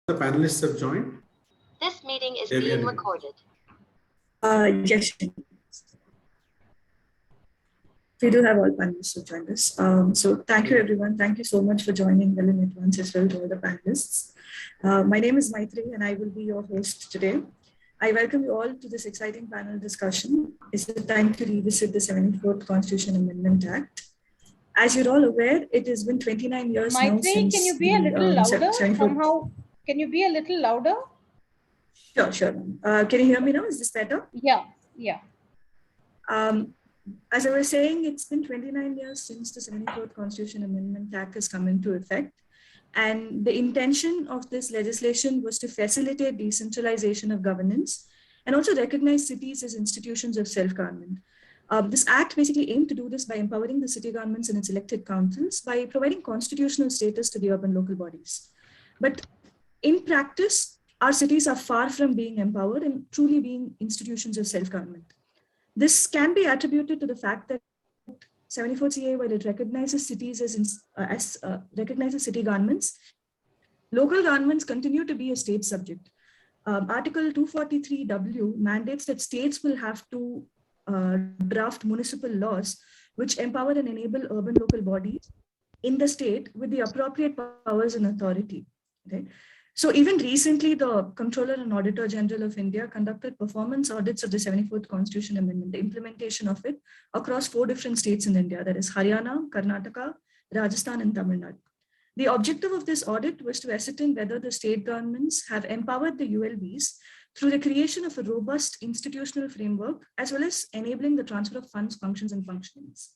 The panelists have joined. This meeting is being recorded. Yes, we do have all panelists who joined us. So thank you, everyone. Thank you so much for joining well in advance as well to all the panelists. My name is Maitri and I will be your host today. I welcome you all to this exciting panel discussion. It's the time to revisit the 74th Constitution Amendment Act. As you're all aware, it has been 29 years now since can you be a little louder? 74th. Somehow, can you be a little louder? Sure. Can you hear me now? Is this better? Yeah. As I was saying, it's been 29 years since the 74th Constitution Amendment Act has come into effect. And the intention of this legislation was to facilitate decentralization of governance and also recognize cities as institutions of self-government. This act basically aimed to do this by empowering the city governments and its elected councils by providing constitutional status to the urban local bodies. But in practice, our cities are far from being empowered and truly being institutions of self-government. This can be attributed to the fact that 74 CA, while it recognizes cities as recognizes city governments, local governments continue to be a state subject. Article 243W mandates that states will have to draft municipal laws which empower and enable urban local bodies in the state with the appropriate powers and authority. Okay? So even recently, the Comptroller and Auditor General of India conducted performance audits of the 74th Constitution Amendment, the implementation of it across 4 different states in India, that is Haryana, Karnataka, Rajasthan, and Tamil Nadu. The objective of this audit was to ascertain whether the state governments have empowered the ULBs through the creation of a robust institutional framework, as well as enabling the transfer of funds, functions, and functionings.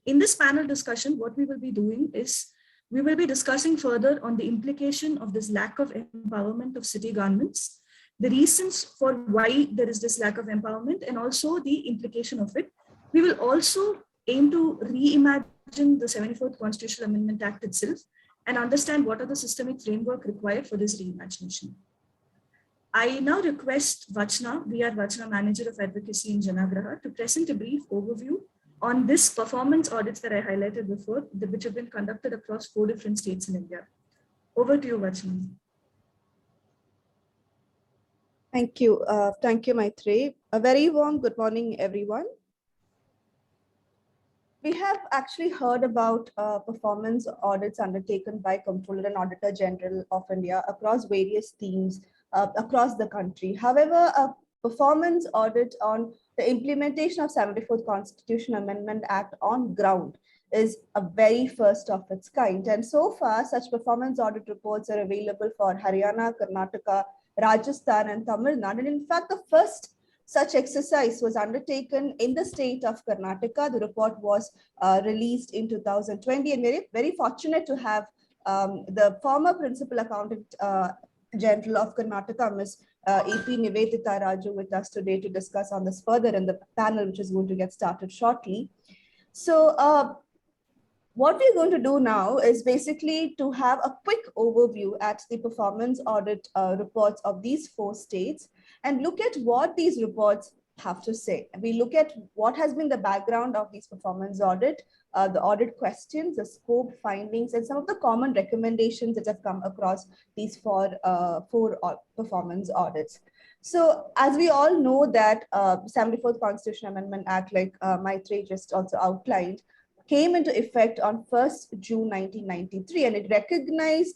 In this panel discussion, what we will be doing is we will be discussing further on the implication of this lack of empowerment of city governments, the reasons for why there is this lack of empowerment, and also the implication of it. We will also aim to reimagine the 74th Constitutional Amendment Act itself and understand what are the systemic framework required for this reimagination. I now request Vachna, VR Vachna, Manager of Advocacy in Janagraha, to present a brief overview on this performance audits that I highlighted before, which have been conducted across 4 different states in India. Over to you, Vachna. Thank you, Maitri. A very warm good morning, everyone. We have actually heard about performance audits undertaken by Comptroller and Auditor General of India across various themes across the country. However, a performance audit on the implementation of 74th Constitution Amendment Act on ground is a very first of its kind. And so far, such performance audit reports are available for Haryana, Karnataka, Rajasthan, and Tamil Nadu. And in fact, the first such exercise was undertaken in the state of Karnataka. The report was released in 2020, and we're very fortunate to have the former Principal Accountant General of Karnataka, Ms. EP Nivedita with us today to discuss on this further in the panel, which is going to get started shortly. So what we're going to do now is basically to have a quick overview at the performance audit reports of these 4 states and look at what these reports have to say. We look at what has been the background of these performance audit, the audit questions, the scope, findings, and some of the common recommendations that have come across these 4 performance audits. So as we all know that 74th Constitution Amendment Act, like Maitri just also outlined, came into effect on 1st June 1993, and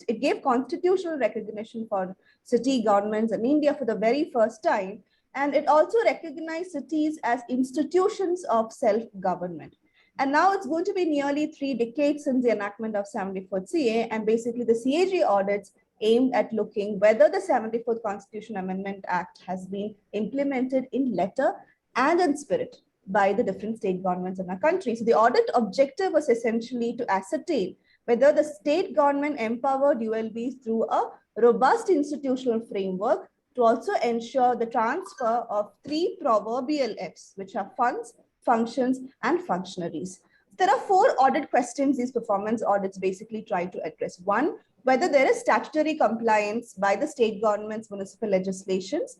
it gave constitutional recognition for city governments in India for the very first time. And it also recognized cities as institutions of self-government. And now it's going to be nearly 3 decades since the enactment of 74th CA, and basically the CAG audits aimed at looking whether the 74th Constitution Amendment Act has been implemented in letter and in spirit by the different state governments in our country. So the audit objective was essentially to ascertain whether the state government empowered ULBs through a robust institutional framework to also ensure the transfer of 3 proverbial Fs, which are funds, functions, and functionaries. There are 4 audit questions these performance audits basically try to address. 1, whether there is statutory compliance by the state government's municipal legislations.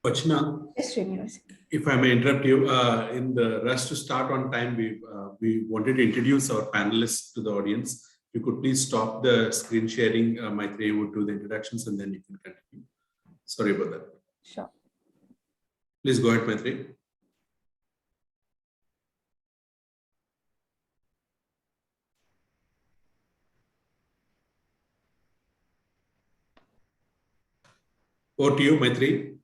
Vachna, Yes, if I may interrupt you, in the rush to start on time, we wanted to introduce our panelists to the audience. you could please stop the screen sharing. Maitreyi would do the introductions and then you can continue. Sorry about that. Sure. Please go ahead, Maitreyi. Over to you, Maitreyi.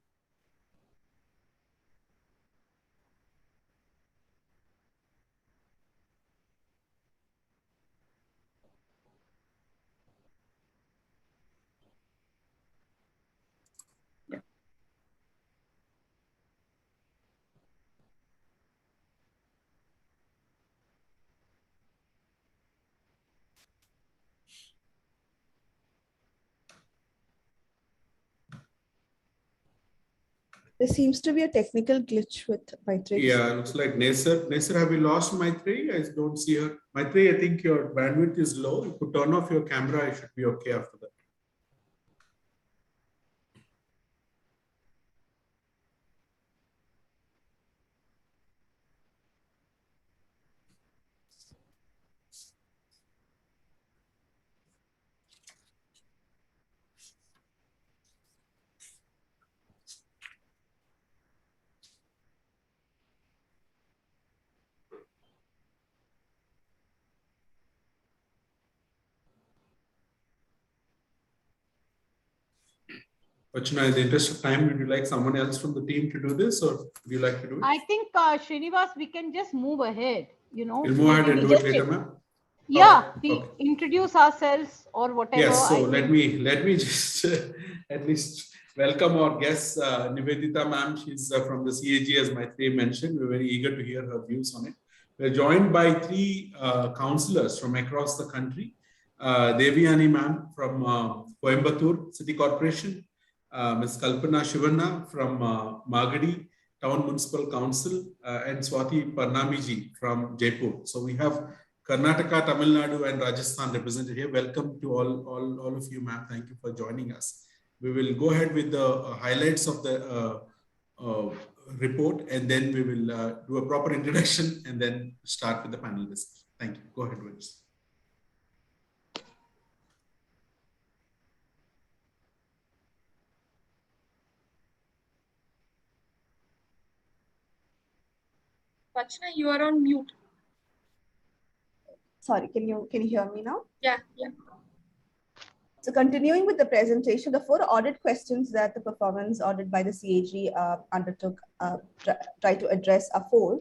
There seems to be a technical glitch with Maitreyi. Yeah, looks like Nesar. Nesar, have you lost Maitreyi? I don't see her. Maitreyi, I think your bandwidth is low. You could turn off your camera. It should be okay after that. Archana, in the interest of time, would you like someone else from the team to do this, or would you like to do it? I think, Srinivas, we can just move ahead, you know. We'll move ahead and do it later, ma'am. Yeah, Okay, we okay. introduce ourselves or whatever. Yes, so I let think. me just at least welcome our guest, Nivedita ma'am. She's from the CAG, as Maitreyi mentioned. We're very eager to hear her views on it. We're joined by three councillors from across the country. Deivayanai ma'am from Coimbatore City Corporation, Ms. Kalpana Shivanna from Magadi Town Municipal Council, and Swati Parnamiji from Jaipur. So we have Karnataka, Tamil Nadu, and Rajasthan represented here. Welcome to all of you, ma'am. Thank you for joining us. We will go ahead with the highlights of the report, and then we will do a proper introduction and then start with the panel discussion. Thank you. Go ahead, Vince. Vachna, you are on mute. Sorry, can you hear me now? Yeah. So continuing with the presentation, the 4 audit questions that the performance audit by the CAG undertook try to address are 4.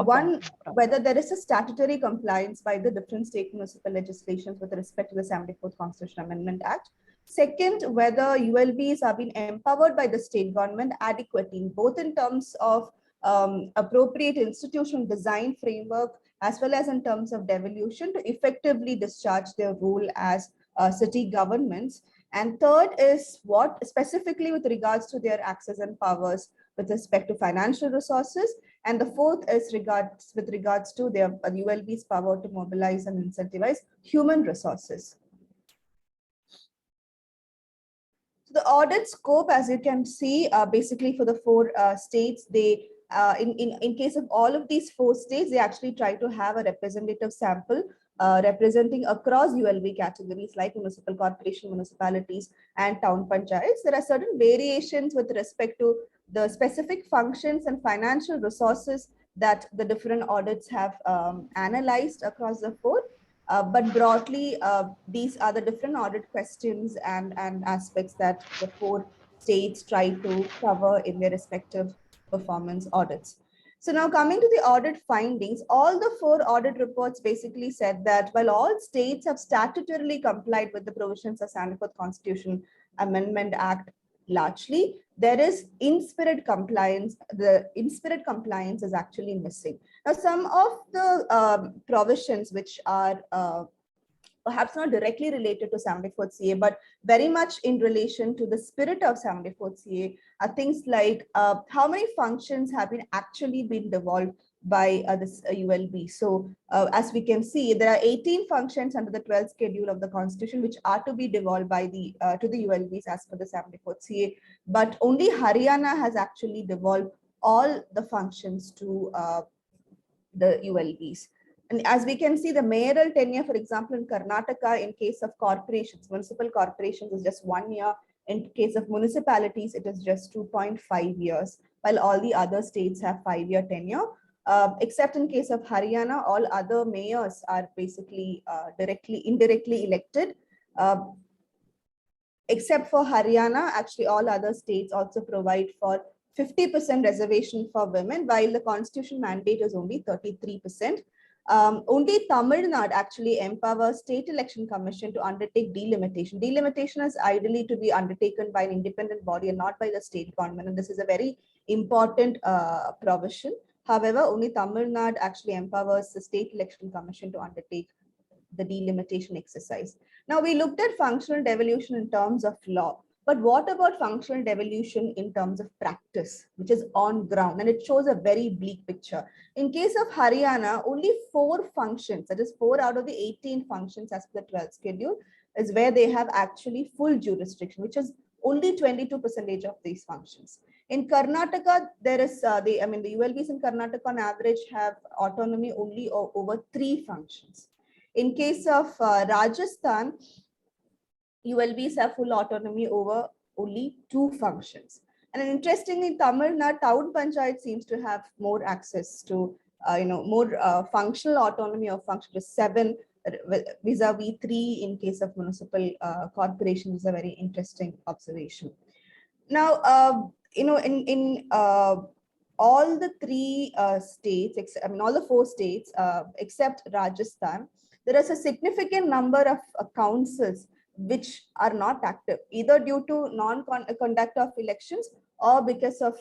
One, whether there is a statutory compliance by the different state municipal legislations with respect to the 74th Constitutional Amendment Act. Second, whether ULBs are being empowered by the state government adequately, both in terms of appropriate institutional design framework, as well as in terms of devolution to effectively discharge their role as city governments. And third is what specifically with regards to their access and powers with respect to financial resources. And the fourth is with regards to their ULB's power to mobilize and incentivize human resources. So the audit scope, as you can see, basically for the 4 states, they in case of all of these 4 states, they actually try to have a representative sample representing across ULB categories like municipal corporation, municipalities, and town panchayats. There are certain variations with respect to the specific functions and financial resources that the different audits have analyzed across the 4. But broadly, these are the different audit questions and aspects that the 4 states try to cover in their respective performance audits. So now coming to the audit findings, all the 4 audit reports basically said that while all states have statutorily complied with the provisions of 74th Constitution Amendment Act largely, there is in-spirit compliance. The in-spirit compliance is actually missing. Now, some of the provisions which are perhaps not directly related to 74th CA, but very much in relation to the spirit of 74th CA are things like how many functions have actually been devolved by this ULB. So as we can see, there are 18 functions under the 12th schedule of the Constitution which are to be devolved by the to the ULBs as per the 74th CA, but only Haryana has actually devolved all the functions to the ULBs. And as we can see, the mayoral tenure, for example, in Karnataka, in case of corporations, municipal corporations is just 1 year. In case of municipalities, it is just 2.5 years, while all the other states have 5-year tenure. Except in case of Haryana, all other mayors are basically indirectly elected. Except for Haryana, actually all other states also provide for 50% reservation for women, while the constitution mandate is only 33%. Only Tamil Nadu actually empowers State Election Commission to undertake delimitation. Delimitation is ideally to be undertaken by an independent body and not by the state government. And this is a very important provision. However, only Tamil Nadu actually empowers the State Election Commission to undertake the delimitation exercise. Now, we looked at functional devolution in terms of law. But what about functional devolution in terms of practice, which is on ground? And it shows a very bleak picture. In case of Haryana, only 4 functions, that is 4 out of the 18 functions as per the 12th schedule, is where they have actually full jurisdiction, which is only 22% of these functions. In Karnataka, there is, the ULBs in Karnataka on average have autonomy only over 3 functions. In case of Rajasthan, ULBs have full autonomy over only 2 functions. And interestingly, Tamil Nadu town panchayat seems to have more access to, more functional autonomy of function to 7 vis-a-vis 3 in case of municipal corporations is a very interesting observation. Now, in all the 3 states, all the 4 states except Rajasthan, there is a significant number of councils which are not active, either due to non-conduct of elections or because of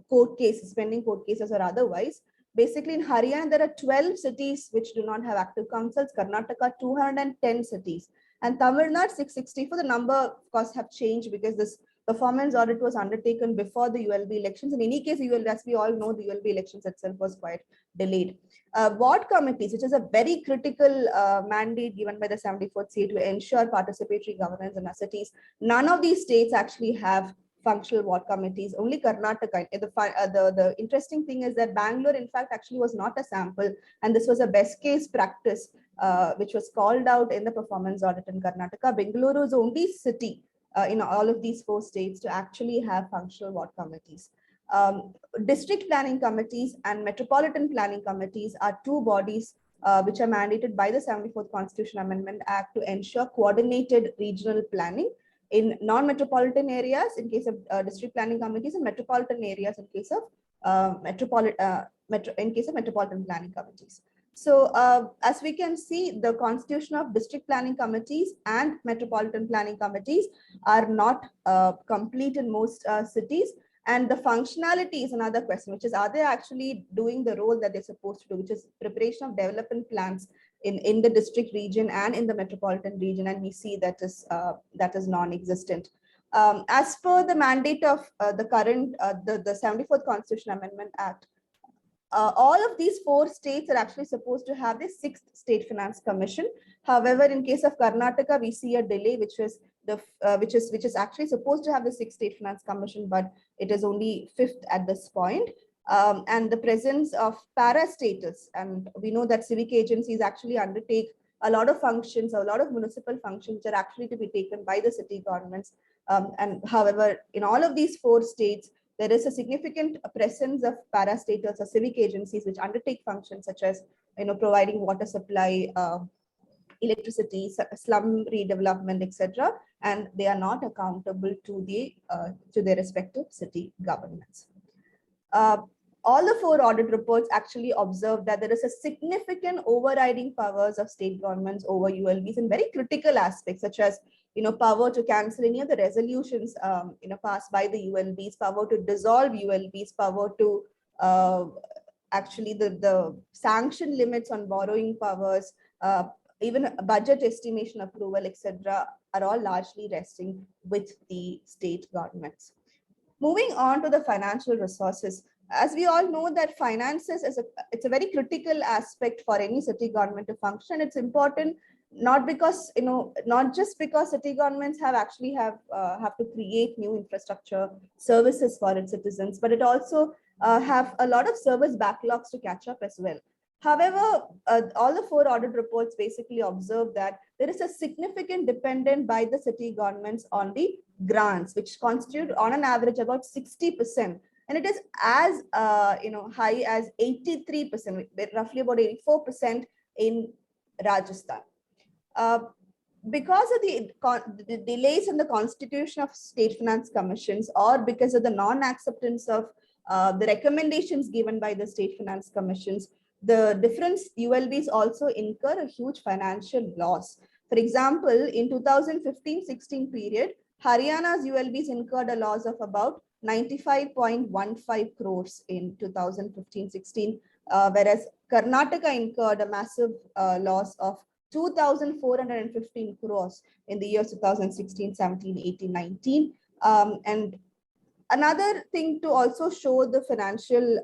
court cases, pending court cases or otherwise. Basically, in Haryana, there are 12 cities which do not have active councils, Karnataka, 210 cities, and Tamil Nadu, 664. The number, of course, have changed because this performance audit was undertaken before the ULB elections. In any case, as we all know, the ULB elections itself was quite delayed. Ward committees, which is a very critical mandate given by the 74th CA to ensure participatory governance in our cities. None of these states actually have functional ward committees, only Karnataka. The interesting thing is that Bangalore, in fact, actually was not a sample, and this was a best case practice, which was called out in the performance audit in Karnataka. Bengaluru is the only city in all of these 4 states to actually have functional ward committees. District planning committees and metropolitan planning committees are 2 bodies which are mandated by the 74th Constitution Amendment Act to ensure coordinated regional planning in non-metropolitan areas in case of district planning committees, and metropolitan areas in case of metropolitan planning committees. So as we can see, the constitution of district planning committees and metropolitan planning committees are not complete in most cities. And the functionality is another question, which is, are they actually doing the role that they're supposed to do, which is preparation of development plans in the district region and in the metropolitan region, and we see that is non-existent. As per the mandate of the current, the 74th Constitution Amendment Act, all of these 4 states are actually supposed to have the 6th State Finance Commission. However, in case of Karnataka, we see a delay, which is actually supposed to have the 6th State Finance Commission, but it is only 5th at this point. And the presence of parastatals, and we know that civic agencies actually undertake a lot of functions, a lot of municipal functions which are actually to be taken by the city governments. And however, in all of these 4 states, there is a significant presence of parastatals or civic agencies which undertake functions such as providing water supply, electricity, slum redevelopment, etc., and they are not accountable to their respective city governments. All the 4 audit reports actually observe that there is a significant overriding powers of state governments over ULBs in very critical aspects, such as power to cancel any of the resolutions passed by the ULBs, power to dissolve ULBs, power to actually the sanction limits on borrowing powers, even budget estimation approval, etc., are all largely resting with the state governments. Moving on to the financial resources, as we all know that finances it's a very critical aspect for any city government to function. It's important not just because city governments have to create new infrastructure services for its citizens, but it also have a lot of service backlogs to catch up as well. However, all the 4 audit reports basically observe that there is a significant dependence by the city governments on the grants, which constitute on an average about 60%. And it is as high as 83%, roughly about 84% in Rajasthan. Because of the delays in the constitution of state finance commissions, or because of the non-acceptance of the recommendations given by the state finance commissions, the different ULBs also incur a huge financial loss. For example, in 2015-16 period, Haryana's ULBs incurred a loss of about 95.15 crores in 2015-16, whereas Karnataka incurred a massive loss of 2,415 crores in the years 2016, 17, 18, 19. And another thing to also show the financial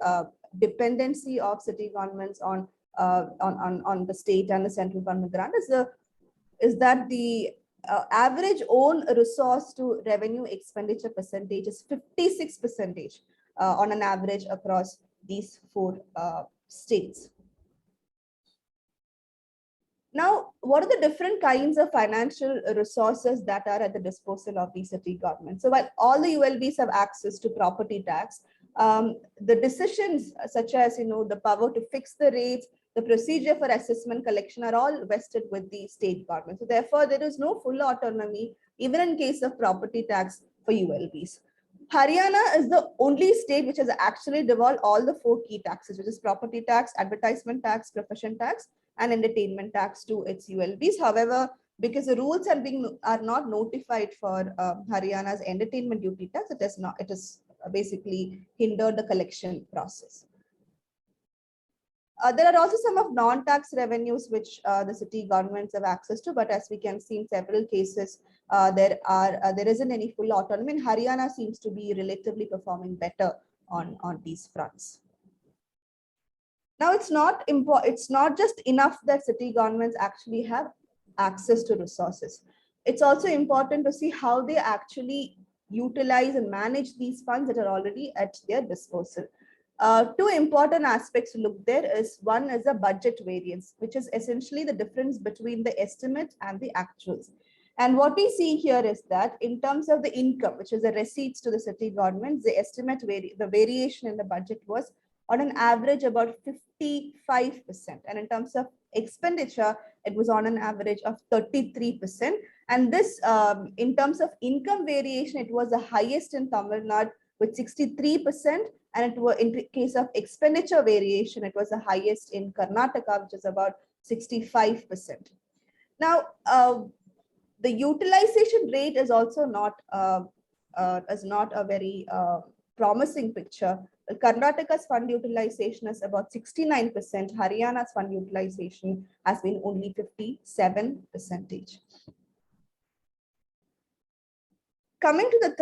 dependency of city governments on the state and the central government grant is that the average own resource to revenue expenditure percentage is 56% on an average across these 4 states. Now, what are the different kinds of financial resources that are at the disposal of the city government? So while all the ULBs have access to property tax, the decisions such as the power to fix the rates, the procedure for assessment collection are all vested with the state government. So therefore, there is no full autonomy, even in case of property tax for ULBs. Haryana is the only state which has actually devolved all the 4 key taxes, which is property tax, advertisement tax, profession tax, and entertainment tax to its ULBs. However, because the rules are not notified for Haryana's entertainment duty tax, it has basically hindered the collection process. There are also some of non-tax revenues which the city governments have access to, but as we can see in several cases, there isn't any full autonomy. And Haryana seems to be relatively performing better on these fronts. Now, it's not just enough that city governments actually have access to resources. It's also important to see how they actually utilize and manage these funds that are already at their disposal. 2 important aspects to look there is, one is a budget variance, which is essentially the difference between the estimate and the actuals. And what we see here is that in terms of the income, which is the receipts to the city government, the variation in the budget was on an average about 55%. And in terms of expenditure, it was on an average of 33%. And this, in terms of income variation, it was the highest in Tamil Nadu with 63%. And it was, in case of expenditure variation, it was the highest in Karnataka, which is about 65%. Now, the utilization rate is also not a very promising picture. Karnataka's fund utilization is about 69%. Haryana's fund utilization has been only 57%. Coming to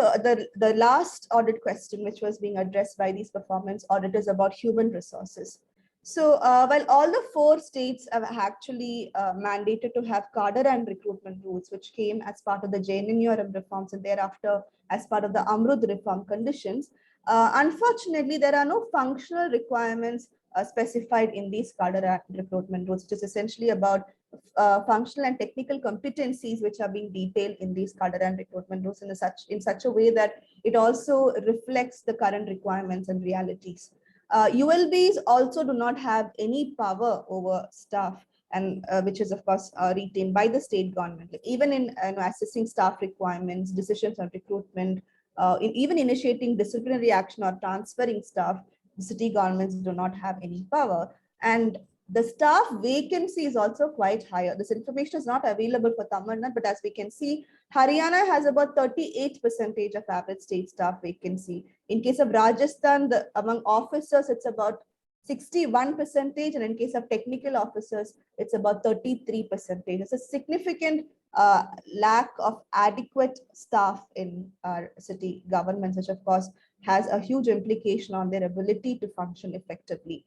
the last audit question, which was being addressed by these performance auditors about human resources. So while all the 4 states have actually mandated to have cadre and recruitment rules, which came as part of the JNNURM reforms and thereafter as part of the Amrut reform conditions, unfortunately, there are no functional requirements specified in these cadre and recruitment rules, which is essentially about functional and technical competencies which are being detailed in these cadre and recruitment rules in such a way that it also reflects the current requirements and realities. ULBs also do not have any power over staff, and which is of course retained by the state government. Like even in assessing staff requirements, decisions on recruitment, even initiating disciplinary action or transferring staff, the city governments do not have any power. And the staff vacancy is also quite higher. This information is not available for Tamil Nadu, but as we can see, Haryana has about 38% of average state staff vacancy. In case of Rajasthan, among officers, it's about 61%, and in case of technical officers, it's about 33%. It's a significant lack of adequate staff in our city governments, which of course has a huge implication on their ability to function effectively.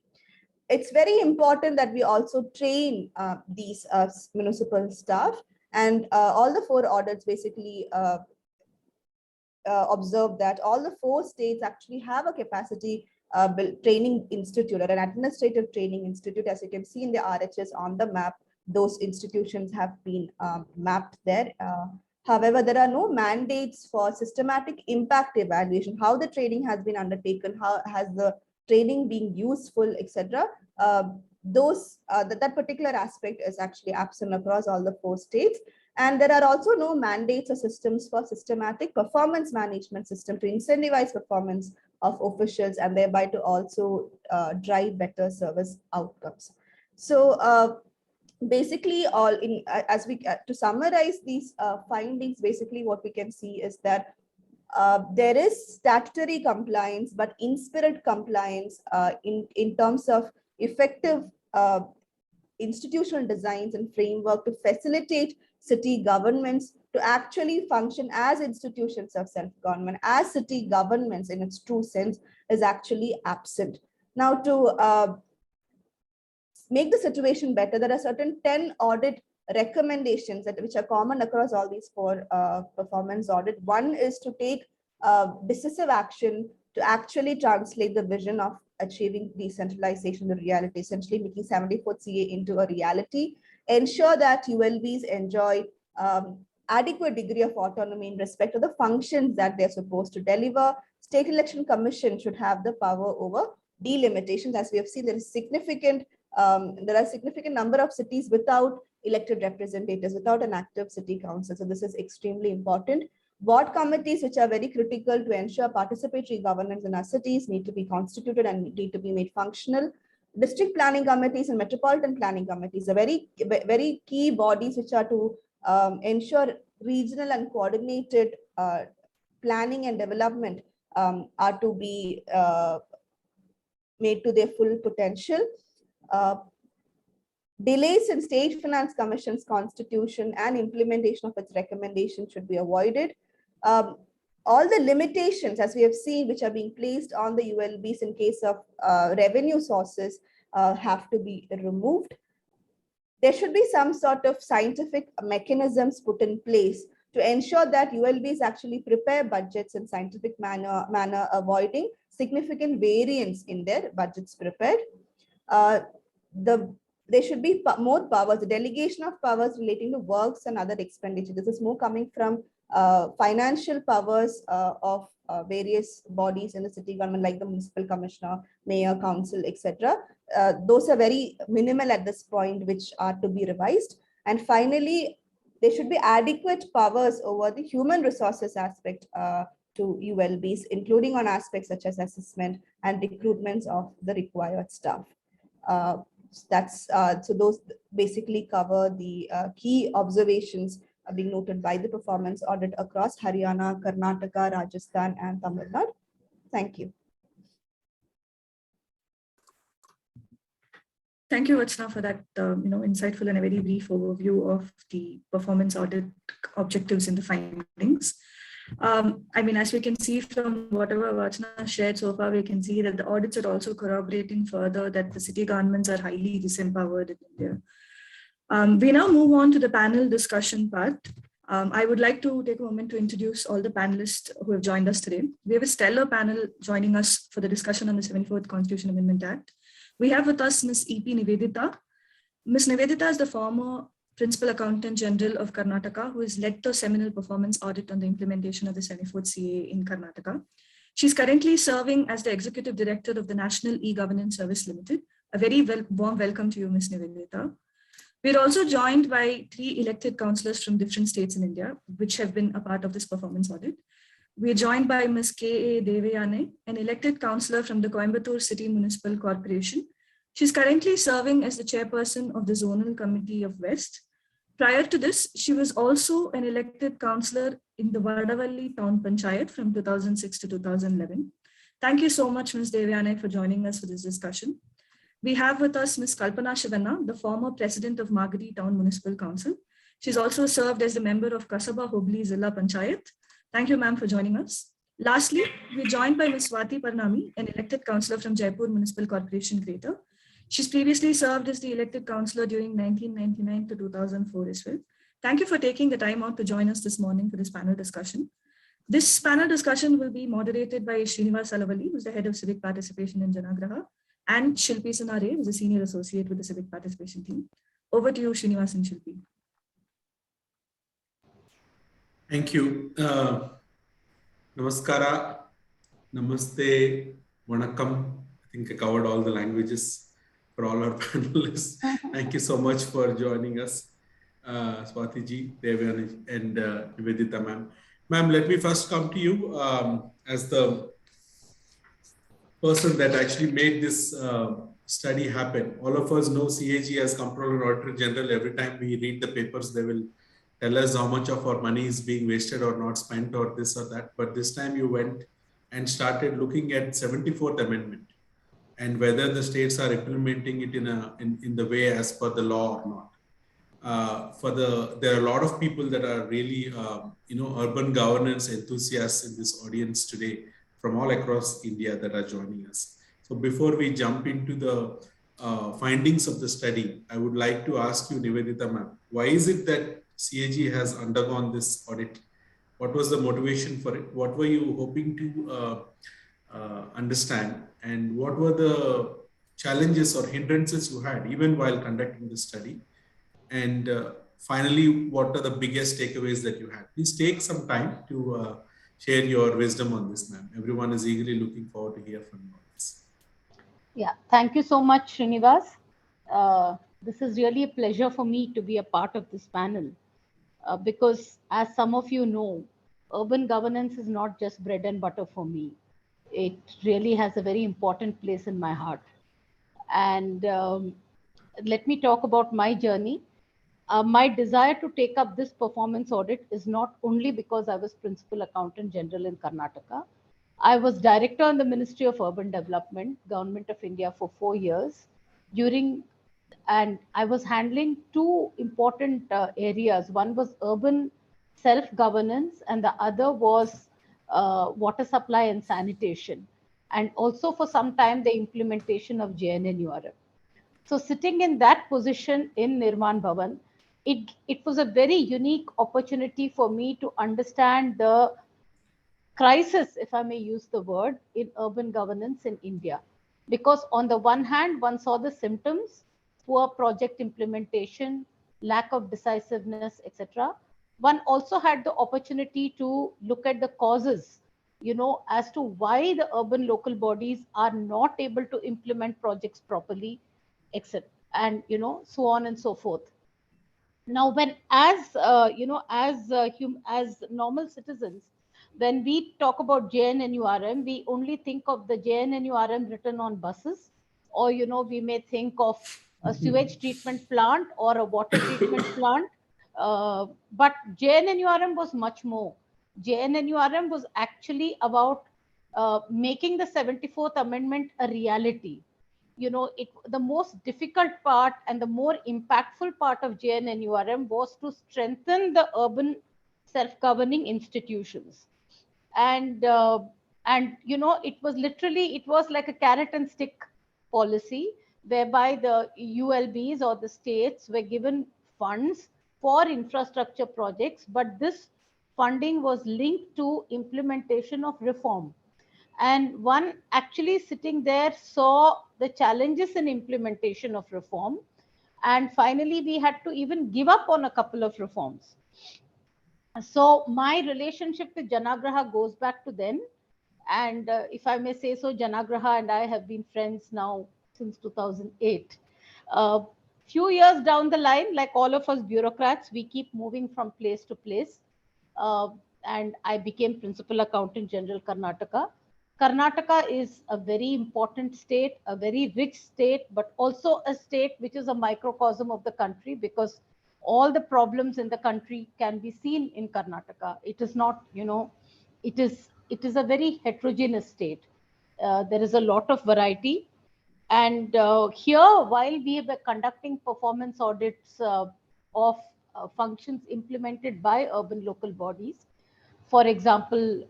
It's very important that we also train these municipal staff, and all the 4 audits basically observe that all the 4 states actually have a capacity training institute or an administrative training institute. As you can see in the RHS on the map, those institutions have been mapped there. However, there are no mandates for systematic impact evaluation, how the training has been undertaken, how has the training being useful, etc. That particular aspect is actually absent across all the 4 states. And there are also no mandates or systems for systematic performance management system to incentivize performance of officials and thereby to also drive better service outcomes. So basically, to summarize these findings, basically what we can see is that there is statutory compliance, but in-spirit compliance in terms of effective institutional designs and framework to facilitate city governments to actually function as institutions of self-government, as city governments in its true sense, is actually absent. Now, to make the situation better, there are certain 10 audit recommendations which are common across all these 4 performance audit. One is to take decisive action to actually translate the vision of achieving decentralization to reality, essentially making 74th CA into a reality. Ensure that ULBs enjoy adequate degree of autonomy in respect to the functions that they're supposed to deliver. State Election Commission should have the power over delimitations. As we have seen, there are significant number of cities without elected representatives, without an active city council. So this is extremely important. Ward committees, which are very critical to ensure participatory governance in our cities, need to be constituted and need to be made functional. District planning committees and metropolitan planning committees are very key bodies which are to ensure regional and coordinated planning and development are to be made to their full potential. Delays in State Finance Commission's constitution and implementation of its recommendations should be avoided. All the limitations, as we have seen, which are being placed on the ULBs in case of revenue sources have to be removed. There should be some sort of scientific mechanisms put in place to ensure that ULBs actually prepare budgets in scientific manner, avoiding significant variance in their budgets prepared. There should be more powers, the delegation of powers relating to works and other expenditure. This is more coming from financial powers of various bodies in the city government, like the municipal commissioner, mayor, council, etc. Those are very minimal at this point, which are to be revised. And finally, there should be adequate powers over the human resources aspect to ULBs, including on aspects such as assessment and recruitments of the required staff. So those basically cover the key observations being noted by the performance audit across Haryana, Karnataka, Rajasthan, and Tamil Nadu. Thank you. Thank you, Vachna, for that insightful and a very brief overview of the performance audit objectives and the findings. As we can see from whatever Vachna shared so far, we can see that the audits are also corroborating further that the city governments are highly disempowered in India. We now move on to the panel discussion part. I would like to take a moment to introduce all the panelists who have joined us today. We have a stellar panel joining us for the discussion on the 74th Constitution Amendment Act. We have with us Ms. E.P. Nivedita. Ms. Nivedita is the former Principal Accountant General of Karnataka, who has led the seminal performance audit on the implementation of the 74th CA in Karnataka. She's currently serving as the Executive Director of the National E-Governance Service Limited. A very warm welcome to you, Ms. Nivedita. We're also joined by 3 elected councillors from different states in India, which have been a part of this performance audit. We're joined by Ms. K.A. Deivayanai, an elected councillor from the Coimbatore City Municipal Corporation. She's currently serving as the chairperson of the Zonal Committee of West. Prior to this, she was also an elected councillor in the Vadavalli Town Panchayat from 2006 to 2011. Thank you so much, Ms. Deivayanai, for joining us for this discussion. We have with us Ms. Kalpana Shivanna, the former president of Magadi Town Municipal Council. She's also served as the member of Kasaba Hubli Zilla Panchayat. Thank you, ma'am, for joining us. Lastly, we're joined by Ms. Swati Parnami, an elected councillor from Jaipur Municipal Corporation Greater. She's previously served as the elected councillor during 1999 to 2004 as well. Thank you for taking the time out to join us this morning for this panel discussion. This panel discussion will be moderated by Srinivas Alavali, who's the head of civic participation in Janagraha, and Shilpi Sanare, who's a senior associate with the civic participation team. Over to you, Srinivas and Shilpi. Thank you. Namaskara, Namaste, Vanakkam. I think I covered all the languages for all our panelists. Thank you so much for joining us, Swati ji, Deivayanai, and Nivedita ma'am. Ma'am, let me first come to you as the person that actually made this study happen. All of us know CAG as Comptroller and Auditor General. Every time we read the papers, they will tell us how much of our money is being wasted or not spent or this or that. But this time you went and started looking at 74th Amendment and whether the states are implementing it in the way as per the law or not. There are a lot of people that are really, urban governance enthusiasts in this audience today from all across India that are joining us. So before we jump into the findings of the study, I would like to ask you, Nivedita ma'am, why is it that CAG has undergone this audit? What was the motivation for it? What were you hoping to understand? And what were the challenges or hindrances you had even while conducting the study? And finally, what are the biggest takeaways that you had? Please take some time to share your wisdom on this, ma'am. Everyone is eagerly looking forward to hear from you on this. Yeah, thank you so much, Srinivas. This is really a pleasure for me to be a part of this panel because, as some of you know, urban governance is not just bread and butter for me. It really has a very important place in my heart. And let me talk about my journey. My desire to take up this performance audit is not only because I was Principal Accountant General in Karnataka. I was Director in the Ministry of Urban Development, Government of India for 4 years. And I was handling two important areas. One was urban self-governance and the other was water supply and sanitation. And also for some time, the implementation of JNNURM. So sitting in that position in Nirman Bhavan, it was a very unique opportunity for me to understand the crisis, if I may use the word, in urban governance in India. Because on the one hand, one saw the symptoms, poor project implementation, lack of decisiveness, etc. One also had the opportunity to look at the causes, as to why the urban local bodies are not able to implement projects properly, etc. And, so on and so forth. Now, when as normal citizens, when we talk about JNNURM, we only think of the JNNURM written on buses, or we may think of a sewage treatment plant or a water treatment plant. But JNNURM was much more. JNNURM was actually about making the 74th Amendment a reality. The most difficult part and the more impactful part of JNNURM was to strengthen the urban self-governing institutions. And it was like a carrot and stick policy, whereby the ULBs or the states were given funds for infrastructure projects, but this funding was linked to implementation of reform. And one actually sitting there saw the challenges in implementation of reform. And finally, we had to even give up on a couple of reforms. So my relationship with Janagraha goes back to then. And if I may say so, Janagraha and I have been friends now since 2008. Few years down the line, like all of us bureaucrats, we keep moving from place to place. And I became Principal Accountant General Karnataka. Karnataka is a very important state, a very rich state, but also a state which is a microcosm of the country, because all the problems in the country can be seen in Karnataka. It is not, it is a very heterogeneous state. There is a lot of variety. And here, while we were conducting performance audits of functions implemented by urban local bodies, for example,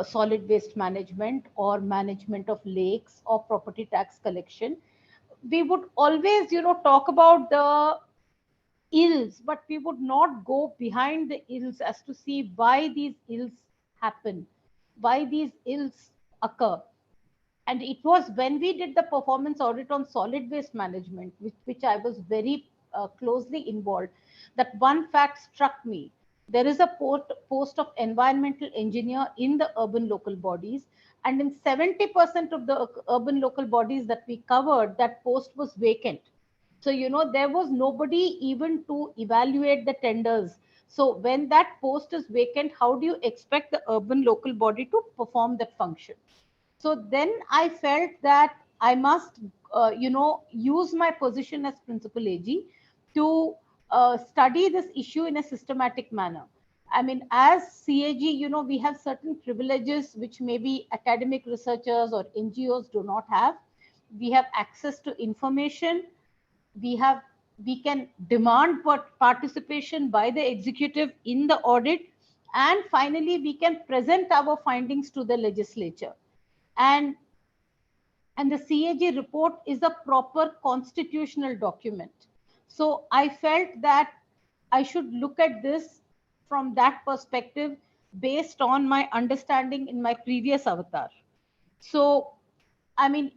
solid waste management or management of lakes or property tax collection, we would always, talk about the ills, but we would not go behind the ills as to see why these ills happen, why these ills occur. And it was when we did the performance audit on solid waste management, which I was very closely involved, that one fact struck me. There is a post of environmental engineer in the urban local bodies, and in 70% of the urban local bodies that we covered, that post was vacant. So, there was nobody even to evaluate the tenders. So when that post is vacant, how do you expect the urban local body to perform that function? So then I felt that I must, use my position as principal AG to study this issue in a systematic manner. I mean, as CAG, we have certain privileges which maybe academic researchers or NGOs do not have. We have access to information. We can demand participation by the executive in the audit, and finally we can present our findings to the legislature. And the CAG report is a proper constitutional document. So I felt that I should look at this from that perspective based on my understanding in my previous avatar. So, I mean,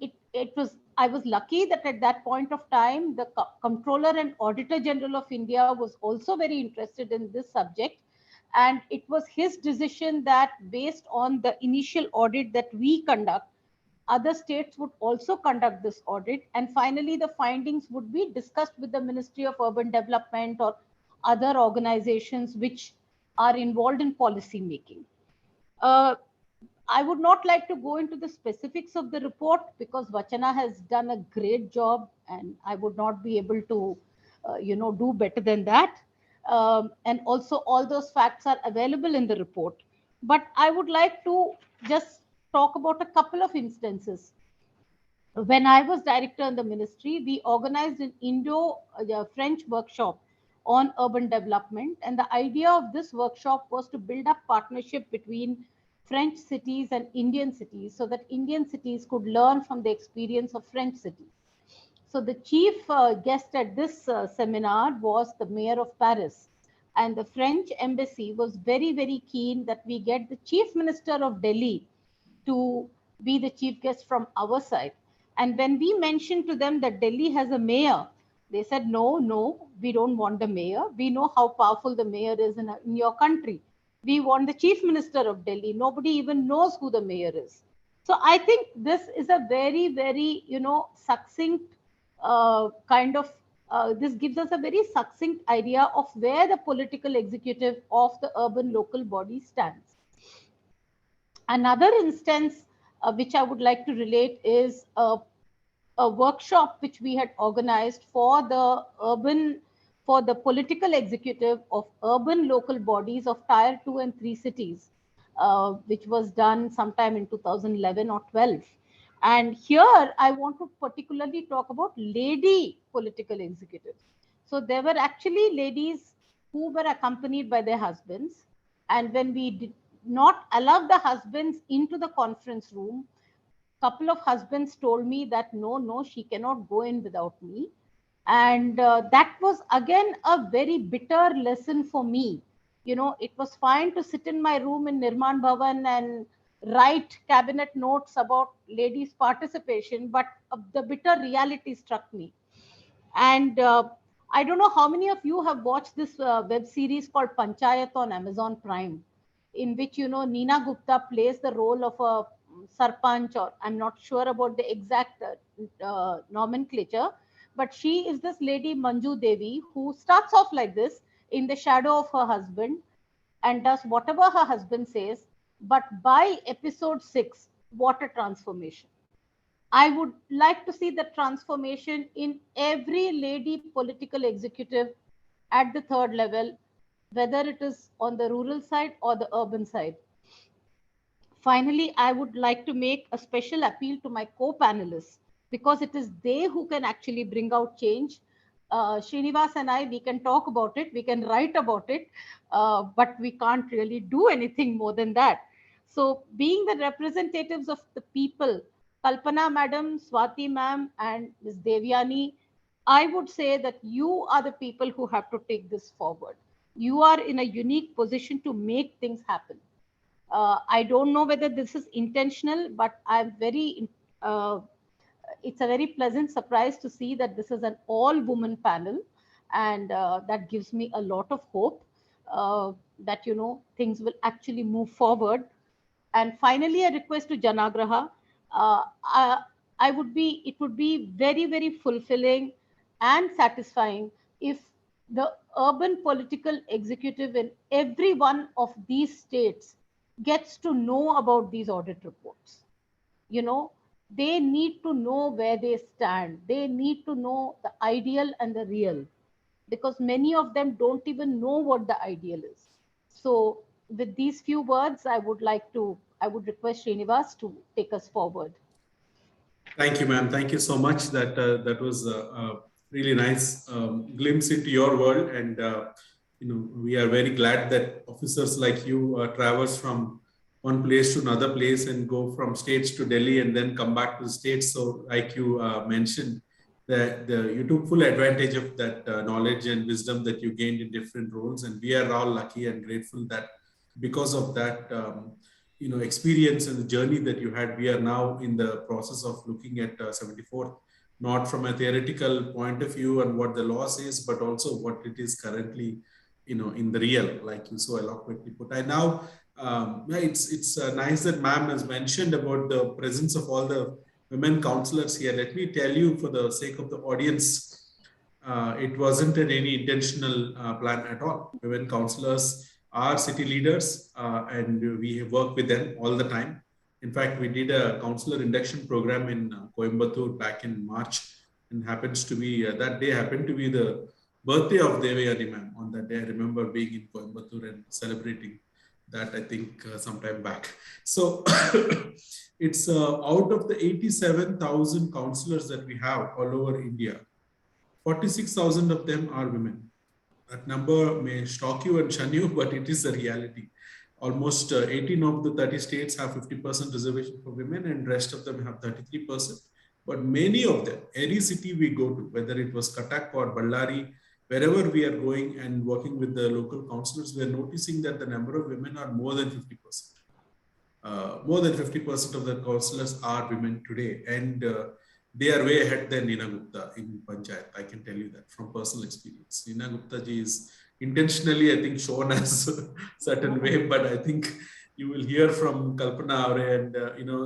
I was lucky that at that point of time, the Comptroller and Auditor General of India was also very interested in this subject. And it was his decision that based on the initial audit that we conduct, other states would also conduct this audit, and finally the findings would be discussed with the Ministry of Urban Development or other organizations which are involved in policy making. I would not like to go into the specifics of the report because Vachana has done a great job, and I would not be able to do better than that. And also all those facts are available in the report, but I would like to just talk about a couple of instances. When I was director in the ministry, we organized an Indo-French workshop on urban development. And the idea of this workshop was to build up partnership between French cities and Indian cities so that Indian cities could learn from the experience of French cities. So the chief guest at this seminar was the mayor of Paris. And the French embassy was very, very keen that we get the chief minister of Delhi to be the chief guest from our side. And when we mentioned to them that Delhi has a mayor, they said, no, we don't want the mayor. We know how powerful the mayor is in your country. We want the chief minister of Delhi. Nobody even knows who the mayor is. So I think this is a very, very, succinct this gives us a very succinct idea of where the political executive of the urban local body stands. Another instance which I would like to relate is a workshop which we had organized for the political executive of urban local bodies of tier 2 and 3 cities, which was done sometime in 2011 or 12. And here I want to particularly talk about lady political executives. So there were actually ladies who were accompanied by their husbands. And when we did not allow the husbands into the conference room, couple of husbands told me that no, she cannot go in without me. And that was again a very bitter lesson for me. It was fine to sit in my room in Nirman Bhavan and write cabinet notes about ladies' participation, but the bitter reality struck me. And I don't know how many of you have watched this web series called Panchayat on Amazon Prime, in which, Neena Gupta plays the role of a sarpanch, or I'm not sure about the exact nomenclature, but she is this lady Manju Devi who starts off like this in the shadow of her husband and does whatever her husband says. But by episode 6, what a transformation. I would like to see the transformation in every lady political executive at the third level, whether it is on the rural side or the urban side. Finally, I would like to make a special appeal to my co-panelists, because it is they who can actually bring out change. Srinivas and I, we can talk about it, we can write about it, but we can't really do anything more than that. So being the representatives of the people, Kalpana madam, Swati ma'am, and Ms. Deivayanai, I would say that you are the people who have to take this forward. You are in a unique position to make things happen. I don't know whether this is intentional, but it's a very pleasant surprise to see that this is an all-woman panel, and that gives me a lot of hope that things will actually move forward. And finally, a request to Janagraha. Uh, I, it would be very, very fulfilling and satisfying if the urban political executive in every one of these states gets to know about these audit reports. They need to know where they stand. They need to know the ideal and the real, because many of them don't even know what the ideal is. So with these few words, I would request Srinivas to take us forward. Thank you, ma'am. Thank you so much. That was a really nice glimpse into your world. And, we are very glad that officers like you traverse from one place to another place and go from states to Delhi and then come back to the states. So like you mentioned, that you took full advantage of that knowledge and wisdom that you gained in different roles. And we are all lucky and grateful that because of that, experience and the journey that you had, we are now in the process of looking at 74th, not from a theoretical point of view and what the law says, but also what it is currently, in the real, like you so eloquently put. I now, it's nice that ma'am has mentioned about the presence of all the women councillors here. Let me tell you, for the sake of the audience, it wasn't any intentional plan at all. Women councillors are city leaders, and we work with them all the time. In fact, we did a councillor induction program in Coimbatore back in March, and happens to be that day happened to be the birthday of Deivayanai ma'am. On that day, I remember being in Coimbatore and celebrating that, I think, sometime back. So it's out of the 87,000 councillors that we have all over India, 46,000 of them are women. That number may shock you and shun you, but it is a reality. Almost 18 of the 30 states have 50% reservation for women, and rest of them have 33%. But many of them, any city we go to, whether it was Cuttack or Ballari, wherever we are going and working with the local councillors, we are noticing that the number of women are more than 50%. More than 50% of the councillors are women today. And they are way ahead than Nina Gupta in Panchayat. I can tell you that from personal experience. Nina Gupta ji is intentionally, I think, shown as a certain way, but I think you will hear from Kalpana Aure and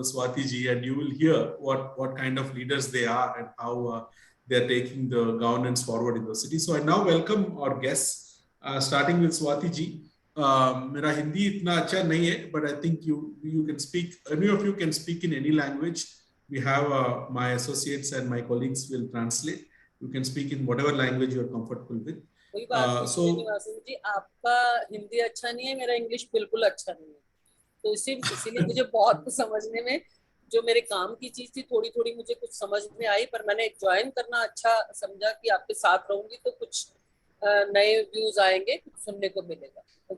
Swati ji, and you will hear what kind of leaders they are and how they are taking the governance forward in the city. So I now welcome our guests, starting with Swati ji. Mera Hindi itna acha nahi hai, but I think you can speak. Any of you can speak in any language. We have my associates and my colleagues will translate. You can speak in whatever language you are comfortable with. जी, आपका हिंदी अच्छा नहीं है, मेरा English बिल्कुल अच्छा नहीं है, तो इसीलिए मुझे बहुत कुछ समझने में, जो मेरे काम की चीज थी, थोड़ी थोड़ी मुझे कुछ समझ में आई, पर मैंने ज्वाइन करना अच्छा समझा कि आपके साथ रहूंगी तो कुछ नए व्यूज आएंगे, कुछ सुनने को मिलेगा। तो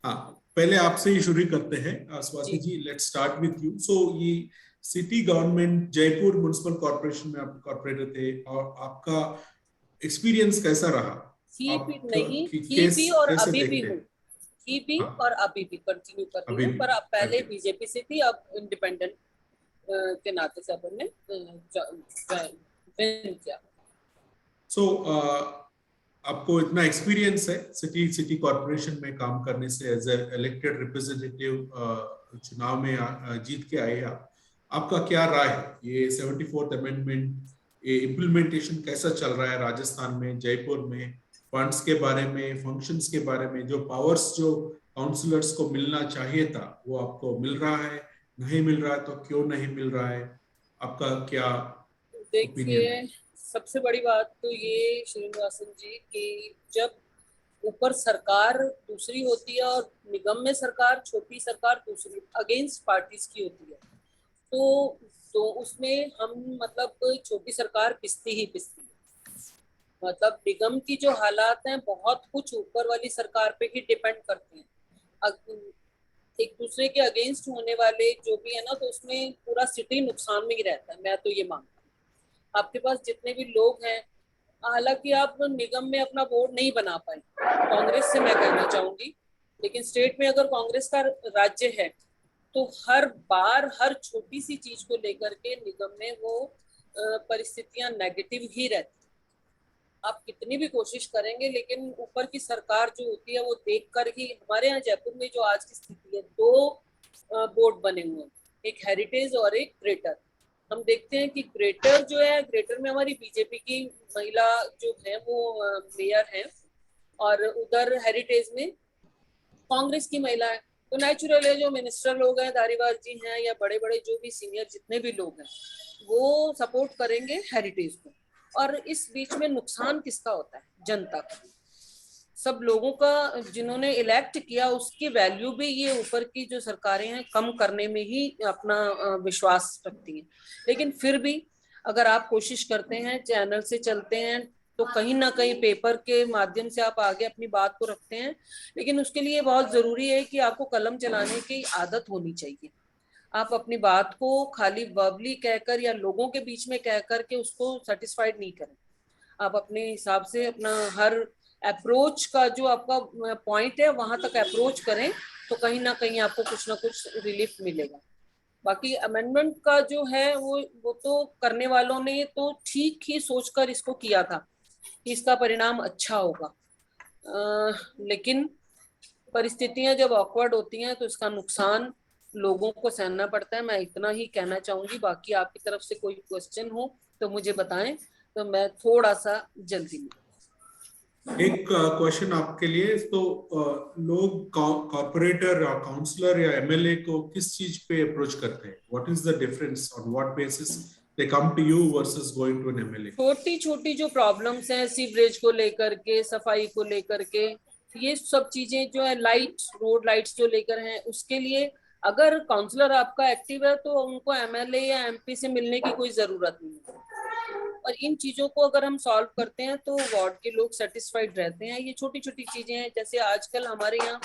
हाँ, पहले आपसे ही शुरू करते हैं। Swati ji, let's start with you. सो ये city government Jaipur municipal corporation में आप कॉर्पोरेटर थे, और आपका एक्सपीरियंस कैसा रहा? थी भी और अभी भी हूँ, थी भी और अभी भी कंटिन्यू कर रही हूँ, पर अब पहले बीजेपी से थी, अब इंडिपेंडेंट के नाते से हमने ज्वाइन किया। सो आपको इतना एक्सपीरियंस है सिटी कॉर्पोरेशन में काम करने से, एज ए इलेक्टेड रिप्रेजेंटेटिव चुनाव में जीत के आए आप, आपका क्या राय है? ये 74th अमेंडमेंट, ये इम्प्लीमेंटेशन कैसा चल रहा है राजस्थान में, जयपुर में? फंड्स के बारे में, फंक्शंस के बारे में, जो पावर्स जो काउंसलर्स को मिलना चाहिए था, वो आपको मिल रहा है? नहीं मिल रहा है तो क्यों नहीं मिल रहा है? आपका क्या? देखिए, सबसे बड़ी बात तो ये श्रीनिवासन जी कि जब ऊपर सरकार दूसरी होती है और निगम में सरकार, छोटी सरकार दूसरी, अगेंस्ट पार्टीज की होती है, तो उसमें हम मतलब छोटी पिसती है। मतलब निगम की जो हालात हैं बहुत कुछ ऊपर वाली सरकार पे ही डिपेंड करते हैं। एक दूसरे के अगेंस्ट होने वाले जो भी है ना, तो उसमें पूरा सिटी नुकसान में ही रहता है। मैं तो ये मानता हूँ। आपके पास जितने भी लोग हैं, हालांकि आप निगम में अपना बोर्ड नहीं बना पाए, कांग्रेस से मैं कहना चाहूंगी, लेकिन स्टेट में अगर कांग्रेस का राज्य है तो हर बार हर छोटी सी चीज को लेकर के निगम में वो परिस्थितियां नेगेटिव ही रहती। आप कितनी भी कोशिश करेंगे लेकिन ऊपर की सरकार जो होती है वो देखकर ही, हमारे यहाँ जयपुर में जो आज की स्थिति है, 2 बोर्ड बने हुए हैं, एक हेरिटेज और एक ग्रेटर। हम देखते हैं कि ग्रेटर जो है, ग्रेटर में हमारी बीजेपी की महिला जो है वो मेयर है और उधर हेरिटेज में कांग्रेस की महिला है। तो नेचुरल है जो मिनिस्टर लोग हैं, धारीवाल जी हैं या बड़े बड़े जो भी सीनियर जितने भी लोग हैं वो सपोर्ट करेंगे हेरिटेज को। और इस बीच में नुकसान किसका होता है? जनता का, सब लोगों का, जिन्होंने इलेक्ट किया उसकी वैल्यू भी ये ऊपर की जो सरकारें हैं कम करने में ही अपना विश्वास रखती हैं। लेकिन फिर भी अगर आप कोशिश करते हैं, चैनल से चलते हैं, तो कहीं ना कहीं पेपर के माध्यम से आप आगे अपनी बात को रखते हैं। लेकिन उसके लिए बहुत जरूरी है कि आपको कलम चलाने की आदत होनी चाहिए। आप अपनी बात को खाली वर्बली कहकर या लोगों के बीच में कहकर के उसको सेटिस्फाइड नहीं करें। आप अपने हिसाब से अपना हर अप्रोच का जो आपका पॉइंट है वहां तक अप्रोच करें, तो कहीं ना कहीं आपको कुछ ना कुछ रिलीफ मिलेगा। बाकी अमेंडमेंट का जो है वो तो करने वालों ने तो ठीक ही सोचकर इसको किया था कि इसका परिणाम अच्छा होगा, लेकिन परिस्थितियां जब ऑकवर्ड होती हैं तो इसका नुकसान लोगों को सहना पड़ता है। मैं इतना ही कहना चाहूंगी। बाकी आपकी तरफ से कोई क्वेश्चन हो तो मुझे बताएं, तो मैं थोड़ा सा जल्दी में। एक क्वेश्चन आपके लिए, तो लोग कॉर्पोरेटर या काउंसलर या एमएलए को किस चीज पे अप्रोच करते हैं? What is the difference, on what basis they come to you versus going to an MLA? छोटी छोटी जो प्रॉब्लम्स हैं, सीवरेज को लेकर के, सफाई को लेकर के, ये सब चीजें जो है, लाइट, रोड लाइट्स जो लेकर हैं, उसके लिए अगर काउंसलर आपका एक्टिव है तो उनको एमएलए या एमपी से मिलने की कोई जरूरत नहीं है। और इन चीजों को अगर हम सॉल्व करते हैं तो वार्ड के लोग सेटिस्फाइड रहते हैं। ये छोटी छोटी चीजें हैं, जैसे आजकल हमारे यहाँ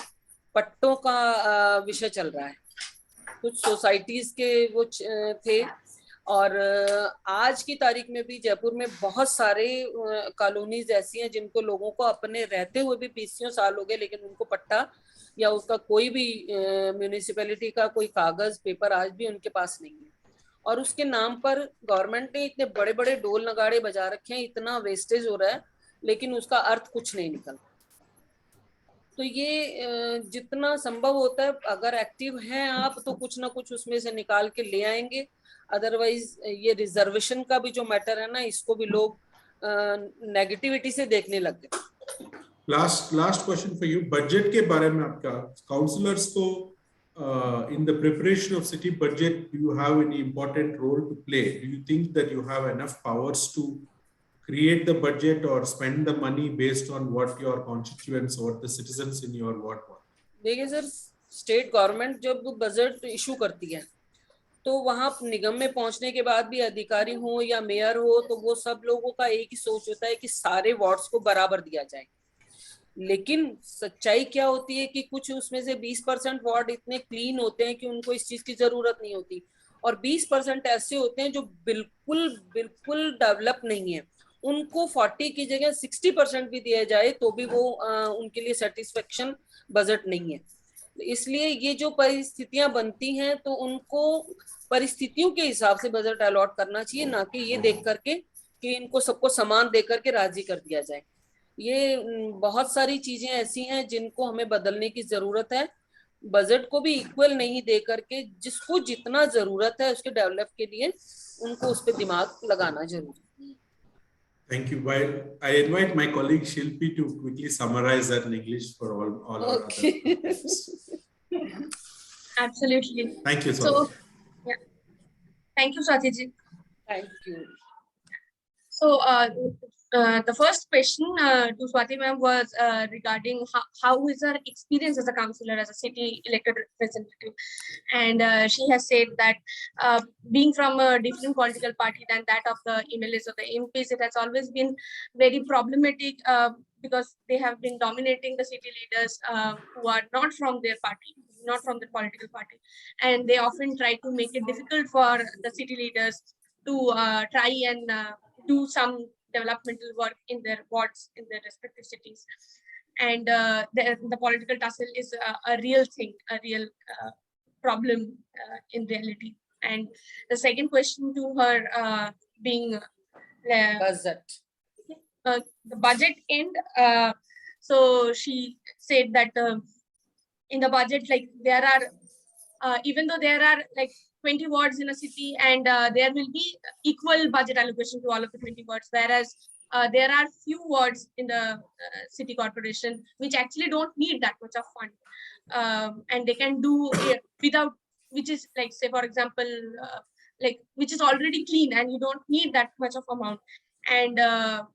पट्टों का विषय चल रहा है, कुछ सोसाइटीज के वो थे, और आज की तारीख में भी जयपुर में बहुत सारे कॉलोनीज ऐसी हैं जिनको लोगों को अपने रहते हुए भी 20 साल हो गए, लेकिन उनको पट्टा या उसका कोई भी म्यूनिसिपैलिटी का कोई कागज पेपर आज भी उनके पास नहीं है। और उसके नाम पर गवर्नमेंट ने इतने बड़े बड़े डोल नगाड़े बजा रखे हैं, इतना वेस्टेज हो रहा है, लेकिन उसका अर्थ कुछ नहीं निकल। तो ये जितना संभव होता है, अगर एक्टिव हैं आप तो कुछ ना कुछ उसमें से निकाल के ले आएंगे। अदरवाइज ये रिजर्वेशन का भी जो मैटर है ना, इसको भी लोग नेगेटिविटी से देखने लग गए। Last question for you, budget के बारे में आपका, काउंसलर्स को in the preparation of city budget, do you have any important role to play? Do you think that you have enough powers to create the budget or spend the money based on what your constituents or the citizens in your ward want? देखिए sir, state government जब budget issue करती है तो वहां निगम में पहुंचने के बाद भी अधिकारी हो या मेयर हो, तो वो सब लोगों का एक ही सोच होता है कि सारे वार्ड्स को बराबर दिया जाए। लेकिन सच्चाई क्या होती है कि कुछ उसमें से 20% वार्ड इतने क्लीन होते हैं कि उनको इस चीज की जरूरत नहीं होती, और 20% ऐसे होते हैं जो बिल्कुल बिल्कुल डेवलप नहीं है। उनको 40 की जगह 60% भी दिया जाए तो भी वो उनके लिए सेटिस्फेक्शन बजट नहीं है। इसलिए ये जो परिस्थितियां बनती हैं तो उनको परिस्थितियों के हिसाब से बजट अलॉट करना चाहिए, ना कि ये देख करके कि इनको सबको समान दे करके राजी कर दिया जाए। ये बहुत सारी चीजें ऐसी हैं जिनको हमें बदलने की जरूरत है। बजट को भी इक्वल नहीं दे करके जिसको जितना जरूरत है उसके डेवलप के लिए उनको उस पर दिमाग लगाना जरूरी है। Thank you. While I invite my colleague Shilpi to quickly summarize that in English for all our Okay. other. Absolutely. Thank you so much. Yeah. Thank you, Swati ji. Thank you. So the first question to Swati ma'am was regarding how is her experience as a councillor, as a city elected representative, and she has said that being from a different political party than that of the MLAs or the MPs, it has always been very problematic because they have been dominating the city leaders who are not from their party, not from the political party, and they often try to make it difficult for the city leaders to try and do some developmental work in their wards, in their respective cities. and the political tussle is a real thing, a real problem in reality. And the second question to her being budget. The budget end. So she said that in the budget, like there are, even though there are like 20 wards in a city, and there will be equal budget allocation to all of the 20 wards, whereas there are few wards in the city corporation which actually don't need that much of fund, and they can do it without, which is like, say for example, like which is already clean and you don't need that much of amount. And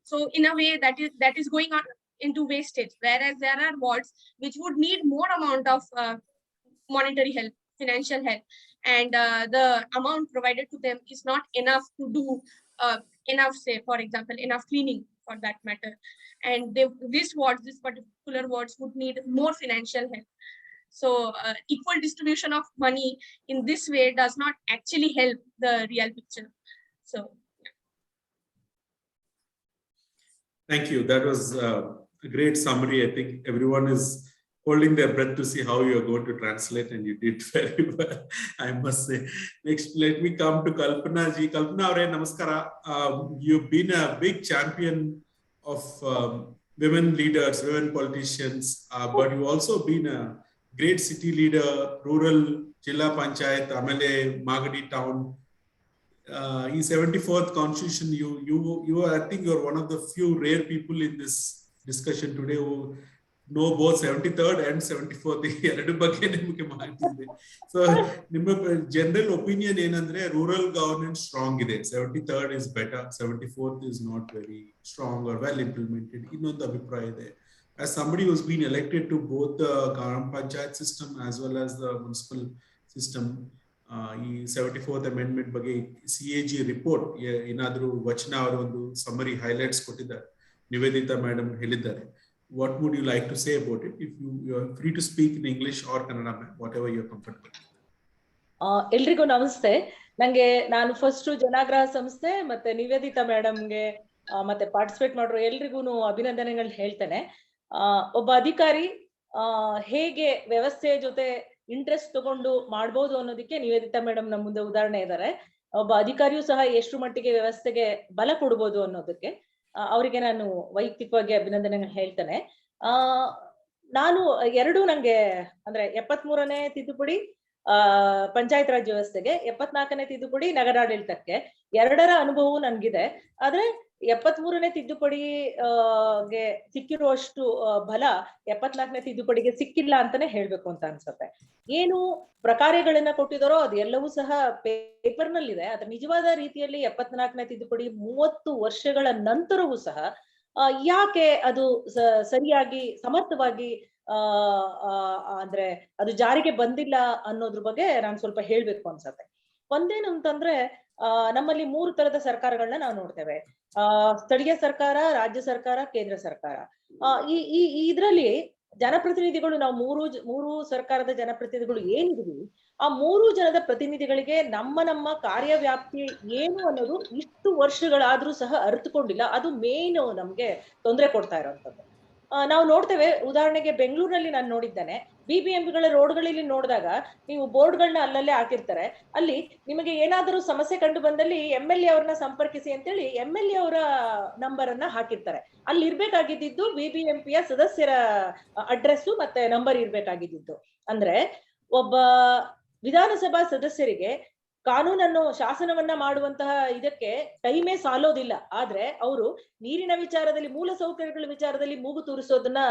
so in a way that is going on into wastage, whereas there are wards which would need more amount of monetary help, financial help, and the amount provided to them is not enough to do enough, say for example, enough cleaning for that matter. And this particular wards would need more financial help. So equal distribution of money in this way does not actually help the real picture. So thank you. That was a great summary. I think everyone is holding their breath to see how you are going to translate, and you did very well, I must say. Next, let me come to Kalpana ji. Kalpana Aure, namaskara. You've been a big champion of women leaders, women politicians, but you've also been a great city leader, rural, Jilla Panchayat, Amale, Magadi town. In 74th constitution, you are, I think you're one of the few rare people in this discussion today who know both 73rd and 74th. So, general opinion is rural governance strong. 73rd is better, 74th is not very strong or well implemented. As somebody who's been elected to both the Gram Panchayat system as well as the municipal system, 74th amendment ಬಗ್ಗೆ CAG report ಏನಾದರೂ ವಚನ ಅವರ ಒಂದು summary highlights ಕೊಟ್ಟಿದ್ದಾರೆ, Nivedita madam ಹೇಳಿದ್ದಾರೆ. What would you like to say about it? If you are free to speak in English or Kannada, whatever you are comfortable. ಎಲ್ರಿಗೂ ನಮಸ್ತೆ. ನಾನು ಫಸ್ಟ್ ಜನಾಗ್ರಹ ಸಂಸ್ಥೆ ಮತ್ತೆ ನಿವೇದಿತಾ ಮೇಡಮ್ಗೆ ಮತ್ತೆ ಪಾರ್ಟಿಸಿಪೇಟ್ ಮಾಡಿರೋ ಎಲ್ರಿಗೂ ಅಭಿನಂದನೆಗಳು ಹೇಳ್ತೇನೆ. ಒಬ್ಬ ಅಧಿಕಾರಿ ಹೇಗೆ ವ್ಯವಸ್ಥೆಯ ಜೊತೆ ಇಂಟ್ರೆಸ್ಟ್ ತಗೊಂಡು ಮಾಡ್ಬೋದು ಅನ್ನೋದಕ್ಕೆ ನಿವೇದಿತಾ ಮೇಡಮ್ ನಮ್ಮ ಮುಂದೆ ಉದಾಹರಣೆ ಇದ್ದಾರೆ. ಒಬ್ಬ ಅಧಿಕಾರಿಯೂ ಸಹ ಎಷ್ಟು ಮಟ್ಟಿಗೆ ವ್ಯವಸ್ಥೆಗೆ ಬಲ ಕೊಡ್ಬೋದು ಅನ್ನೋದಕ್ಕೆ ಅವರಿಗೆ ನಾನು ವೈಯಕ್ತಿಕವಾಗಿ ಅಭಿನಂದನೆಗಳು ಹೇಳ್ತೇನೆ. ನಾನು ನಂಗೆ ಅಂದ್ರೆ 73ನೇ ತಿದ್ದುಪಡಿ ಪಂಚಾಯತ್ ರಾಜ್ ವ್ಯವಸ್ಥೆಗೆ, 74ನೇ ತಿದ್ದುಪಡಿ ನಗರಾಡಳಿತಕ್ಕೆ, ಎರಡರ ಅನುಭವವು ನನ್ಗಿದೆ. ಆದ್ರೆ 73ನೇ ತಿದ್ದುಪಡಿಗೆ ಸಿಕ್ಕಿರುವಷ್ಟು ಬಲ 74ನೇ ತಿದ್ದುಪಡಿಗೆ ಸಿಕ್ಕಿಲ್ಲ ಅಂತಾನೆ ಹೇಳ್ಬೇಕು ಅಂತ ಅನ್ಸುತ್ತೆ. ಏನು ಪ್ರಕಾರಗಳನ್ನ ಕೊಟ್ಟಿದಾರೋ ಅದು ಎಲ್ಲವೂ ಸಹ ಪೇಪರ್ ನಲ್ಲಿದೆ. ಅದ್ರ ನಿಜವಾದ ರೀತಿಯಲ್ಲಿ 74ನೇ ತಿದ್ದುಪಡಿ 30 ವರ್ಷಗಳ ನಂತರವೂ ಸಹ ಯಾಕೆ ಅದು ಸರಿಯಾಗಿ ಸಮರ್ಥವಾಗಿ ಅಂದ್ರೆ ಅದು ಜಾರಿಗೆ ಬಂದಿಲ್ಲ ಅನ್ನೋದ್ರ ಬಗ್ಗೆ ನಾನು ಸ್ವಲ್ಪ ಹೇಳ್ಬೇಕು ಅನ್ಸತ್ತೆ. ಒಂದೇನು ಅಂತಂದ್ರೆ ನಮ್ಮಲ್ಲಿ 3 ತರದ ಸರ್ಕಾರಗಳನ್ನ ನಾವು ನೋಡ್ತೇವೆ. ಸ್ಥಳೀಯ ಸರ್ಕಾರ, ರಾಜ್ಯ ಸರ್ಕಾರ, ಕೇಂದ್ರ ಸರ್ಕಾರ. ಇದ್ರಲ್ಲಿ ಜನಪ್ರತಿನಿಧಿಗಳು ನಾವು ಮೂರು ಸರ್ಕಾರದ ಜನಪ್ರತಿನಿಧಿಗಳು ಏನಿದ್ವಿ, ಆ 3 ಜನದ ಪ್ರತಿನಿಧಿಗಳಿಗೆ ನಮ್ಮ ಕಾರ್ಯವ್ಯಾಪ್ತಿ ಏನು ಅನ್ನೋದು ಇಷ್ಟು ವರ್ಷಗಳಾದ್ರೂ ಸಹ ಅರಿತುಕೊಂಡಿಲ್ಲ. ಅದು ಮೇನ್ ನಮ್ಗೆ ತೊಂದರೆ ಕೊಡ್ತಾ ಇರೋಂಥದ್ದು. ನಾವು ನೋಡ್ತೇವೆ, ಉದಾಹರಣೆಗೆ ಬೆಂಗಳೂರಿನಲ್ಲಿ ನಾನು ನೋಡಿದ್ದೇನೆ, BBMPಗಳ ರೋಡ್ಗಳಲ್ಲಿ ನೋಡಿದಾಗ ನೀವು ಬೋರ್ಡ್ಗಳನ್ನ ಅಲ್ಲಲ್ಲೇ ಹಾಕಿರ್ತಾರೆ. ಅಲ್ಲಿ ನಿಮಗೆ ಏನಾದರೂ ಸಮಸ್ಯೆ ಕಂಡು ಬಂದಲ್ಲಿ MLA ಅವ್ರನ್ನ ಸಂಪರ್ಕಿಸಿ ಅಂತೇಳಿ MLA ಅವರ ನಂಬರ್ ಅನ್ನ ಹಾಕಿರ್ತಾರೆ. ಅಲ್ಲಿ ಇರ್ಬೇಕಾಗಿದ್ದು BBMPಯ ಸದಸ್ಯರ ಅಡ್ರೆಸ್ ಮತ್ತೆ ನಂಬರ್ ಇರ್ಬೇಕಾಗಿದ್ದು. ಅಂದ್ರೆ ಒಬ್ಬ ವಿಧಾನಸಭಾ ಸದಸ್ಯರಿಗೆ ಕಾನೂನನ್ನು, ಶಾಸನವನ್ನ ಮಾಡುವಂತಹ ಇದಕ್ಕೆ ಟೈಮೇ ಸಾಲೋದಿಲ್ಲ. ಆದ್ರೆ ಅವರು ನೀರಿನ ವಿಚಾರದಲ್ಲಿ, ಮೂಲ ಸೌಕರ್ಯಗಳ ವಿಚಾರದಲ್ಲಿ ಮೂಗು ತೂರಿಸೋದನ್ನ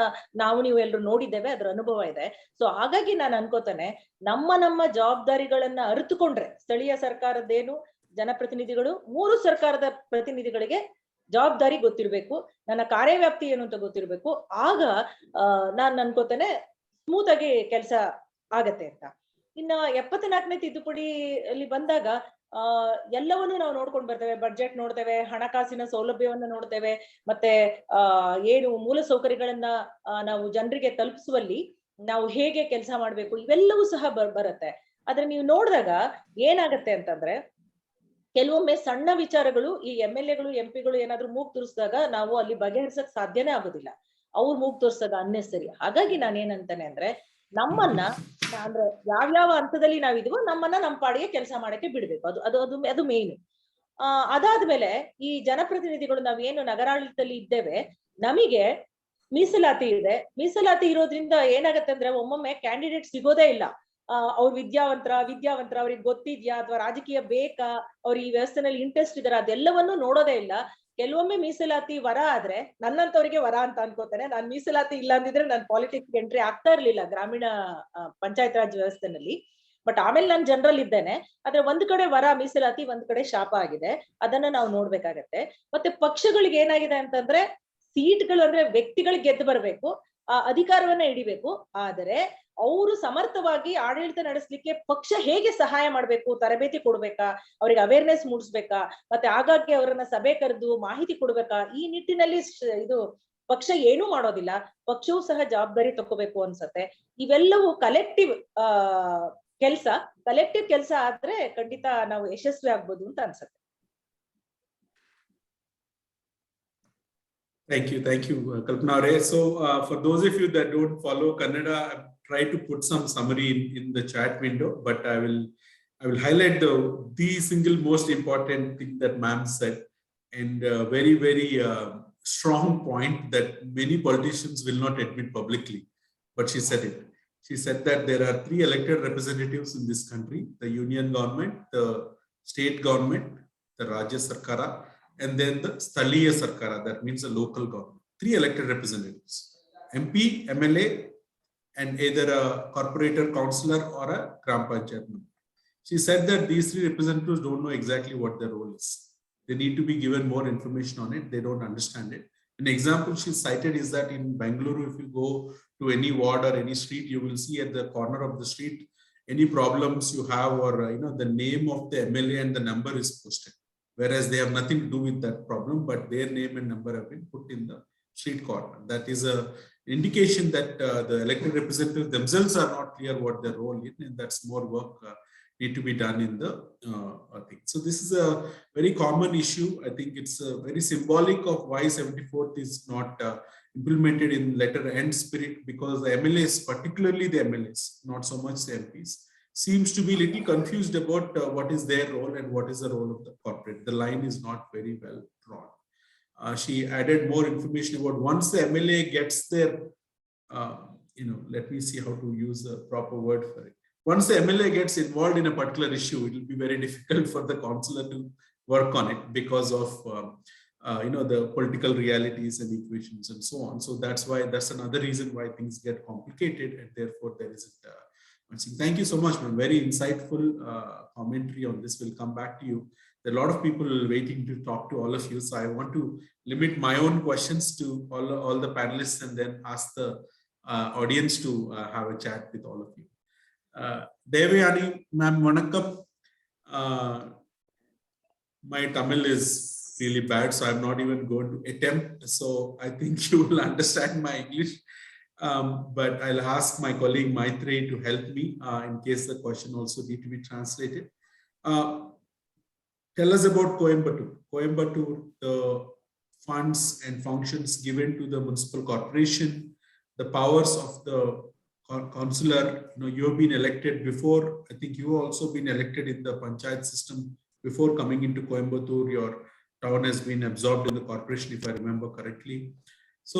ನೀವು ಎಲ್ಲರೂ ನೋಡಿದ್ದೇವೆ, ಅದರ ಅನುಭವ ಇದೆ. ಸೊ ಹಾಗಾಗಿ ನಾನು ಅನ್ಕೋತಾನೆ, ನಮ್ಮ ಜವಾಬ್ದಾರಿಗಳನ್ನ ಅರಿತುಕೊಂಡ್ರೆ, ಸ್ಥಳೀಯ ಸರ್ಕಾರದ್ದೇನು, ಜನಪ್ರತಿನಿಧಿಗಳು, 3 ಸರ್ಕಾರದ ಪ್ರತಿನಿಧಿಗಳಿಗೆ ಜವಾಬ್ದಾರಿ ಗೊತ್ತಿರ್ಬೇಕು, ನನ್ನ ಕಾರ್ಯವ್ಯಾಪ್ತಿ ಏನು ಅಂತ ಗೊತ್ತಿರ್ಬೇಕು. ಆಗ ನಾನು ಅನ್ಕೋತೇನೆ ಸ್ಮೂತ್ ಆಗಿ ಕೆಲಸ ಆಗತ್ತೆ ಅಂತ. ಇನ್ನ 74ನೇ ತಿದ್ದುಪಡಿಯಲ್ಲಿ ಬಂದಾಗ ಎಲ್ಲವನ್ನೂ ನಾವು ನೋಡ್ಕೊಂಡು ಬರ್ತೇವೆ. ಬಡ್ಜೆಟ್ ನೋಡ್ತೇವೆ, ಹಣಕಾಸಿನ ಸೌಲಭ್ಯವನ್ನ ನೋಡ್ತೇವೆ, ಮತ್ತೆ ಏನು ಮೂಲ ಸೌಕರ್ಯಗಳನ್ನ ನಾವು ಜನರಿಗೆ ತಲುಪಿಸುವಲ್ಲಿ ನಾವು ಹೇಗೆ ಕೆಲಸ ಮಾಡ್ಬೇಕು, ಇವೆಲ್ಲವೂ ಸಹ ಬರುತ್ತೆ. ಆದ್ರೆ ನೀವು ನೋಡಿದಾಗ ಏನಾಗತ್ತೆ ಅಂತಂದ್ರೆ, ಕೆಲವೊಮ್ಮೆ ಸಣ್ಣ ವಿಚಾರಗಳು ಈ MLAಗಳು, MP ಗಳು ಏನಾದ್ರೂ ಮೂಗ್ ತುರಿಸಿದಾಗ ನಾವು ಅಲ್ಲಿ ಬಗೆಹರಿಸಕ್ ಸಾಧ್ಯನೇ ಆಗೋದಿಲ್ಲ. ಅವ್ರು ಮೂಗ್ ತೋರ್ಸೋದು ಅನ್ನೆಸರಿ. ಹಾಗಾಗಿ ನಾನೇನಂತಾನೆ ಅಂದ್ರೆ ನಮ್ಮನ್ನ ಅಂದ್ರೆ ಯಾವ್ಯಾವ ಹಂತದಲ್ಲಿ ನಾವಿದೀವೋ ನಮ್ಮನ್ನ ನಮ್ಮ ಪಾಡಿಗೆ ಕೆಲಸ ಮಾಡಕ್ಕೆ ಬಿಡ್ಬೇಕು. ಅದು ಮೇನ್. ಅದಾದ್ಮೇಲೆ ಈ ಜನಪ್ರತಿನಿಧಿಗಳು ನಾವೇನು ನಗರಾಡಳಿತದಲ್ಲಿ ಇದ್ದೇವೆ, ನಮಗೆ ಮೀಸಲಾತಿ ಇದೆ. ಮೀಸಲಾತಿ ಇರೋದ್ರಿಂದ ಏನಾಗತ್ತೆ ಅಂದ್ರೆ ಒಮ್ಮೊಮ್ಮೆ ಕ್ಯಾಂಡಿಡೇಟ್ ಸಿಗೋದೇ ಇಲ್ಲ. ಅವ್ರು ವಿದ್ಯಾವಂತರ ಅವ್ರಿಗೆ ಗೊತ್ತಿದ್ಯಾ ಅಥವಾ ರಾಜಕೀಯ ಬೇಕಾ, ಅವ್ರು ಈ ವ್ಯವಸ್ಥೆನಲ್ಲಿ ಇಂಟ್ರೆಸ್ಟ್ ಇದಾರ, ಅದೆಲ್ಲವನ್ನೂ ನೋಡೋದೇ ಇಲ್ಲ. ಕೆಲವೊಮ್ಮೆ ಮೀಸಲಾತಿ ವರ ಆದ್ರೆ ನನ್ನಂತವ್ರಿಗೆ ವರ ಅಂತ ಅನ್ಕೋತಾರೆ. ನಾನ್ ಮೀಸಲಾತಿ ಇಲ್ಲ ಅಂದಿದ್ರೆ ನಾನು ಪಾಲಿಟಿಕ್ಸ್ ಎಂಟ್ರಿ ಆಗ್ತಾ ಇರ್ಲಿಲ್ಲ ಗ್ರಾಮೀಣ ಪಂಚಾಯತ್ ರಾಜ್ ವ್ಯವಸ್ಥೆನಲ್ಲಿ. ಬಟ್ ಆಮೇಲೆ ನಾನು ಜನರಲ್ ಇದ್ದೇನೆ. ಆದ್ರೆ ಒಂದ್ ಕಡೆ ವರ ಮೀಸಲಾತಿ, ಒಂದ್ ಕಡೆ ಶಾಪ ಆಗಿದೆ. ಅದನ್ನ ನಾವು ನೋಡ್ಬೇಕಾಗತ್ತೆ. ಮತ್ತೆ ಪಕ್ಷಗಳಿಗೆ ಏನಾಗಿದೆ ಅಂತಂದ್ರೆ ಸೀಟ್ಗಳು ಅಂದ್ರೆ ವ್ಯಕ್ತಿಗಳಿಗೆ ಗೆದ್ದು ಬರ್ಬೇಕು, ಅಧಿಕಾರವನ್ನ ಹಿಡಿಬೇಕು. ಆದರೆ ಅವರು ಸಮರ್ಥವಾಗಿ ಆಡಳಿತ ನಡೆಸಲಿಕ್ಕೆ ಪಕ್ಷ ಹೇಗೆ ಸಹಾಯ ಮಾಡ್ಬೇಕು, ತರಬೇತಿ ಕೊಡ್ಬೇಕಾ, ಅವ್ರಿಗೆ ಅವೇರ್ನೆಸ್ ಮೂಡಿಸ್ಬೇಕಾ, ಮತ್ತೆ ಆಗಾಗ್ಗೆ ಅವರನ್ನ ಸಭೆ ಕರೆದು ಮಾಹಿತಿ ಕೊಡ್ಬೇಕಾ, ಈ ನಿಟ್ಟಿನಲ್ಲಿ ಇದು ಪಕ್ಷ ಏನೂ ಮಾಡೋದಿಲ್ಲ. ಪಕ್ಷವೂ ಸಹ ಜವಾಬ್ದಾರಿ ತಗೋಬೇಕು ಅನ್ಸತ್ತೆ. ಇವೆಲ್ಲವೂ ಕಲೆಕ್ಟಿವ್ ಕೆಲಸ ಆದ್ರೆ ಖಂಡಿತ ನಾವು ಯಶಸ್ವಿ ಆಗ್ಬೋದು ಅಂತ ಅನ್ಸುತ್ತೆ. Thank you, Kalpana. So, for those of you that don't follow Kannada, I've tried to put some summary in the chat window, but I will highlight the single most important thing that ma'am said, and very strong point that many politicians will not admit publicly, but she said it. She said that there are 3 elected representatives in this country: the union government, the state government, the Rajya Sarkara, and then the Sthaliya Sarkara, that means the local government. 3 elected representatives: MP, MLA, and either a corporator, councillor, or a Gram Panchayat member. She said that these 3 representatives don't know exactly what their role is. They need to be given more information on it. They don't understand it. An example she cited is that in Bengaluru, if you go to any ward or any street, you will see at the corner of the street any problems you have, or the name of the MLA and the number is posted, whereas they have nothing to do with that problem, but their name and number have been put in the street corner. That is a indication that the elected representatives themselves are not clear what their role is, and that's more work need to be done in the thing. So this is a very common issue. I think it's very symbolic of why 74th is not implemented in letter and spirit, because the MLAs, particularly the MLAs, not so much the MPs, seems to be little confused about what is their role and what is the role of the corporate. The line is not very well drawn. She added more information about once the MLA gets their, let me see how to use a proper word for it. Once the MLA gets involved in a particular issue, it will be very difficult for the councillor to work on it because of the political realities and equations and so on. So that's another reason why things get complicated, and therefore there isn't. Thank you so much, ma'am. Very insightful commentary on this. We'll come back to you. There are a lot of people waiting to talk to all of you, so I want to limit my own questions to all the panelists, and then ask the audience to have a chat with all of you. Deivayanai, ma'am, vanakkam. My Tamil is really bad, so I'm not even going to attempt. So I think you will understand my English. But I'll ask my colleague Maitri to help me in case the question also need to be translated. Tell us about Coimbatore. Coimbatore, the funds and functions given to the municipal corporation, the powers of the councillor. You have been elected before. I think you have also been elected in the panchayat system before coming into Coimbatore. Your town has been absorbed in the corporation, if I remember correctly. So,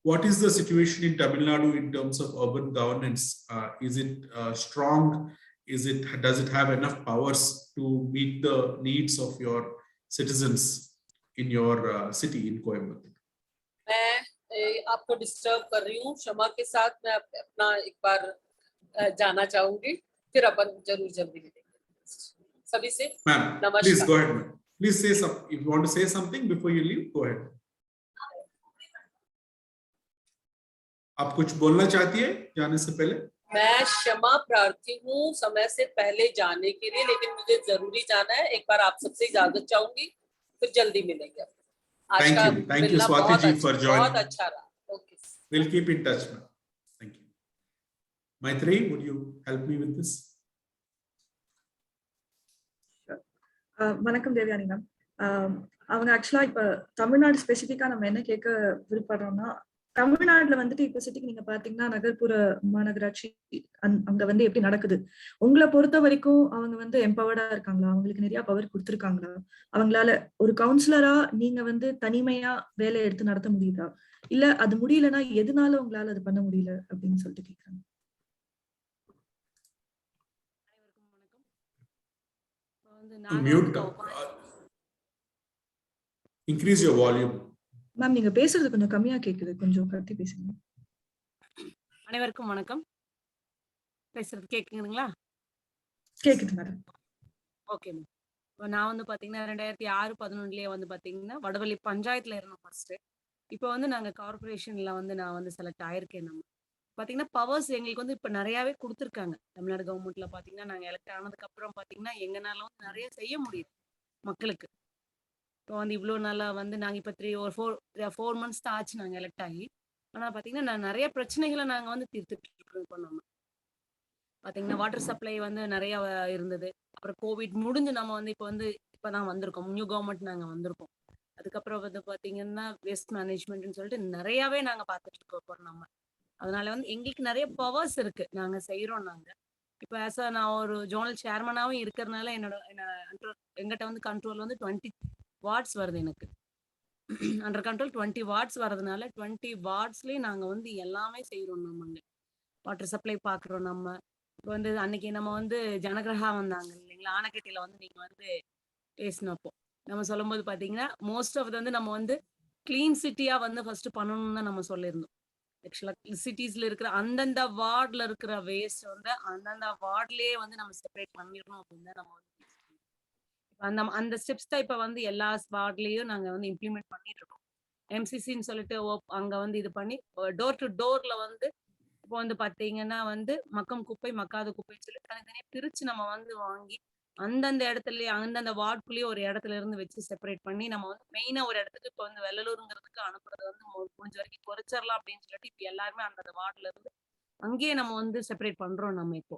what is the situation in Tamil Nadu in terms of urban governance? Is it strong? Does it have enough powers to meet the needs of your citizens in your city in Coimbatore? मैं आपको disturb कर रही हूँ, क्षमा के साथ मैं अपना एक बार जाना चाहूंगी, फिर अपन जरूर जल्दी मिलेंगे सभी से. Ma'am, नमस्कार. please go ahead, ma'am. Please say something. If you want to say something before you leave, go ahead. आप कुछ बोलना चाहती है जाने से पहले? मैं क्षमा प्रार्थी हूँ समय से पहले जाने के लिए, लेकिन मुझे जरूरी जाना है. एक बार आप सबसे इजाजत चाहूंगी, फिर जल्दी मिलेंगे. Thank you Swati ji for joining. बहुत अच्छा रहा. Okay. We'll keep in touch, ma'am. Thank you. Maitri, would you help me with this? வணக்கம் தேவயானி மேம். அவங்க ஆக்சுவலா இப்ப தமிழ்நாடு ஸ்பெசிஃபிக்கா நம்ம என்ன கேட்க விருப்பப்படுறோம்னா, தமிழ்நாட்டுல வந்துட்டு இப்ப சிட்டிக்கு நீங்க பாத்தீங்கன்னா நகர்ப்புற மாநகராட்சி அங்க வந்து எப்படி நடக்குது? உங்களை பொறுத்த வரைக்கும் அவங்க வந்து எம்பவர்டா இருக்காங்களா? அவங்களுக்கு நிறைய பவர் கொடுத்துருக்காங்களா? அவங்களால ஒரு கவுன்சிலரா நீங்க வந்து தனிமையா வேலை எடுத்து நடத்த முடியுதா? இல்ல அது முடியலன்னா எதனால உங்களால அது பண்ண முடியல அப்படின்னு சொல்லிட்டு கேட்கறாங்க. Increase your volume. மேம் நீங்க பேசுறது கொஞ்சம் கம்மியா கேக்குது, கொஞ்சம் கத்தி பேசுங்க. அனைவருக்கும் வணக்கம். பேசுறது கேக்குதுங்களா? கேக்குது மேடம். Okay ma'am. இப்போ நான் வந்து பாத்தீங்கன்னா 2006-11 வந்து பாத்தீங்கன்னா வடவள்ளி பஞ்சாயத்துல இருந்தோம் ஃபர்ஸ்ட். இப்போ வந்து நாங்க கார்பரேஷன்ல வந்து நான் வந்து செலக்ட் ஆயிருக்கேன். நம்ம பாத்தீங்கன்னா பவர்ஸ் எங்களுக்கு வந்து இப்ப நிறையவே கொடுத்துருக்காங்க. தமிழ்நாடு கவர்மெண்ட்ல பாத்தீங்கன்னா நாங்க எலெக்ட் ஆனதுக்கு அப்புறம் பாத்தீங்கன்னா எங்கனால வந்து நிறைய செய்ய முடியுது மக்களுக்கு. இப்போ வந்து இவ்வளோ நாளா வந்து நாங்க இப்ப 4 months தான் ஆச்சு நாங்க எலெக்ட் ஆகி. ஆனா பாத்தீங்கன்னா நான் நிறைய பிரச்சனைகளை நாங்க வந்து தீர்த்துட்டு இருக்கோம். இப்போ நம்ம பாத்தீங்கன்னா வாட்டர் சப்ளை வந்து நிறைய இருந்தது. அப்புறம் கோவிட் முடிஞ்சு நம்ம வந்து இப்பதான் வந்திருக்கோம். நியூ கவர்மெண்ட் நாங்க வந்திருக்கோம். அதுக்கப்புறம் வந்து பாத்தீங்கன்னா வேஸ்ட் மேனேஜ்மெண்ட்னு சொல்லிட்டு நிறையவே நாங்க பார்த்துட்டு இருக்கோம் நம்ம. அதனால வந்து எங்களுக்கு நிறைய பவர்ஸ் இருக்கு. நாங்க செய்யறோம். நாங்க இப்ப நான் ஒரு ஜோனல் சேர்மனாவும் இருக்கிறதுனால எங்கிட்ட வந்து கண்ட்ரோல் வந்து 20 வார்ட்ஸ் வருது எனக்கு. அண்டர் கண்ட்ரோல் 20 வார்ட்ஸ் வரதுனால 20 வார்ட்ஸ்லயே நாங்க வந்து எல்லாமே செய்யறோம். நம்ம வாட்டர் சப்ளை பாக்குறோம். நம்ம இப்போ வந்து அன்னைக்கு நம்ம வந்து ஜனகிரகா வந்தாங்க இல்லைங்களா? ஆனக்கட்டியில வந்து நீங்க வந்து பேசினப்போ நம்ம சொல்லும் போது பாத்தீங்கன்னா மோஸ்ட் ஆஃப் வந்து நம்ம வந்து கிளீன் சிட்டியா வந்து ஃபர்ஸ்ட் பண்ணணும்னு தான் நம்ம சொல்லியிருந்தோம். ஆக்சுவலா சிட்டிஸ்ல இருக்கிற அந்தந்த வார்ட்ல இருக்கிற வேஸ்ட் வந்து அந்தந்த வார்ட்லயே வந்து நம்ம செப்பரேட் பண்ணிடணும் அப்படின்னு தான் நம்ம வந்து அந்த ஸ்டெப்ஸ் தான் இப்ப வந்து எல்லா வார்ட்லயும் நாங்க வந்து இம்ப்ளிமெண்ட் பண்ணிட்டு இருக்கோம். எம்சிசின்னு சொல்லிட்டு அங்க வந்து இது பண்ணி டோர் டு டோர்ல வந்து இப்போ வந்து பாத்தீங்கன்னா வந்து மக்கும் குப்பை மக்காத குப்பைன்னு சொல்லி தனித்தனியா பிரிச்சு நம்ம வந்து வாங்கி அந்தந்த இடத்துலயே அந்தந்த வார்டுக்குள்ளேயே ஒரு இடத்துல இருந்து வச்சு செப்பரேட் பண்ணி நம்ம வந்து மெயினா ஒரு இடத்துக்கு இப்போ வந்து வெள்ளலூருங்கிறதுக்கு அனுப்புறது வந்து முடிஞ்ச வரைக்கும் குறைச்சிடலாம் அப்படின்னு சொல்லிட்டு இப்போ எல்லாருமே அந்த வார்டுல இருந்து அங்கேயே நம்ம வந்து செப்பரேட் பண்றோம். நம்ம இப்போ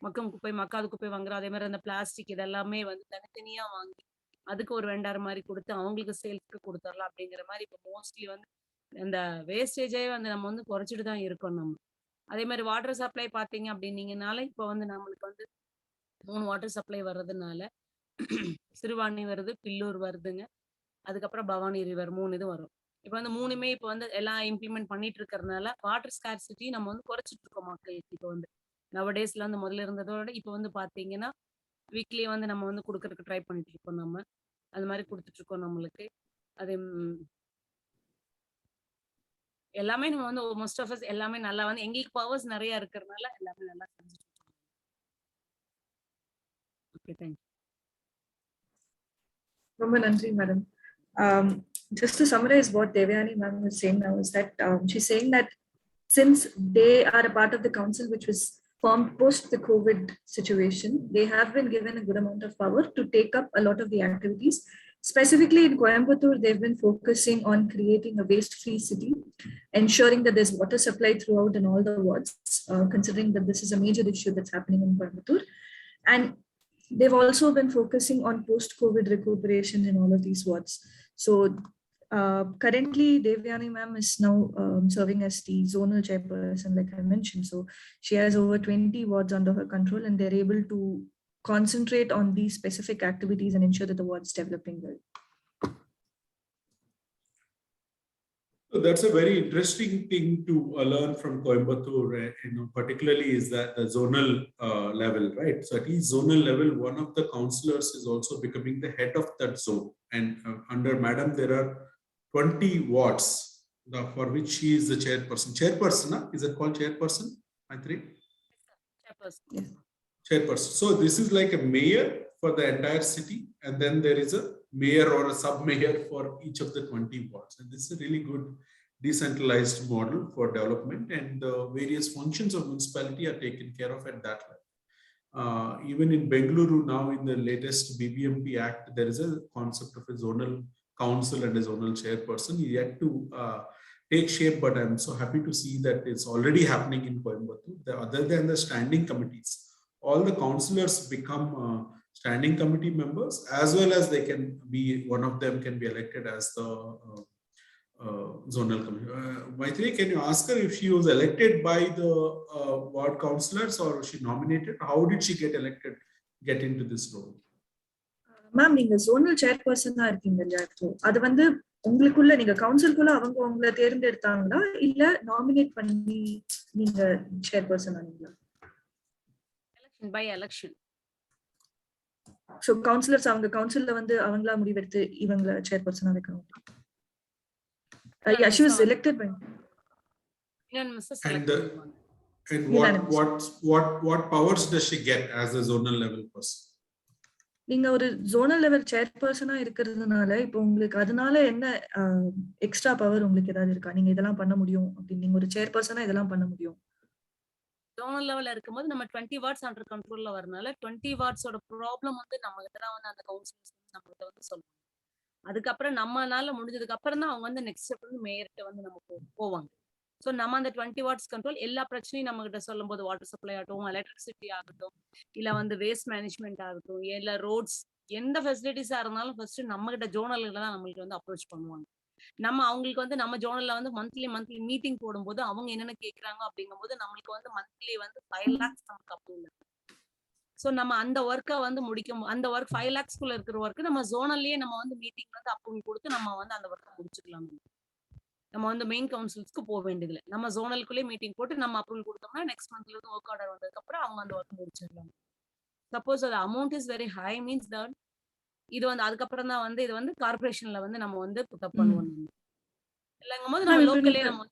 மக்கும் குப்பை மக்காத குப்பை வாங்குறோம். அதே மாதிரி அந்த பிளாஸ்டிக் இதெல்லாமே வந்து தனித்தனியா வாங்கி அதுக்கு ஒரு வெண்டார் மாதிரி கொடுத்து அவங்களுக்கு சேல்ஸ்க்கு கொடுத்துடலாம் அப்படிங்கிற மாதிரி இப்போ மோஸ்ட்லி வந்து இந்த வேஸ்டேஜே வந்து நம்ம வந்து குறைச்சிட்டு தான் இருக்கோம். நம்ம அதே மாதிரி வாட்டர் சப்ளை பாத்தீங்க அப்படின்னீங்கனால இப்போ வந்து நம்மளுக்கு வந்து 3 வாட்டர் சப்ளை வர்றதுனால சிறுவாணி வருது, பில்லூர் வருதுங்க, அதுக்கப்புறம் பவானி ரிவர் 3 இது வரும். இப்போ வந்து 3மே இப்போ வந்து எல்லாம் இம்ப்ளிமெண்ட் பண்ணிட்டு இருக்கிறதுனால வாட்டர் ஸ்கார்சிட்டி நம்ம வந்து குறைச்சிட்டு இருக்கோம் மக்களுக்கு. இப்போ வந்து நவடேஸ்ல வந்து முதல்ல இருந்ததோட இப்போ வந்து பாத்தீங்கன்னா வீக்லி வந்து நம்ம வந்து கொடுக்கறதுக்கு ட்ரை பண்ணிட்டு இருக்கோம். நம்ம அது மாதிரி கொடுத்துட்டு இருக்கோம் நம்மளுக்கு. அது எல்லாமே நம்ம வந்து மோஸ்ட் ஆஃப் அஸ் எல்லாமே நல்லா வந்து எங்களுக்கு பவர்ஸ் நிறைய இருக்கிறதுனால எல்லாமே நல்லா செஞ்சுட்டு இருக்கோம். Okay, thank you. ரொம்ப நன்றி madam. Just to summarize what Deivayanai ma'am was saying now is that she's saying that since they are a part of the council which was formed post the COVID situation, they have been given a good amount of power to take up a lot of the activities. Specifically in Coimbatore, they've been focusing on creating a waste-free city, ensuring that there's water supply throughout in all the wards, considering that this is a major issue that's happening in Coimbatore. And they've also been focusing on post-COVID recuperation in all of these wards. So currently, Deivayanai ma'am is now serving as the zonal chairperson, like I mentioned. So she has over 20 wards under her control, and they're able to concentrate on these specific activities and ensure that the ward's developing well. So that's a very interesting thing to learn from Coimbatore, particularly is that the zonal level, right? So at each zonal level, one of the councillors is also becoming the head of that zone. And under Madam, there are 20 wards for which she is the chairperson. Chairperson, is it called chairperson? Maitri? Chairperson. Yes. Chairperson. So this is like a mayor for the entire city, and then there is a mayor or a sub-mayor for each of the 20 wards. And this is a really good decentralized model for development, and the various functions of municipality are taken care of at that level. Even in Bengaluru now, in the latest BBMP Act, there is a concept of a zonal council and a zonal chairperson yet to take shape, but I'm so happy to see that it's already happening in Coimbatore. Other than the standing committees, all the councillors become standing committee members, as well as they can be, one of them can be elected as the zonal commission. Maitri, can you ask her if she was elected by the ward councillors or was she nominated? How did she get elected, get into this role? Ma'am, நீங்க zonal chairperson இருக்கீங்க இல்லையா? அது வந்து உங்களுக்குள்ள நீங்க கவுன்சிலுக்குள்ள அவங்க உங்களை தேர்ந்தெடுத்தாங்களா இல்ல நாமினேட் பண்ணி நீங்க சேர்பர்சன் ஆனீங்களா? Election by election. So councillors அவங்க கவுன்சில்ல வந்து அவங்களா முடிவெடுத்து இவங்கள சேர்பர்சனா வைக்கணும். Yeah, she was elected by. And what powers does she get as a zonal level person? நீங்க ஒரு ஜோனல் லெவல் சேர்பர்சனா இருக்கிறதுனால இப்போ உங்களுக்கு அதனால என்ன எக்ஸ்ட்ரா பவர் உங்களுக்கு ஏதாவது இருக்கா? நீங்க இதெல்லாம் பண்ண முடியும் அப்படின்னு நீங்க ஒரு சேர்பர்சனா இதெல்லாம் பண்ண முடியும். ஜோனல் லெவல்ல இருக்கும்போது நம்ம 20 வார்ட்ஸ் அண்டர் கண்ட்ரோல்ல வரனால 20 வார்ட்ஸோட ப்ராப்ளம் வந்து நம்ம கிட்ட தான் வந்து அந்த கவுன்சிலர்ஸ் நம்ம கிட்ட வந்து சொல்லுவாங்க. அதுக்கப்புறம் நம்மளால முடிஞ்சதுக்கு அப்புறம் தான் அவங்க வந்து நெக்ஸ்ட் ஸ்டெப் வந்து மேயர்கிட்ட வந்து நம்ம போவாங்க. ஸோ நம்ம அந்த 20 வாட்ஸ் கண்ட்ரோல் எல்லா பிரச்சனையும் நம்ம கிட்ட சொல்லும் போது வாட்டர் சப்ளை ஆகட்டும், எலக்ட்ரிசிட்டி ஆகட்டும், இல்ல வந்து வேஸ்ட் மேனேஜ்மெண்ட் ஆகட்டும், இல்ல ரோட்ஸ், எந்த ஃபெசிலிட்டிஸா இருந்தாலும் ஃபர்ஸ்ட் நம்ம கிட்ட ஜோனல்ல தான் நம்மளுக்கு வந்து அப்ரோச் பண்ணுவாங்க. நம்ம அவங்களுக்கு வந்து நம்ம ஜோனல்ல வந்து மந்த்லி மீட்டிங் போடும்போது அவங்க என்னென்ன கேட்கறாங்க அப்படிங்கும்போது நம்மளுக்கு வந்து மந்த்லி வந்து 5 lakhs நமக்கு அப்ரூவல். ஸோ நம்ம அந்த ஒர்க்கை வந்து அந்த ஒர்க் 5 lakhsக்குள்ள இருக்கிற ஒர்க்கு நம்ம ஜோனல்லயே நம்ம வந்து மீட்டிங் வந்து அப்ரூவல் கொடுத்து நம்ம வந்து அந்த ஒர்க்கை முடிச்சுக்கலாம். நம்ம வந்து மெயின் கவுன்சில்ஸ்க்கு போக வேண்டியதில்லை. நம்ம ஜோனலுக்குள்ளே மீட்டிங் போட்டு நம்ம அப்ரூவல் கொடுத்தோம்னா நெக்ஸ்ட் மந்த்ல இருந்து ஒர்க் ஆர்டர் வந்ததுக்கு அப்புறம் அவங்க அந்த ஒர்க் முடிச்சிடலாம். சப்போஸ் அது amount is very high means that இது வந்து அதுக்கப்புறம் தான் வந்து இது வந்து கார்பரேஷன்ல வந்து நம்ம வந்து புட்டப் பண்ணுவோம். இல்லங்கும் போது நம்ம லோக்கல்லே நம்ம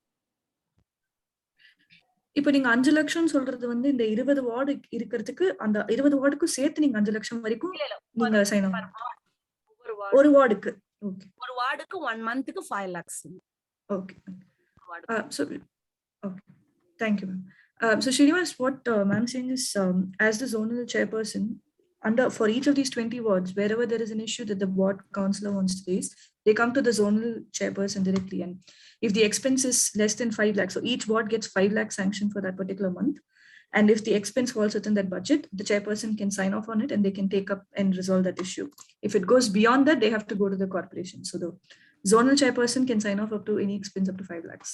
இப்போ நீங்க 5 லட்சம் சொல்றது வந்து இந்த 20 வார்டு இருக்கிறதுக்கு அந்த 20 வார்டுக்கும் சேர்த்து நீங்க 5 லட்சம் வரைக்கும் நீங்க சைன் ஆன் ஒரு வார்டுக்கு. ஓகே, ஒரு வார்டுக்கு 1 மந்த்க்கு 5 lakhs. Okay. So, okay. Thank you, ma'am. So, Srinivas, what ma'am saying is, as the zonal chairperson, for each of these 20 wards, wherever there is an issue that the ward councillor wants to raise, they come to the zonal chairperson directly. And if the expense is less than 5 lakhs, so each ward gets 5 lakhs sanctioned for that particular month. And if the expense falls within that budget, the chairperson can sign off on it and they can take up and resolve that issue. If it goes beyond that, they have to go to the corporation. So the zonal chairperson can sign off up to any expense up to 5 lakhs.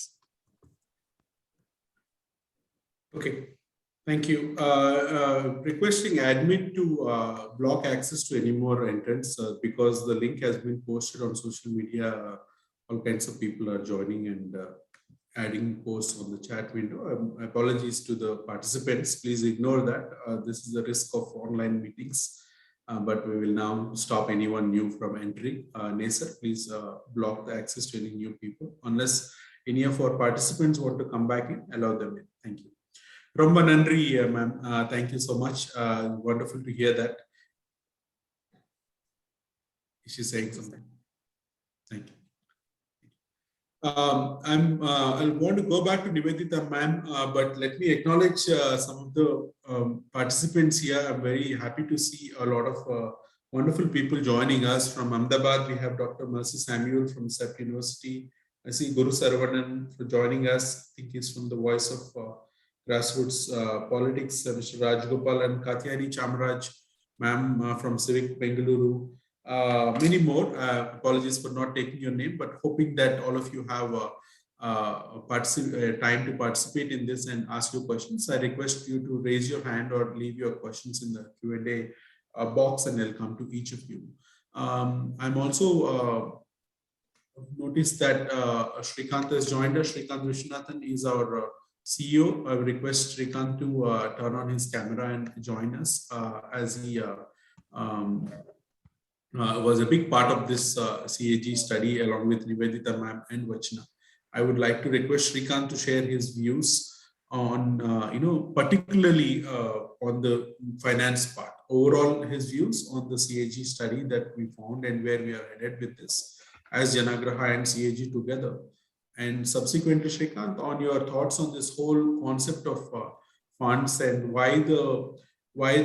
Okay, thank you. Requesting admin to block access to any more entrants because the link has been posted on social media. All kinds of people are joining and adding posts on the chat window. Apologies to the participants. Please ignore that. This is the risk of online meetings. But we will now stop anyone new from entering. Nasser, please block the access to any new people. Unless any of our participants want to come back in, allow them in. Thank you. Romba Nandri, ma'am. Thank you so much. Wonderful to hear that. Is she saying something? Thank you. I want to go back to Nivedita, ma'am, but let me acknowledge some of the participants here. I'm very happy to see a lot of wonderful people joining us. From Ahmedabad, we have Dr. Mercy Samuel from SEP University. I see Guru Saravanan for joining us. I think he's from the Voice of Grassroots Politics. Mr. Rajgopal and Katyani Chamraj, ma'am, from Civic Bengaluru. Many more. Apologies for not taking your name, but hoping that all of you have time to participate in this and ask your questions. I request you to raise your hand or leave your questions in the Q&A box and I'll come to each of you. I'm also noticed that Shrikant has joined us. Shrikant Viswanathan is our CEO. I would request Shrikant to turn on his camera and join us as he was a big part of this CAG study along with Nivedita ma'am and Vachna. I would like to request Shrikant to share his views on, particularly on the finance part. Overall, his views on the CAG study that we found and where we are headed with this as Janagraha and CAG together. And subsequently, Shrikant, on your thoughts on this whole concept of funds and why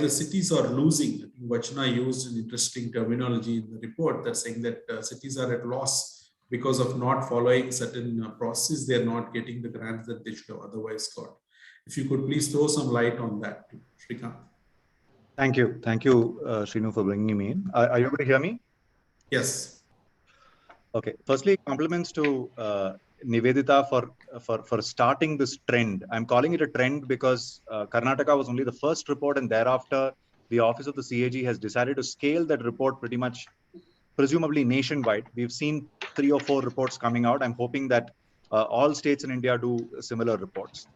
the cities are losing. Vachna used an interesting terminology in the report that's saying that cities are at loss because of not following certain processes. They're not getting the grants that they should have otherwise got. If you could please throw some light on that, Shrikant. Thank you, Srinu, for bringing me in. Are you able to hear me? Yes. Okay. Firstly, compliments to Nivedita for starting this trend. I'm calling it a trend because Karnataka was only the first report, and thereafter the office of the CAG has decided to scale that report pretty much, presumably nationwide. We've seen 3 or 4 reports coming out. I'm hoping that all states in India do similar reports.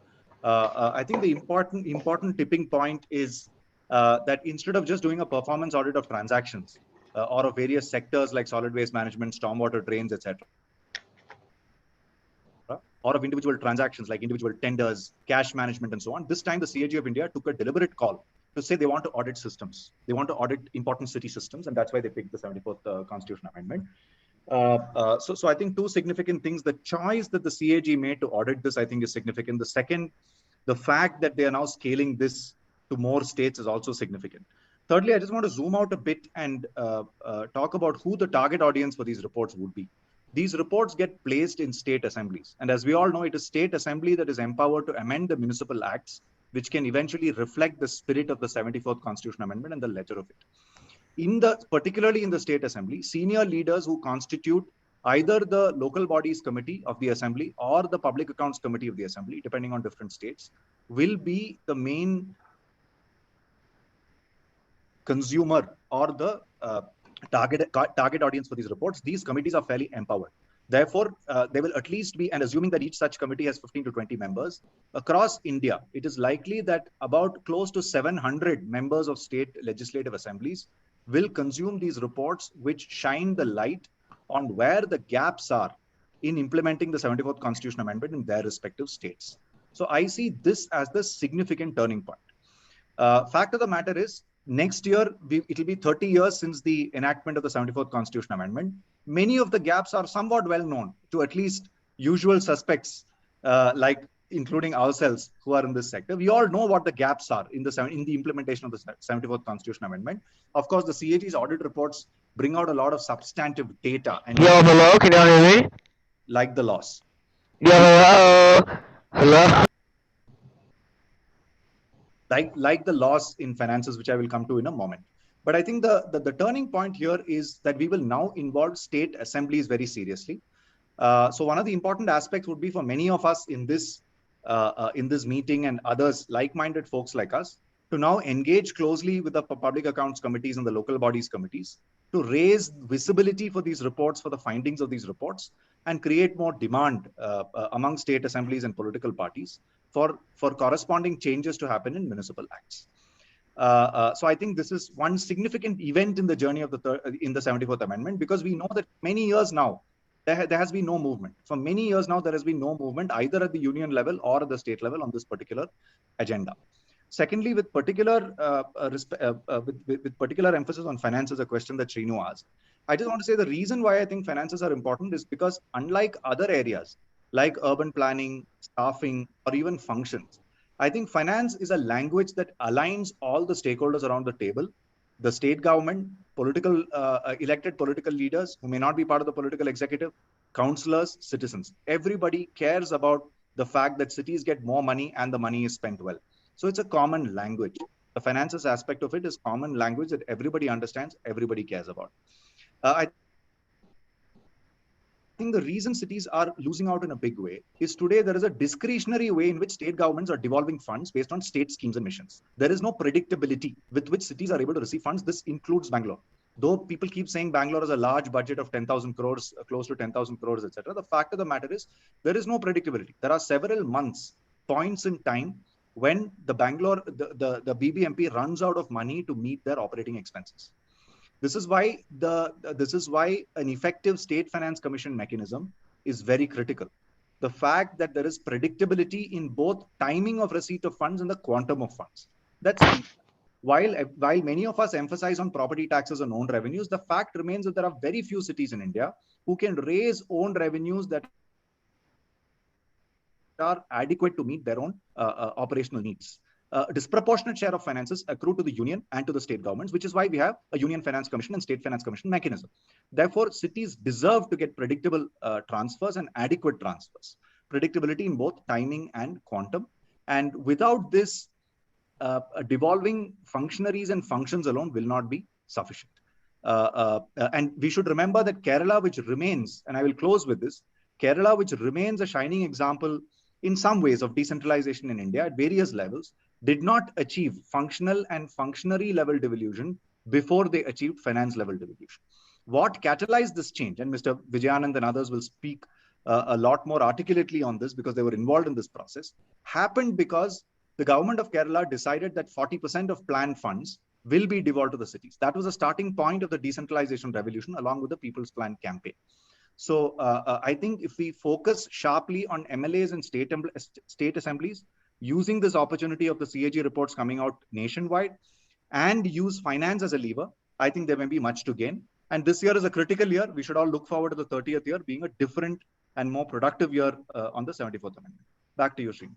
I think the important tipping point is that instead of just doing a performance audit of transactions or of various sectors like solid waste management, stormwater drains, etc., or of individual transactions like individual tenders, cash management, and so on, this time the CAG of India took a deliberate call to say they want to audit systems. They want to audit important city systems, and that's why they picked the 74th Constitution Amendment. So I think 2 significant things. The choice that the CAG made to audit this, I think, is significant. The second, the fact that they are now scaling this to more states is also significant. Thirdly, I just want to zoom out a bit and talk about who the target audience for these reports would be. These reports get placed in state assemblies. And as we all know, it is state assembly that is empowered to amend the municipal acts, which can eventually reflect the spirit of the 74th Constitution Amendment and the letter of it. Particularly in the state assembly, senior leaders who constitute either the local bodies committee of the assembly or the public accounts committee of the assembly, depending on different states, will be the main consumer or the target audience for these reports. These committees are fairly empowered. Therefore, there will at least be, and assuming that each such committee has 15 to 20 members, across India, it is likely that about close to 700 members of state legislative assemblies will consume these reports, which shine the light on where the gaps are in implementing the 74th Constitution Amendment in their respective states. So I see this as the significant turning point. Fact of the matter is, next year, it will be 30 years since the enactment of the 74th Constitution Amendment. Many of the gaps are somewhat well known to at least usual suspects, like including ourselves who are in this sector. We all know what the gaps are in the implementation of the 74th Constitution Amendment. Of course, the CAG's audit reports bring out a lot of substantive data. And hello, can you hear me? Like the loss. Hello. Like the loss in finances, which I will come to in a moment. But I think the turning point here is that we will now involve state assemblies very seriously. So one of the important aspects would be for many of us in this meeting and others, like-minded folks like us, to now engage closely with the public accounts committees and the local bodies committees to raise visibility for these reports, for the findings of these reports, and create more demand among state assemblies and political parties for corresponding changes to happen in municipal acts. So I think this is one significant event in the journey of the 74th Amendment, because we know that many years now, there has been no movement. For many years now, there has been no movement either at the union level or at the state level on this particular agenda. Secondly, with particular emphasis on finances, a question that Srinu asked, I just want to say the reason why I think finances are important is because unlike other areas like urban planning, staffing, or even functions, I think finance is a language that aligns all the stakeholders around the table, the state government, elected political leaders who may not be part of the political executive, councillors, citizens. Everybody cares about the fact that cities get more money and the money is spent well. So it's a common language. The finances aspect of it is common language that everybody understands, everybody cares about. I think the reason cities are losing out in a big way is today there is a discretionary way in which state governments are devolving funds based on state schemes and missions. There is no predictability with which cities are able to receive funds. This includes Bangalore. Though people keep saying Bangalore has a large budget of 10,000 crores, close to 10,000 crores, etc. The fact of the matter is there is no predictability. There are several months, points in time when the BBMP runs out of money to meet their operating expenses. This is why an effective state finance commission mechanism is very critical. The fact that there is predictability in both timing of receipt of funds and the quantum of funds. That's while many of us emphasize on property taxes and own revenues, the fact remains that there are very few cities in India who can raise own revenues that are adequate to meet their own operational needs. A disproportionate share of finances accrue to the union and to the state governments, which is why we have a union finance commission and state finance commission mechanism. Therefore, cities deserve to get predictable transfers and adequate transfers, predictability in both timing and quantum. And without this, devolving functionaries and functions alone will not be sufficient. And we should remember that Kerala, which remains, and I will close with this, Kerala, which remains a shining example in some ways of decentralization in India at various levels, did not achieve functional and functionary level devolution before they achieved finance level devolution. What catalyzed this change, and Mr. Vijayanand and others will speak a lot more articulately on this because they were involved in this process, happened because the government of Kerala decided that 40% of planned funds will be devolved to the cities. That was the starting point of the decentralization revolution along with the People's Plan campaign. So I think if we focus sharply on MLAs and state assemblies, using this opportunity of the CAG reports coming out nationwide and use finance as a lever, I think there may be much to gain. And this year is a critical year. We should all look forward to the 30th year being a different and more productive year on the 74th Amendment. Back to you, Srini.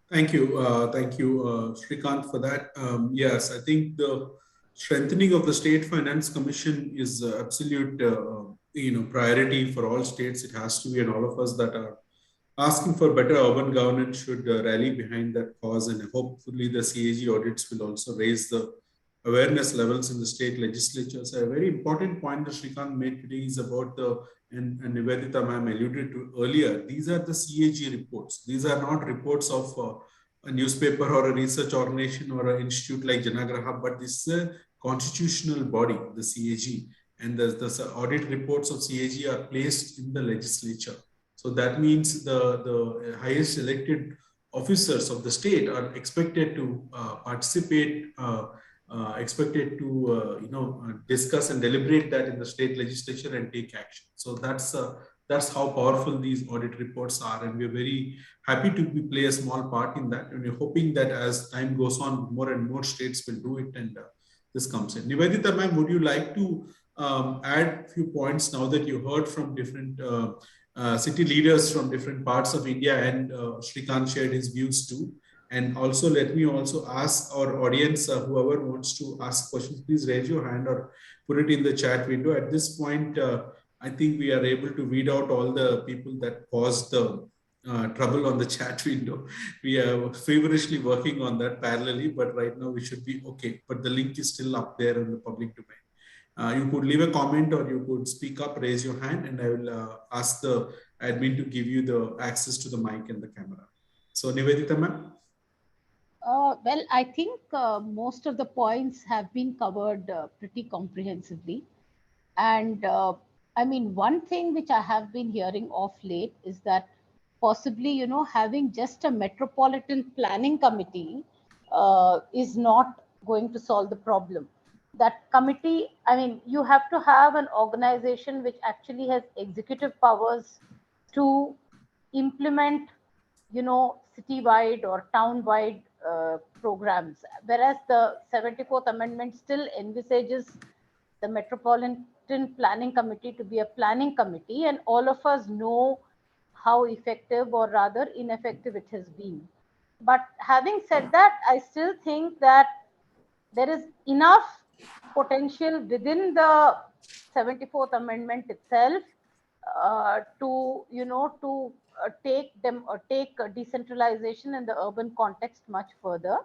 Thank you. Thank you, Shrikant, for that. Yes, I think the strengthening of the State Finance Commission is absolute priority for all states. It has to be, and all of us that are asking for better urban governance should rally behind that cause. And hopefully the CAG audits will also raise the awareness levels in the state legislatures. A very important point that Shrikant made today is about the, and Nivedita ma'am alluded to earlier, these are the CAG reports. These are not reports of a newspaper or a research organization or an institute like Janagraha, but this is a constitutional body, the CAG. And the audit reports of CAG are placed in the legislature. So that means the highest elected officers of the state are expected to participate, expected to discuss and deliberate that in the state legislature and take action. So that's how powerful these audit reports are, and we're very happy to play a small part in that. And we're hoping that as time goes on, more and more states will do it, and this comes in. Nivedita ma'am, would you like to add a few points now that you heard from different city leaders from different parts of India, and Shrikant shared his views too? And also, let me also ask our audience, whoever wants to ask questions, please raise your hand or put it in the chat window. At this point, I think we are able to weed out all the people that caused the trouble on the chat window. We are feverishly working on that parallelly, but right now we should be okay. But the link is still up there in the public domain. You could leave a comment or you could speak up, raise your hand, and I will ask the admin to give you the access to the mic and the camera. So Nivedita ma'am. Well, I think most of the points have been covered pretty comprehensively. And I mean, one thing which I have been hearing of late is that possibly, having just a metropolitan planning committee is not going to solve the problem. That committee, I mean, you have to have an organization which actually has executive powers to implement, citywide or town-wide programs, whereas the 74th Amendment still envisages the Metropolitan Planning Committee to be a planning committee, and all of us know how effective or rather ineffective it has been. But having said that, I still think that there is enough potential within the 74th Amendment itself to take decentralization in the urban context much further.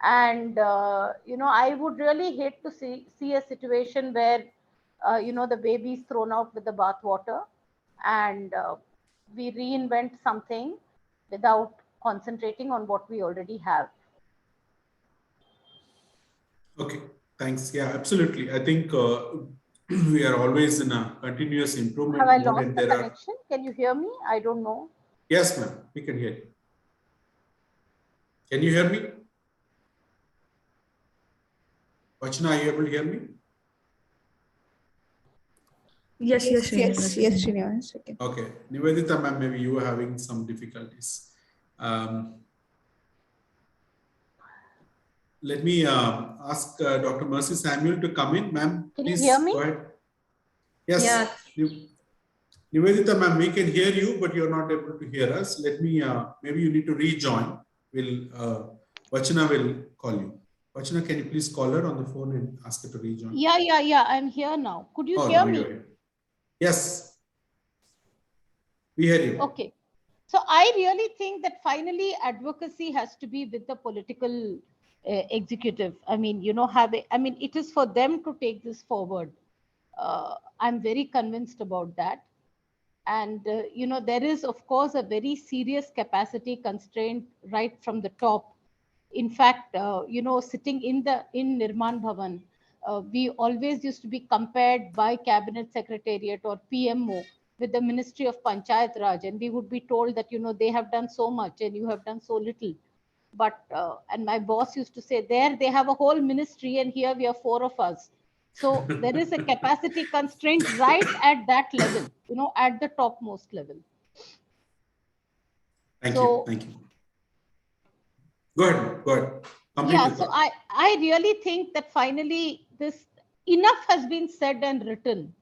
And I would really hate to see a situation where the baby is thrown out with the bathwater, and we reinvent something without concentrating on what we already have. Okay, thanks. Yeah, absolutely. I think we are always in a continuous improvement. Have I lost the connection? Can you hear me? I don't know. Yes, ma'am. We can hear you. Can you hear me? Vachna, are you able to hear me? Yes, Srinivas. Okay. Nivedita ma'am, maybe you are having some difficulties. Let me ask Dr. Mercy Samuel to come in. Ma'am, please hear me? Go ahead. Yes. Nivedita ma'am, we can hear you, but you're not able to hear us. Let me, maybe you need to rejoin. Vachna will call you. Vachna, can you please call her on the phone and ask her to rejoin? Yeah. I'm here now. Could you hear me? Yes. We hear you. Okay. So I really think that finally advocacy has to be with the political executive. I mean, you know, it is for them to take this forward. I'm very convinced about that. And, you know, there is, of course, a very serious capacity constraint right from the top. In fact, you know, sitting in Nirman Bhavan, we always used to be compared by Cabinet Secretariat or PMO with the Ministry of Panchayat Raj, and we would be told that, you know, they have done so much and you have done so little. But, and my boss used to say, there they have a whole ministry and here we are 4 of us. So there is a capacity constraint right at that level, you know, at the topmost level. Thank you. Thank you. Go ahead. Yeah, so I really think that finally this enough has been said and written.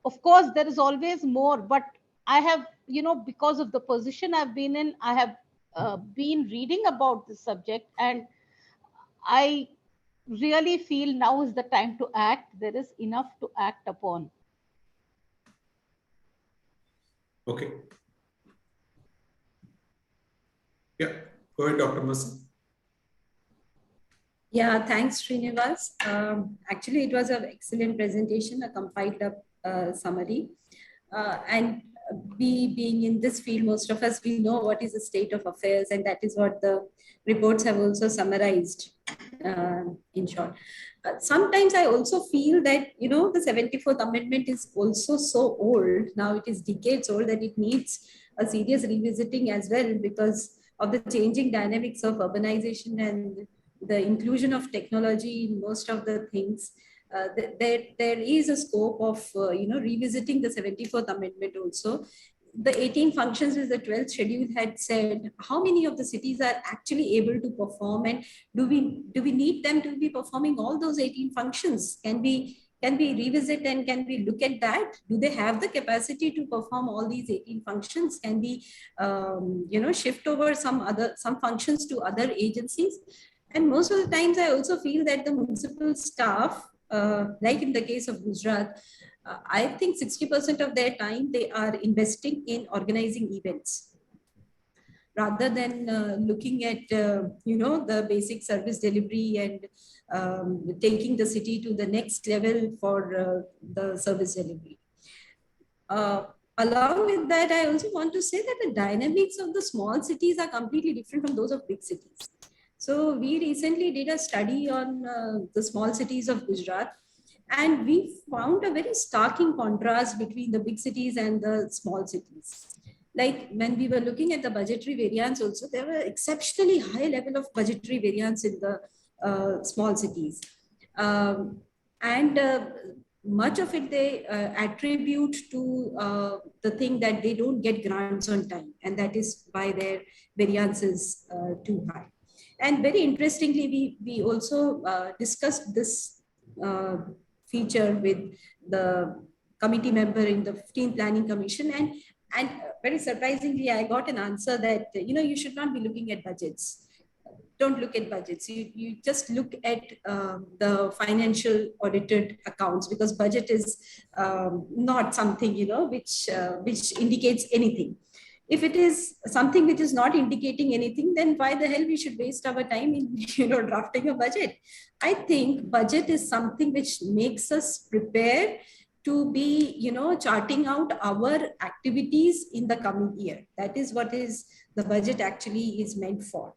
Of course, there is always more, but I have, you know, because of the position I've been in, I have been reading about this subject, and I really feel now is the time to act. There is enough to act upon. Okay. Yeah, go ahead, Dr. Mercy. Yeah, thanks, Srinivas. Actually, it was an excellent presentation, a compiled up summary. And we being in this field, most of us, we know what is the state of affairs, and that is what the reports have also summarized in short. Sometimes I also feel that, you know, the 74th Amendment is also so old. Now it is decades old that it needs a serious revisiting as well because of the changing dynamics of urbanization and the inclusion of technology in most of the things. There is a scope of, you know, revisiting the 74th Amendment also. The 18 functions which the 12th schedule had said, how many of the cities are actually able to perform, and do we need them to be performing all those 18 functions? Can we revisit and can we look at that? Do they have the capacity to perform all these 18 functions? Can we, you know, shift over some functions to other agencies? And most of the times, I also feel that the municipal staff, like in the case of Gujarat, I think 60% of their time they are investing in organizing events rather than looking at, you know, the basic service delivery and taking the city to the next level for the service delivery. Along with that, I also want to say that the dynamics of the small cities are completely different from those of big cities. So we recently did a study on the small cities of Gujarat, and we found a very starking contrast between the big cities and the small cities. Like when we were looking at the budgetary variance also, there were exceptionally high level of budgetary variance in the small cities. Much of it they attribute to the thing that they don't get grants on time, and that is why their variance is too high. And very interestingly, we also discussed this feature with the committee member in the 15th Planning Commission, and very surprisingly, I got an answer that, you know, you should not be looking at budgets. Don't look at budgets. You just look at the financial audited accounts, because budget is not something, you know, which indicates anything. If it is something which is not indicating anything, then why the hell we should waste our time in, you know, drafting a budget? I think budget is something which makes us prepare to be, you know, charting out our activities in the coming year. That is what is the budget actually is meant for.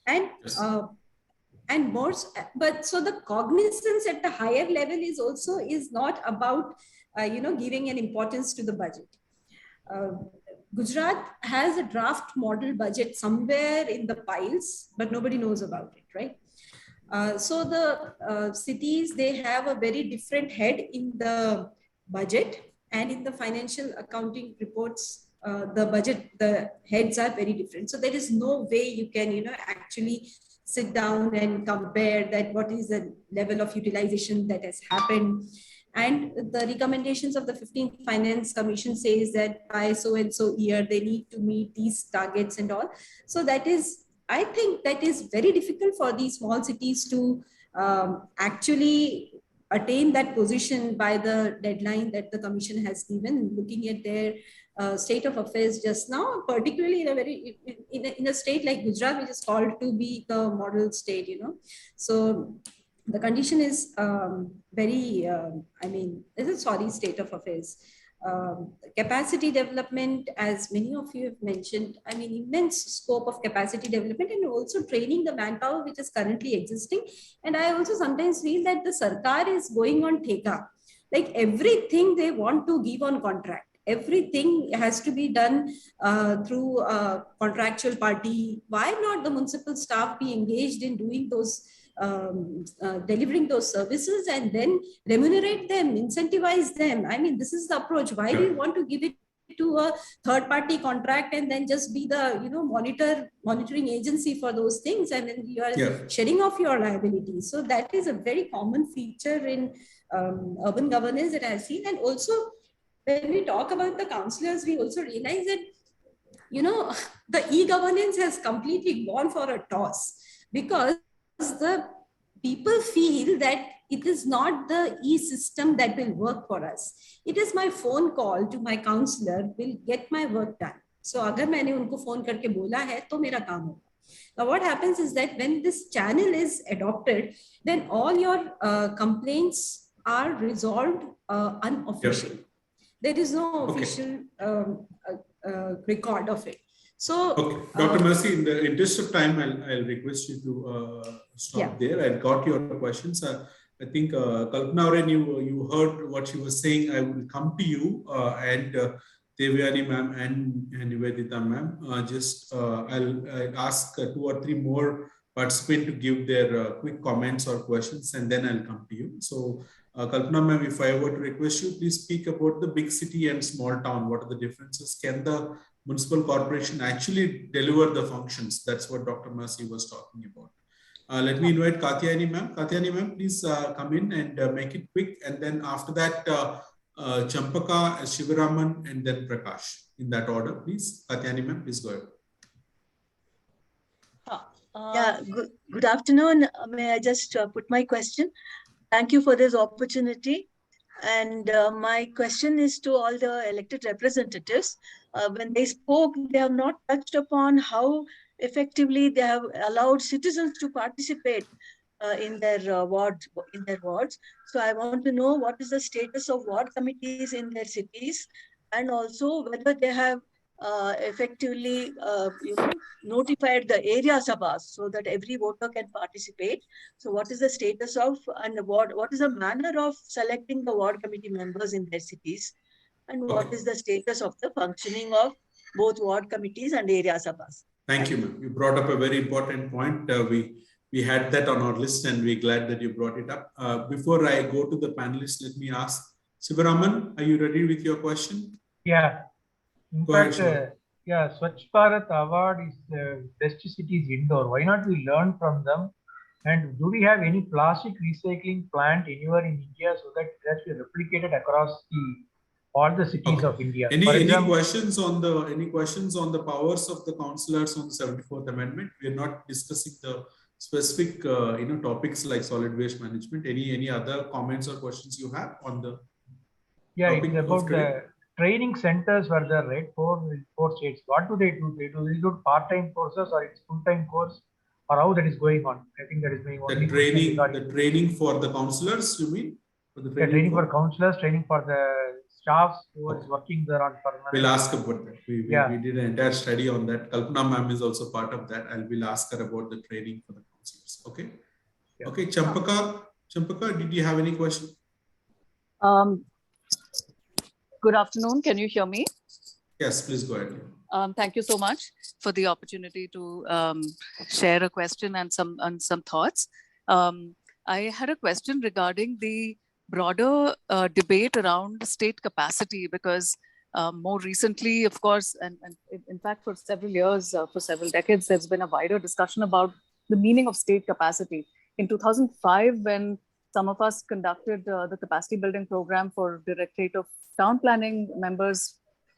And more, but so the cognizance at the higher level is not about, you know, giving an importance to the budget. Gujarat has a draft model budget somewhere in the piles, but nobody knows about it, right? So the cities, they have a very different head in the budget, and in the financial accounting reports, the heads are very different. So there is no way you can, you know, actually sit down and compare that what is the level of utilization that has happened. And the recommendations of the 15th Finance Commission says that by so and so year, they need to meet these targets and all. So that is, I think that is very difficult for these small cities to actually attain that position by the deadline that the commission has given, looking at their state of affairs just now, particularly in a very in a state like Gujarat, which is called to be the model state, you know. So the condition is very, I mean, this is sorry state of affairs. Capacity development, as many of you have mentioned, I mean, immense scope of capacity development and also training the manpower which is currently existing. And I also sometimes feel that the Sarkar is going on theka, like everything they want to give on contract. Everything has to be done through a contractual party. Why not the municipal staff be engaged in doing those, delivering those services and then remunerate them, incentivize them? I mean, this is the approach. Why do you want to give it to a third party contract and then just be the, you know, monitoring agency for those things, and then you are shedding off your liabilities? So that is a very common feature in urban governance that I've seen. And also, when we talk about the councillors, we also realize that, you know, the e-governance has completely gone for a toss, because the people feel that it is not the e-system that will work for us. It is my phone call to my councillor will get my work done. So agar maine unko phone karke bola hai, to mera kaam hoga. Now what happens is that when this channel is adopted, then all your complaints are resolved unofficially. There is no official record of it. So, Dr. Mercy, in the interest of time, I'll request you to stop there. I got your questions. I think Kalpana, you heard what she was saying. I will come to you and Deivayanai ma'am and Nivedita ma'am. I'll ask 2 or 3 more participants to give their quick comments or questions, and then I'll come to you. So, Kalpana ma'am, if I were to request you, please speak about the big city and small town. What are the differences? Can the municipal corporation actually deliver the functions? That's what Dr. Mercy was talking about. Let me invite Katyayani ma'am. Katyayani ma'am, please come in and make it quick. And then after that, Champaka, Shivaraman, and then Prakash. In that order, please. Katyayani ma'am, please go ahead. Good afternoon. May I just put my question? Thank you for this opportunity. And my question is to all the elected representatives. When they spoke, they have not touched upon how effectively they have allowed citizens to participate in their wards. So I want to know what is the status of ward committees in their cities, and also whether they have effectively notified the area sabhas so that every voter can participate. So what is the status of, and what is the manner of selecting the ward committee members in their cities, and what is the status of the functioning of both ward committees and area sabhas? Thank you, ma'am. You brought up a very important point. We had that on our list, and we're glad that you brought it up. Before I go to the panelists, let me ask Shivaraman, are you ready with your question? Yeah. In fact, Swachh Bharat Award is best cities indoor. Why not we learn from them? And do we have any plastic recycling plant anywhere in India so that it has to be replicated across all the cities of India? Any questions on the powers of the councillors on the 74th Amendment? We are not discussing the specific topics like solid waste management. Any other comments or questions you have on the? Yeah, it's about the training centers were there, right? Four states. What do they do? They do part-time courses, or it's full-time course, or how that is going on? I think that is going on. The training for the councillors, you mean? Training for councillors, training for the staffs who is working there on permanent. We'll ask about that. We did an entire study on that. Kalpana ma'am is also part of that. We'll ask her about the training for the councillors. Okay. Yeah. Okay, Champaka, did you have any question? Good afternoon. Can you hear me? Yes, please go ahead. Thank you so much for the opportunity to share a question and some thoughts. I had a question regarding the broader debate around state capacity, because more recently, of course, and in fact, for several years, for several decades, there's been a wider discussion about the meaning of state capacity. In 2005, when some of us conducted the capacity building program for Directorate of Town Planning members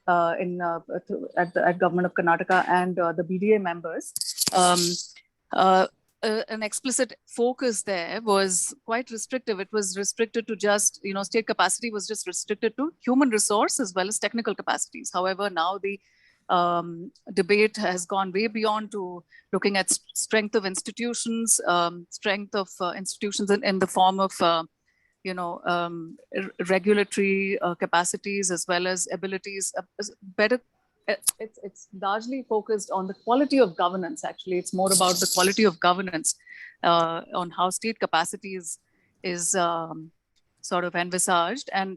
at Government of Karnataka and the BDA members, a an explicit focus there was quite restrictive. It was restricted to just, state capacity was just restricted to human resource as well as technical capacities. However, now the debate has gone way beyond to looking at strength of institutions, institutions in the form of, regulatory capacities as well as abilities, better. It's largely focused on the quality of governance. Actually, it's more about the quality of governance on how state capacity is sort of envisaged, and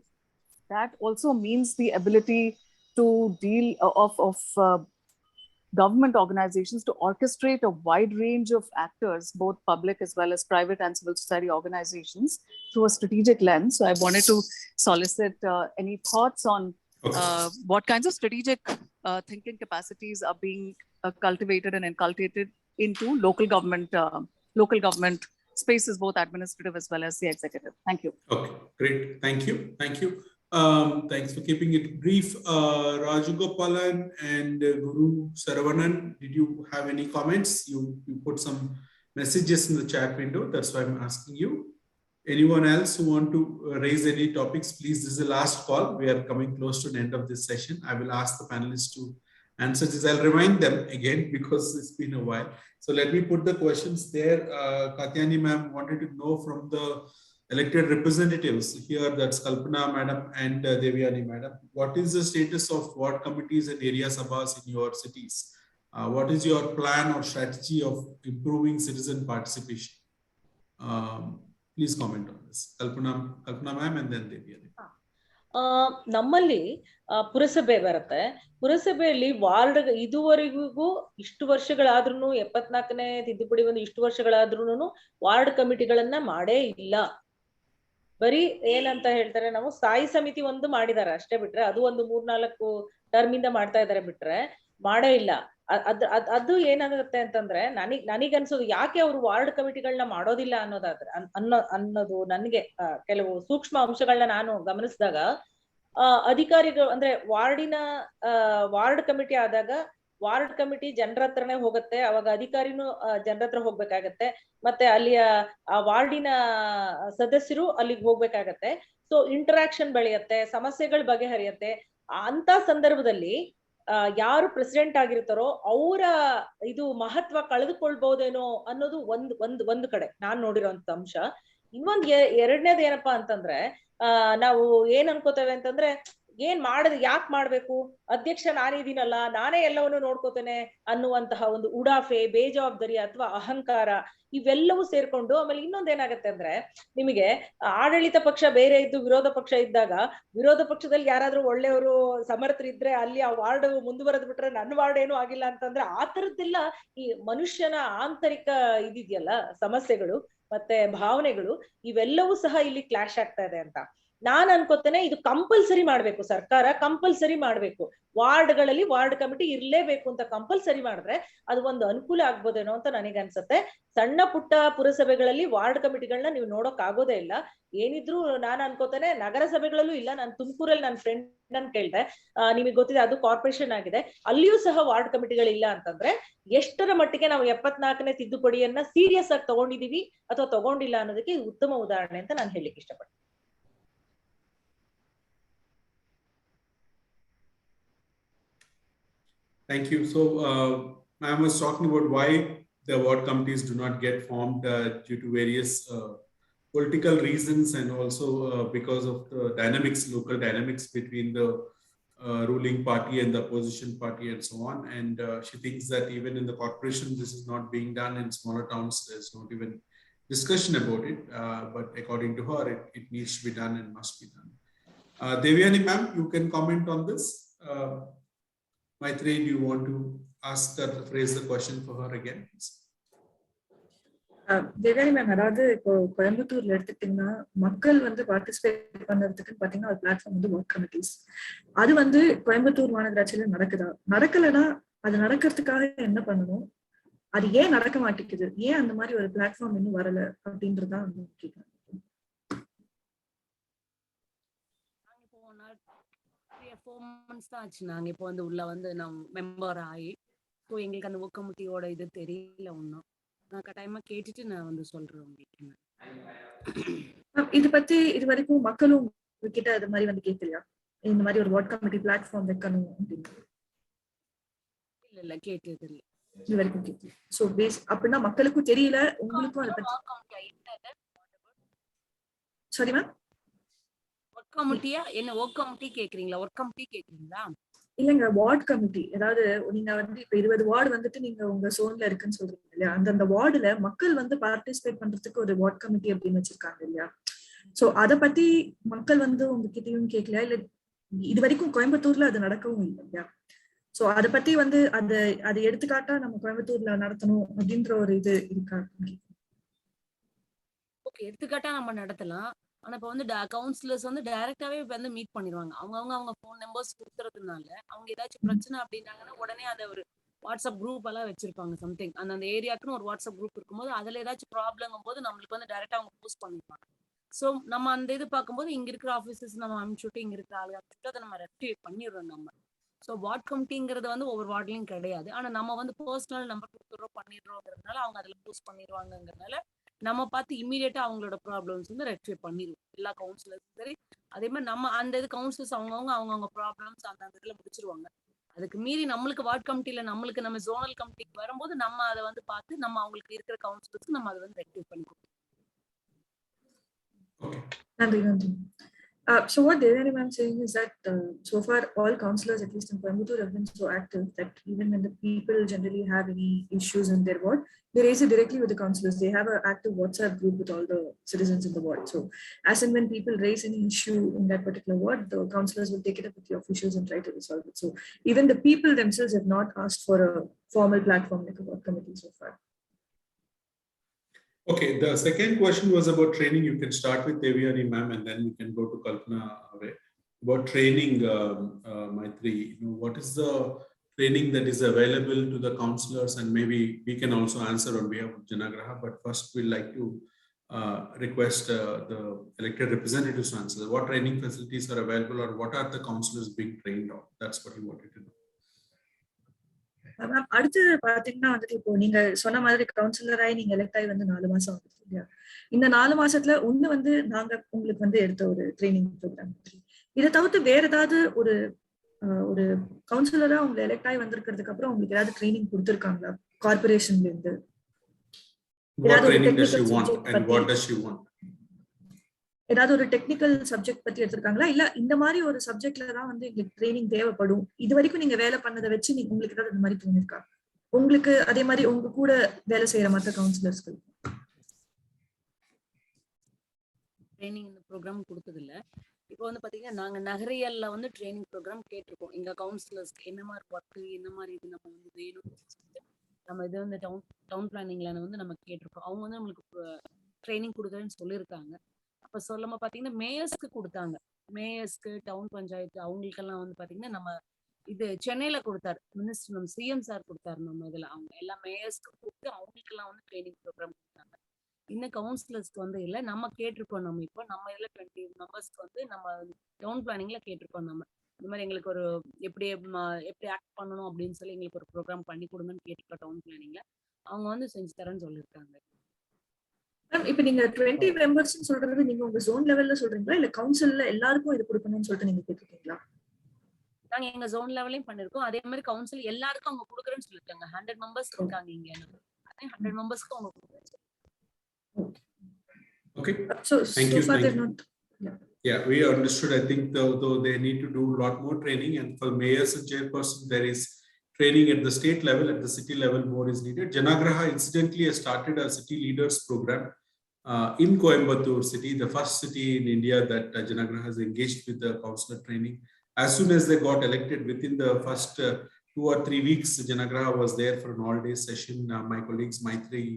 that also means the ability to deal of government organizations to orchestrate a wide range of actors, both public as well as private and civil society organizations, through a strategic lens. So I wanted to solicit any thoughts on what kinds of strategic thinking capacities are being cultivated and inculcated into local government spaces, both administrative as well as the executive. Thank you. Okay, great. Thank you. Thank you. Thanks for keeping it brief. Rajagopalan and Guru Saravanan, did you have any comments? You put some messages in the chat window. That's why I'm asking you. Anyone else who want to raise any topics, please, this is the last call. We are coming close to the end of this session. I will ask the panelists to answer this. I'll remind them again because it's been a while. So let me put the questions there. Katyani ma'am wanted to know from the elected representatives here, that's Kalpana madam and Deivayanai madam, what is the status of ward committees and area sabhas in your cities? What is your plan or strategy of improving citizen participation? Please comment on this. Kalpana ma'am and then Deivayanai. ನಮ್ಮಲ್ಲಿ ಪುರಸಭೆ ಬರುತ್ತೆ. ಪುರಸಭೆಯಲ್ಲಿ ward ಇದುವರೆಗೂ ಇಷ್ಟು ವರ್ಷಗಳಾದ್ರೂ 74ನೇ ತಿದ್ದುಪಡಿ ಒಂದು ಇಷ್ಟು ವರ್ಷಗಳಾದ್ರೂ ward ಕಮಿಟಿಗಳನ್ನ ಮಾಡೇ ಇಲ್ಲ. ಬರೀ ಏನಂತ ಹೇಳ್ತಾರೆ, ನಾವು ಸ್ಥಾಯಿ ಸಮಿತಿ ಒಂದು ಮಾಡಿದಾರೆ ಅಷ್ಟೇ, ಬಿಟ್ರೆ ಅದು ಒಂದು 3-4 ಟರ್ಮ್ ಇಂದ ಮಾಡ್ತಾ ಇದಾರೆ, ಬಿಟ್ರೆ ಮಾಡೇ ಇಲ್ಲ. ಅದು ಏನಾಗುತ್ತೆ ಅಂತಂದ್ರೆ ನನಗನ್ಸೋದು ಯಾಕೆ ಅವರು ವಾರ್ಡ್ ಕಮಿಟಿಗಳನ್ನ ಮಾಡೋದಿಲ್ಲ ಅನ್ನೋದು ನನಗೆ ಕೆಲವು ಸೂಕ್ಷ್ಮ ಅಂಶಗಳನ್ನ ನಾನು ಗಮನಿಸಿದಾಗ, ಅಧಿಕಾರಿಗಳು ಅಂದ್ರೆ ವಾರ್ಡ್ ಕಮಿಟಿ ಆದಾಗ ವಾರ್ಡ್ ಕಮಿಟಿ ಜನರ ಹತ್ರನೇ ಹೋಗುತ್ತೆ. ಅವಾಗ ಅಧಿಕಾರಿನೂ ಜನರ ಹತ್ರ ಹೋಗ್ಬೇಕಾಗತ್ತೆ, ಮತ್ತೆ ಅಲ್ಲಿಯ ಆ ವಾರ್ಡಿನ ಸದಸ್ಯರು ಅಲ್ಲಿಗೆ ಹೋಗ್ಬೇಕಾಗತ್ತೆ. ಸೊ ಇಂಟರಾಕ್ಷನ್ ಬೆಳೆಯುತ್ತೆ, ಸಮಸ್ಯೆಗಳು ಬಗೆಹರಿಯುತ್ತೆ. ಅಂತ ಸಂದರ್ಭದಲ್ಲಿ ಯಾರು ಪ್ರೆಸಿಡೆಂಟ್ ಆಗಿರ್ತಾರೋ ಅವರ ಇದು ಮಹತ್ವ ಕಳೆದುಕೊಳ್ಬಹುದೇನೋ ಅನ್ನೋದು ಒಂದು ಕಡೆ ನಾನ್ ನೋಡಿರೋಂತ ಅಂಶ. ಇನ್ನೊಂದ್ ಎರಡನೇದು ಏನಪ್ಪಾ ಅಂತಂದ್ರೆ, ನಾವು ಏನ್ ಅನ್ಕೋತೇವೆ ಅಂತಂದ್ರೆ, ಯಾಕೆ ಮಾಡ್ಬೇಕು, ಅಧ್ಯಕ್ಷ ನಾನಿದೀನಲ್ಲ, ನಾನೇ ಎಲ್ಲವನ್ನೂ ನೋಡ್ಕೋತೇನೆ ಅನ್ನುವಂತಹ ಒಂದು ಉಡಾಫೆ, ಬೇಜವಾಬ್ದಾರಿ ಅಥವಾ ಅಹಂಕಾರ ಇವೆಲ್ಲವೂ ಸೇರ್ಕೊಂಡು, ಆಮೇಲೆ ಇನ್ನೊಂದೇನಾಗತ್ತೆ ಅಂದ್ರೆ, ನಿಮಗೆ ಆಡಳಿತ ಪಕ್ಷ ಬೇರೆ ಇದ್ದು ವಿರೋಧ ಪಕ್ಷ ಇದ್ದಾಗ, ವಿರೋಧ ಪಕ್ಷದಲ್ಲಿ ಯಾರಾದ್ರೂ ಒಳ್ಳೆಯವರು ಸಮರ್ಥರಿದ್ರೆ ಅಲ್ಲಿ ಆ ವಾರ್ಡ್ ಮುಂದುವರೆದ್ ಬಿಟ್ರೆ ನನ್ನ ವಾರ್ಡ್ ಏನೂ ಆಗಿಲ್ಲ ಅಂತಂದ್ರೆ, ಆ ತರದ್ದೆಲ್ಲ ಈ ಮನುಷ್ಯನ ಆಂತರಿಕ ಇದಿದೆಯಲ್ಲ ಸಮಸ್ಯೆಗಳು ಮತ್ತೆ ಭಾವನೆಗಳು, ಇವೆಲ್ಲವೂ ಸಹ ಇಲ್ಲಿ ಕ್ಲಾಶ್ ಆಗ್ತಾ ಇದೆ ಅಂತ ನಾನ್ ಅನ್ಕೋತೇನೆ. ಇದು ಕಂಪಲ್ಸರಿ ಮಾಡ್ಬೇಕು, ಸರ್ಕಾರ ಕಂಪಲ್ಸರಿ ಮಾಡ್ಬೇಕು, ವಾರ್ಡ್ಗಳಲ್ಲಿ ವಾರ್ಡ್ ಕಮಿಟಿ ಇರ್ಲೇಬೇಕು ಅಂತ ಕಂಪಲ್ಸರಿ ಮಾಡಿದ್ರೆ ಅದು ಒಂದು ಅನುಕೂಲ ಆಗ್ಬೋದೇನೋ ಅಂತ ನನಗನ್ಸುತ್ತೆ. ಸಣ್ಣ ಪುಟ್ಟ ಪುರಸಭೆಗಳಲ್ಲಿ ವಾರ್ಡ್ ಕಮಿಟಿಗಳನ್ನ ನೀವು ನೋಡೋಕ್ ಆಗೋದೇ ಇಲ್ಲ. ಏನಿದ್ರು ನಾನು ಅನ್ಕೋತೇನೆ ನಗರ ಸಭೆಗಳಲ್ಲೂ ಇಲ್ಲ. ನಾನು ತುಮಕೂರಲ್ಲಿ ನನ್ನ ಫ್ರೆಂಡ್ ನನ್ ಕೇಳ್ದೆ, ನಿಮಗೆ ಗೊತ್ತಿದೆ ಅದು ಕಾರ್ಪೊರೇಷನ್ ಆಗಿದೆ, ಅಲ್ಲಿಯೂ ಸಹ ವಾರ್ಡ್ ಕಮಿಟಿಗಳಿಲ್ಲ ಅಂತಂದ್ರೆ ಎಷ್ಟರ ಮಟ್ಟಿಗೆ ನಾವು 74ನೇ ತಿದ್ದುಪಡಿಯನ್ನ ಸೀರಿಯಸ್ ಆಗಿ ತಗೊಂಡಿದೀವಿ ಅಥವಾ ತಗೊಂಡಿಲ್ಲ ಅನ್ನೋದಕ್ಕೆ ಇದು ಉತ್ತಮ ಉದಾಹರಣೆ ಅಂತ ನಾನು ಹೇಳಲಿಕ್ಕೆ ಇಷ್ಟಪಡ್ತೀನಿ. Thank you. So, ma'am was talking about why the ward committees do not get formed due to various political reasons, and also because of the local dynamics between the ruling party and the opposition party and so on. And she thinks that even in the corporation, this is not being done. In smaller towns, there's not even discussion about it. But according to her, it needs to be done and must be done. Deivayanai ma'am, you can comment on this. Maitreyi, do you want to phrase the question for her again? Devayani ma'am, அதாவது இப்போ கோயம்புத்தூர்ல எடுத்துக்கிட்டீங்கன்னா மக்கள் participate பண்றதுக்கு பாத்தீங்கன்னா ஒரு platform ward committees. அது கோயம்புத்தூர் மாநகராட்சியில நடக்கலன்னா அது நடக்கிறதுக்காக என்ன பண்ணணும், அது ஏன் நடக்க மாட்டேங்குது, ஏன் அந்த மாதிரி ஒரு பிளாட்ஃபார்ம் இன்னும் வரல அப்படின்றதான் கேட்கிறேன். 4 months தான் ஆச்சு நாங்க இப்போ உள்ள நம்ம மெம்பர் ஆகி. ஸோ எங்களுக்கு அந்த ஒர்க் கமிட்டியோட இது தெரியல ஒன்றும். நான் கட்டாயமா கேட்டுட்டு நான் வந்து சொல்றேன் உங்களுக்கு. இது பத்தி இது வரைக்கும் மக்களும் கிட்ட அது மாதிரி வந்து கேட்கலையா? இந்த மாதிரி ஒரு வார்ட் கமிட்டி பிளாட்ஃபார்ம் வைக்கணும் அப்படின்னு. இல்ல கேட்டது இல்ல இது வரைக்கும் கேட்கல. சோ அப்படின்னா மக்களுக்கும் தெரியல, உங்களுக்கும் அதை பத்தி. சாரி மேம், ஒர்க் கமிட்டியா என்ன? ஒர்க் கமிட்டி கேக்குறீங்களா? ஒர்க் கமிட்டி கேக்குறீங்களா? இல்லைங்க, வார்டு கமிட்டி. அதாவது நீங்க வந்து இப்ப 20 வார்டு வந்துட்டு நீங்க உங்க சோன்ல இருக்குன்னு சொல்றீங்க இல்லையா? அந்த வார்டுல மக்கள் வந்து பார்ட்டிசிபேட் பண்றதுக்கு ஒரு வார்டு கமிட்டி அப்படின்னு வச்சிருக்காங்க இல்லையா? சோ அத பத்தி மக்கள் வந்து உங்ககிட்டயும் கேட்கல, இல்ல இது வரைக்கும் கோயம்புத்தூர்ல அது நடக்கவும் இல்லை இல்லையா? சோ அத பத்தி வந்து அதை எடுத்துக்காட்டா நம்ம கோயம்புத்தூர்ல நடத்தணும் அப்படின்ற ஒரு இது இருக்கா? ஓகே, எடுத்துக்காட்டா நம்ம நடத்தலாம். ஆனா இப்ப வந்து கவுன்சிலர்ஸ் வந்து டைரக்டாவே வந்து மீட் பண்ணிடுவாங்க. அவங்க போன் நம்பர்ஸ் கொடுத்துறதுனால அவங்க ஏதாச்சும் பிரச்சனை அப்படின்னாங்கன்னா உடனே அந்த ஒரு வாட்ஸ்அப் குரூப் எல்லாம் வச்சிருப்பாங்க. சம்திங் அந்த ஏரியாக்குன்னு ஒரு வாட்ஸ்அப் குரூப் இருக்கும்போது அதுல ஏதாச்சும் ப்ராப்ளம் போது நம்மளுக்கு வந்து டைரக்டா அவங்க போஸ்ட் பண்ணிருப்பாங்க. சோ நம்ம அந்த இது பார்க்கும்போது இங்க இருக்கிற ஆபீசர்ஸ் நம்ம அனுப்பிச்சுட்டு இங்க இருக்கிற ஆளு அனுப்பிச்சுட்டு அதை நம்ம ரெக்டிஃபை பண்ணிடுறோம் நம்ம. ஸோ வார்ட் கமிட்டிங்கிறது வந்து ஒவ்வொரு வார்ட்லயும் கிடையாது. ஆனா நம்ம வந்து பர்சனல் நம்பர் கொடுத்துறோம் பண்ணிடுறோங்கிறதுனால அவங்க அதுல போஸ்ட் பண்ணிடுவாங்கிறதுனால நம்ம பார்த்து இமீடியட்டா அவங்களோட ப்ராப்ளம்ஸ் வந்து ரெக்டிஃபை பண்ணிடுவோம். எல்லா கவுன்சிலர்ஸும் சரி, அதே மாதிரி நம்ம அந்த இது கவுன்சிலர்ஸ் அவங்கவுங்க ப்ராப்ளம்ஸ் அந்த இதுல முடிச்சிருவாங்க. அதுக்கு மீறி நம்மளுக்கு வார்ட் கமிட்டியில நம்மளுக்கு நம்ம ஜோனல் கமிட்டிக்கு வரும்போது நம்ம அதை வந்து பார்த்து நம்ம அவங்களுக்கு இருக்கிற கவுன்சிலர்ஸ்க்கு நம்ம அதை வந்து ரெக்டிஃபை பண்ணி கொடுப்போம். நன்றி நன்றி. So what Deivayanai ma'am saying is that so far all councillors, at least in Coimbatore, have been so active that even when the people generally have any issues in their ward, they raise it directly with the councillors. They have an active WhatsApp group with all the citizens in the ward. So as and when people raise any issue in that particular ward, the councillors will take it up with the officials and try to resolve it. So even the people themselves have not asked for a formal platform like a ward committee so far. Okay, the second question was about training. You can start with Deivayanai ma'am and then we can go to Kalpana away. About training, Maitri, what is the training that is available to the councillors, and maybe we can also answer on behalf of Janagraha, but first we'd like to request the elected representatives to answer. What training facilities are available or what are the councillors being trained on? That's what we wanted to know. அடுத்து பாத்தீங்கன்னா வந்துட்டு இப்போ நீங்க சொன்ன மாதிரி கவுன்சிலராய் நீங்க elect ஆகி வந்து 4 மாசம் ஆகுது இல்லையா? இந்த 4 மாசத்துல ஒண்ணு வந்து நாங்க உங்களுக்கு வந்து எடுத்த ஒரு ட்ரைனிங் ப்ரோக்ராம். இதை தவிர்த்து வேற ஏதாவது ஒரு கவுன்சிலரா உங்களை எலெக்ட் ஆகி வந்திருக்கிறதுக்கு அப்புறம் உங்களுக்கு ஏதாவது ட்ரைனிங் கொடுத்துருக்காங்களா கார்பரேஷன்ல இருந்து? ஏதாவது ஒரு டெக்னிக்கல் சப்ஜெக்ட் பத்தி எடுத்திருக்காங்களா? இல்ல இந்த மாதிரி ஒரு சப்ஜெக்ட்ல தான் வந்து எங்களுக்கு ட்ரைனிங் தேவைப்படும், இது வரைக்கும் நீங்க வேலை பண்ணதை வச்சு உங்களுக்கு ஏதாவது இந்த மாதிரி தோணிருக்கா உங்களுக்கு? அதே மாதிரி உங்க கூட வேலை செய்யற மற்ற கவுன்சிலர்ஸ்க்கு ட்ரைனிங் இந்த ப்ரோக்ராம் கொடுத்தது இல்ல. இப்போ வந்து பாத்தீங்கன்னா நாங்க நகரியல்ல வந்து ட்ரைனிங் ப்ரோக்ராம் கேட்டிருக்கோம். எங்க கவுன்சிலர்ஸ்க்கு என்ன மாதிரி ஒர்க், என்ன மாதிரி இது நம்ம வந்து வேணும், நம்ம இது வந்து டவுன் பிளானிங்ல வந்து நம்ம கேட்டிருக்கோம். அவங்க வந்து நம்மளுக்கு ட்ரைனிங் கொடுக்குறேன்னு சொல்லியிருக்காங்க. அப்ப சொல்லாம பாத்தீங்கன்னா மேயர்ஸ்க்கு கொடுத்தாங்க. மேயர்ஸ்க்கு, டவுன் பஞ்சாயத்து அவங்களுக்கெல்லாம் வந்து பாத்தீங்கன்னா நம்ம இது சென்னையில கொடுத்தாரு மினிஸ்டர், நம்ம சிஎம் சார் கொடுத்தாரு. நம்ம இதுல அவங்க எல்லா மேயர்ஸ்க்கு கொடுத்து அவங்களுக்கெல்லாம் வந்து ட்ரைனிங் ப்ரோக்ராம் கொடுத்தாங்க. இன்னும் கவுன்சிலர்ஸ்க்கு வந்து இல்லை, நம்ம கேட்டிருக்கோம். நம்ம இப்போ நம்ம இதுல 20 மெம்பர்ஸ்க்கு வந்து நம்ம டவுன் பிளானிங்ல கேட்டிருக்கோம். நம்ம இந்த மாதிரி எங்களுக்கு ஒரு எப்படி ஆக்ட் பண்ணணும் அப்படின்னு சொல்லி எங்களுக்கு ஒரு ப்ரோக்ராம் பண்ணி கொடுங்கன்னு கேட்டிருக்கோம் டவுன் பிளானிங்ல. அவங்க வந்து செஞ்சு தரேன்னு சொல்லியிருக்காங்க. இப்ப நீங்க 20 மெம்பர்ஸ் சொல்றது நீங்க உங்க ஜோன் லெவல்ல சொல்றீங்களா, இல்ல கவுன்சில்ல எல்லாருக்கும் இது கொடுக்கணும்னு சொல்லிட்டு நீங்க கேட்டிருக்கீங்களா? நாங்க எங்க ஜோன் லெவலையும் பண்ணிருக்கோம். அதே மாதிரி கவுன்சில் எல்லாருக்கும் அவங்க கொடுக்குறேன்னு சொல்லிருக்காங்க. 100 மெம்பர்ஸ் இருக்காங்க இங்க. அதே 100 மெம்பர்ஸ்க்கு அவங்க கொடுக்குறேன்னு. Okay. So thank you. Far they're not. Yeah, we understood. I think though they need to do a lot more training, and for mayors and chairperson there is training at the state level, at the city level more is needed. Janagraha incidentally has started a city leaders program in Coimbatore city, the first city in India that Janagraha has engaged with the councillor training. As soon as they got elected, within the first 2 or 3 weeks, Janagraha was there for an all-day session. My colleagues Maitri,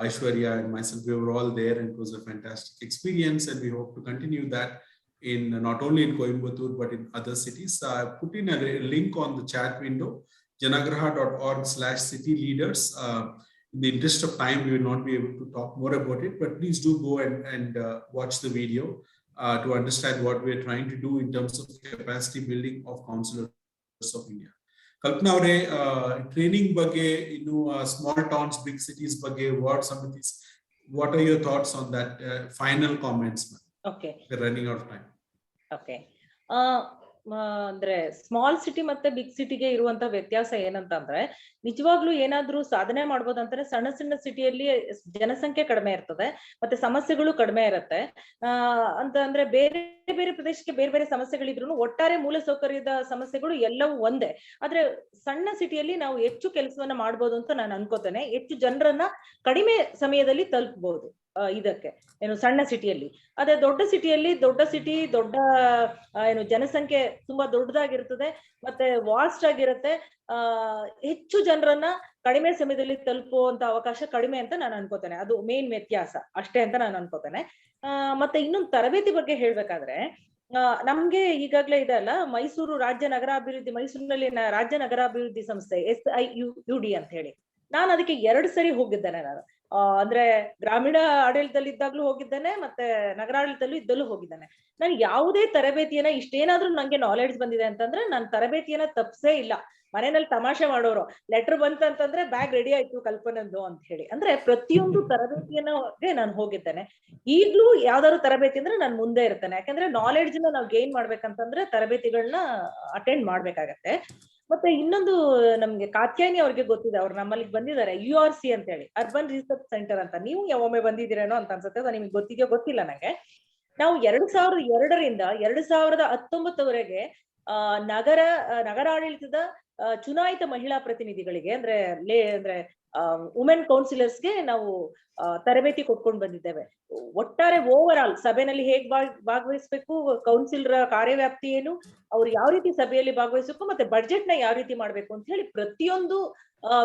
Aishwarya and myself, we were all there, and it was a fantastic experience, and we hope to continue that in not only in Coimbatore but in other cities. I put in a link on the chat window, janagraha.org/cityleaders. In the interest of time, we will not be able to talk more about it, but please do go and watch the video to understand what we are trying to do in terms of capacity building of councillors of India. Kalpana avare training ಬಗ್ಗೆ ಇನ್ನು small towns big cities ಬಗ್ಗೆ ward samitis, what are your thoughts on that? Final comments, ma'am. Okay, We're running out of time. Okay. ಅಂದ್ರೆ small city ಮತ್ತೆ big ಸಿಟಿಗೆ ಇರುವಂತ ವ್ಯತ್ಯಾಸ ಏನಂತಂದ್ರೆ, ನಿಜವಾಗ್ಲೂ ಏನಾದ್ರೂ ಸಾಧನೆ ಮಾಡ್ಬೋದಂದ್ರೆ ಸಣ್ಣ ಸಣ್ಣ ಸಿಟಿಯಲ್ಲಿ ಜನಸಂಖ್ಯೆ ಕಡಿಮೆ ಇರ್ತದೆ ಮತ್ತೆ ಸಮಸ್ಯೆಗಳು ಕಡಿಮೆ ಇರುತ್ತೆ. ಅಂತ ಅಂದ್ರೆ ಬೇರೆ ಬೇರೆ ಪ್ರದೇಶಕ್ಕೆ ಬೇರೆ ಬೇರೆ ಸಮಸ್ಯೆಗಳಿದ್ರು ಒಟ್ಟಾರೆ ಮೂಲಸೌಕರ್ಯದ ಸಮಸ್ಯೆಗಳು ಎಲ್ಲವೂ ಒಂದೇ. ಆದ್ರೆ ಸಣ್ಣ ಸಿಟಿಯಲ್ಲಿ ನಾವು ಹೆಚ್ಚು ಕೆಲಸವನ್ನ ಮಾಡ್ಬೋದು ಅಂತ ನಾನು ಅನ್ಕೋತೇನೆ. ಹೆಚ್ಚು ಜನರನ್ನ ಕಡಿಮೆ ಸಮಯದಲ್ಲಿ ತಲುಪಬಹುದು ಇದಕ್ಕೆ ಏನು ಸಣ್ಣ ಸಿಟಿಯಲ್ಲಿ. ಅದೇ ದೊಡ್ಡ ಸಿಟಿಯಲ್ಲಿ ದೊಡ್ಡ ಏನು ಜನಸಂಖ್ಯೆ ತುಂಬಾ ದೊಡ್ಡದಾಗಿರ್ತದೆ ಮತ್ತೆ ವಾಸ್ಟ್ ಆಗಿರುತ್ತೆ. ಹೆಚ್ಚು ಜನರನ್ನ ಕಡಿಮೆ ಸಮಯದಲ್ಲಿ ತಲುಪುವಂತ ಅವಕಾಶ ಕಡಿಮೆ ಅಂತ ನಾನು ಅನ್ಕೋತೇನೆ. ಅದು ಮೇನ್ ವ್ಯತ್ಯಾಸ ಅಷ್ಟೇ ಅಂತ ನಾನು ಅನ್ಕೋತೇನೆ. ಮತ್ತೆ ಇನ್ನೊಂದು ತರಬೇತಿ ಬಗ್ಗೆ ಹೇಳ್ಬೇಕಾದ್ರೆ, ನಮ್ಗೆ ಈಗಾಗ್ಲೇ ಇದೆ ಅಲ್ಲ, ಮೈಸೂರು ರಾಜ್ಯ ನಗರಾಭಿವೃದ್ಧಿ, ಮೈಸೂರಿನಲ್ಲಿ ರಾಜ್ಯ ನಗರಾಭಿವೃದ್ಧಿ ಸಂಸ್ಥೆ SIUD ಅಂತ ಹೇಳಿ, ನಾನು ಅದಕ್ಕೆ 2 ಸರಿ ಹೋಗಿದ್ದೇನೆ. ನಾನು ಅಂದ್ರೆ ಗ್ರಾಮೀಣ ಆಡಳಿತದಲ್ಲಿ ಇದ್ದಾಗ್ಲೂ ಹೋಗಿದ್ದೇನೆ ಮತ್ತೆ ನಗರಾಡಳಿತದಲ್ಲೂ ಇದ್ದಲ್ಲೂ ಹೋಗಿದ್ದೇನೆ. ನಾನು ಯಾವುದೇ ತರಬೇತಿಯನ್ನ ಇಷ್ಟೇನಾದ್ರೂ ನಂಗೆ ನಾಲೆಡ್ಜ್ ಬಂದಿದೆ ಅಂತಂದ್ರೆ ನಾನು ತರಬೇತಿಯನ್ನ ತಪ್ಸೇ ಇಲ್ಲ. ಮನೆಯಲ್ಲಿ ತಮಾಷೆ ಮಾಡೋರು, ಲೆಟರ್ ಬಂತಂತಂದ್ರೆ ಬ್ಯಾಗ್ ರೆಡಿ ಆಯ್ತು ಕಲ್ಪನಂದು ಅಂತ ಹೇಳಿ. ಅಂದ್ರೆ ಪ್ರತಿಯೊಂದು ತರಬೇತಿಯನ್ನ ನಾನು ಹೋಗಿದ್ದೇನೆ. ಈಗ್ಲೂ ಯಾವ್ದಾದ್ರು ತರಬೇತಿ ಅಂದ್ರೆ ನಾನು ಮುಂದೆ ಇರ್ತೇನೆ. ಯಾಕಂದ್ರೆ ನಾಲೆಡ್ಜ್ ನಾವು ಗೇನ್ ಮಾಡ್ಬೇಕಂತಂದ್ರೆ ತರಬೇತಿಗಳನ್ನ ಅಟೆಂಡ್ ಮಾಡ್ಬೇಕಾಗತ್ತೆ. ಮತ್ತೆ ಇನ್ನೊಂದು ನಮ್ಗೆ ಕಾತ್ಯಾನಿ ಅವ್ರಿಗೆ ಗೊತ್ತಿದೆ, ಅವ್ರು ನಮ್ಮಲ್ಲಿ ಬಂದಿದ್ದಾರೆ, URC ಅಂತ ಹೇಳಿ, ಅರ್ಬನ್ ರಿಸರ್ಚ್ ಸೆಂಟರ್ ಅಂತ. ನೀವು ಯಾವೊಮ್ಮೆ ಬಂದಿದ್ದೀರೇನೋ ಅಂತ ಅನ್ಸುತ್ತೆ, ಅದು ನಿಮ್ಗೆ ಗೊತ್ತಿದೆಯೋ ಗೊತ್ತಿಲ್ಲ ನಂಗೆ. ನಾವು 2002ರಿಂದ 2019ವರೆಗೆ ನಗರಾಡಳಿತದ ಚುನಾಯಿತ ಮಹಿಳಾ ಪ್ರತಿನಿಧಿಗಳಿಗೆ ಅಂದ್ರೆ ವುಮೆನ್ ಕೌನ್ಸಿಲರ್ಸ್ಗೆ ನಾವು ತರಬೇತಿ ಕೊಟ್ಕೊಂಡು ಬಂದಿದ್ದೇವೆ. ಒಟ್ಟಾರೆ ಓವರ್ ಆಲ್ ಸಭೆಯಲ್ಲಿ ಹೇಗ್ ಭಾಗವಹಿಸ್ಬೇಕು, ಕೌನ್ಸಿಲರ್ ಕಾರ್ಯವ್ಯಾಪ್ತಿ ಏನು, ಅವ್ರು ಯಾವ ರೀತಿ ಸಭೆಯಲ್ಲಿ ಭಾಗವಹಿಸಬೇಕು, ಮತ್ತೆ ಬಡ್ಜೆಟ್ ನ ಯಾವ ರೀತಿ ಮಾಡ್ಬೇಕು ಅಂತ ಹೇಳಿ ಪ್ರತಿಯೊಂದು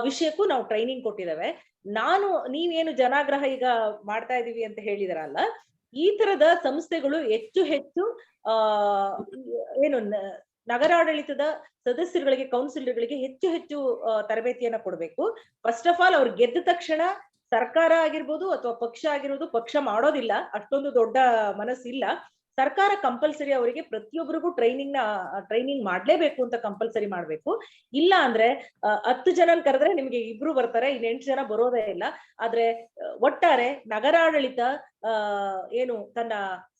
ವಿಷಯಕ್ಕೂ ನಾವು ಟ್ರೈನಿಂಗ್ ಕೊಟ್ಟಿದ್ದೇವೆ. ನೀವೇನು ಜನಾಗ್ರಹ ಈಗ ಮಾಡ್ತಾ ಇದೀವಿ ಅಂತ ಹೇಳಿದಾರಲ್ಲ, ಈ ತರದ ಸಂಸ್ಥೆಗಳು ಹೆಚ್ಚು ಏನು ನಗರಾಡಳಿತದ ಸದಸ್ಯರುಗಳಿಗೆ, ಕೌನ್ಸಿಲರ್ಗಳಿಗೆ ಹೆಚ್ಚು ತರಬೇತಿಯನ್ನ ಕೊಡ್ಬೇಕು. ಫಸ್ಟ್ ಆಫ್ ಆಲ್ ಅವ್ರು ಗೆದ್ದ ತಕ್ಷಣ ಸರ್ಕಾರ ಆಗಿರ್ಬೋದು ಅಥವಾ ಪಕ್ಷ ಆಗಿರ್ಬೋದು, ಪಕ್ಷ ಮಾಡೋದಿಲ್ಲ, ಅಷ್ಟೊಂದು ದೊಡ್ಡ ಮನಸ್ಸಿಲ್ಲ. ಸರ್ಕಾರ ಕಂಪಲ್ಸರಿ ಅವರಿಗೆ ಪ್ರತಿಯೊಬ್ಬರಿಗೂ ಟ್ರೈನಿಂಗ್ ಮಾಡ್ಲೇಬೇಕು ಅಂತ ಕಂಪಲ್ಸರಿ ಮಾಡ್ಬೇಕು. ಇಲ್ಲ ಅಂದ್ರೆ 10 ಜನ ಕರೆದ್ರೆ ನಿಮ್ಗೆ 2 ಬರ್ತಾರೆ, ಇನ್ನು 8 ಜನ ಬರೋದೇ ಇಲ್ಲ. ಆದ್ರೆ ಒಟ್ಟಾರೆ ನಗರಾಡಳಿತ ಏನು ತನ್ನ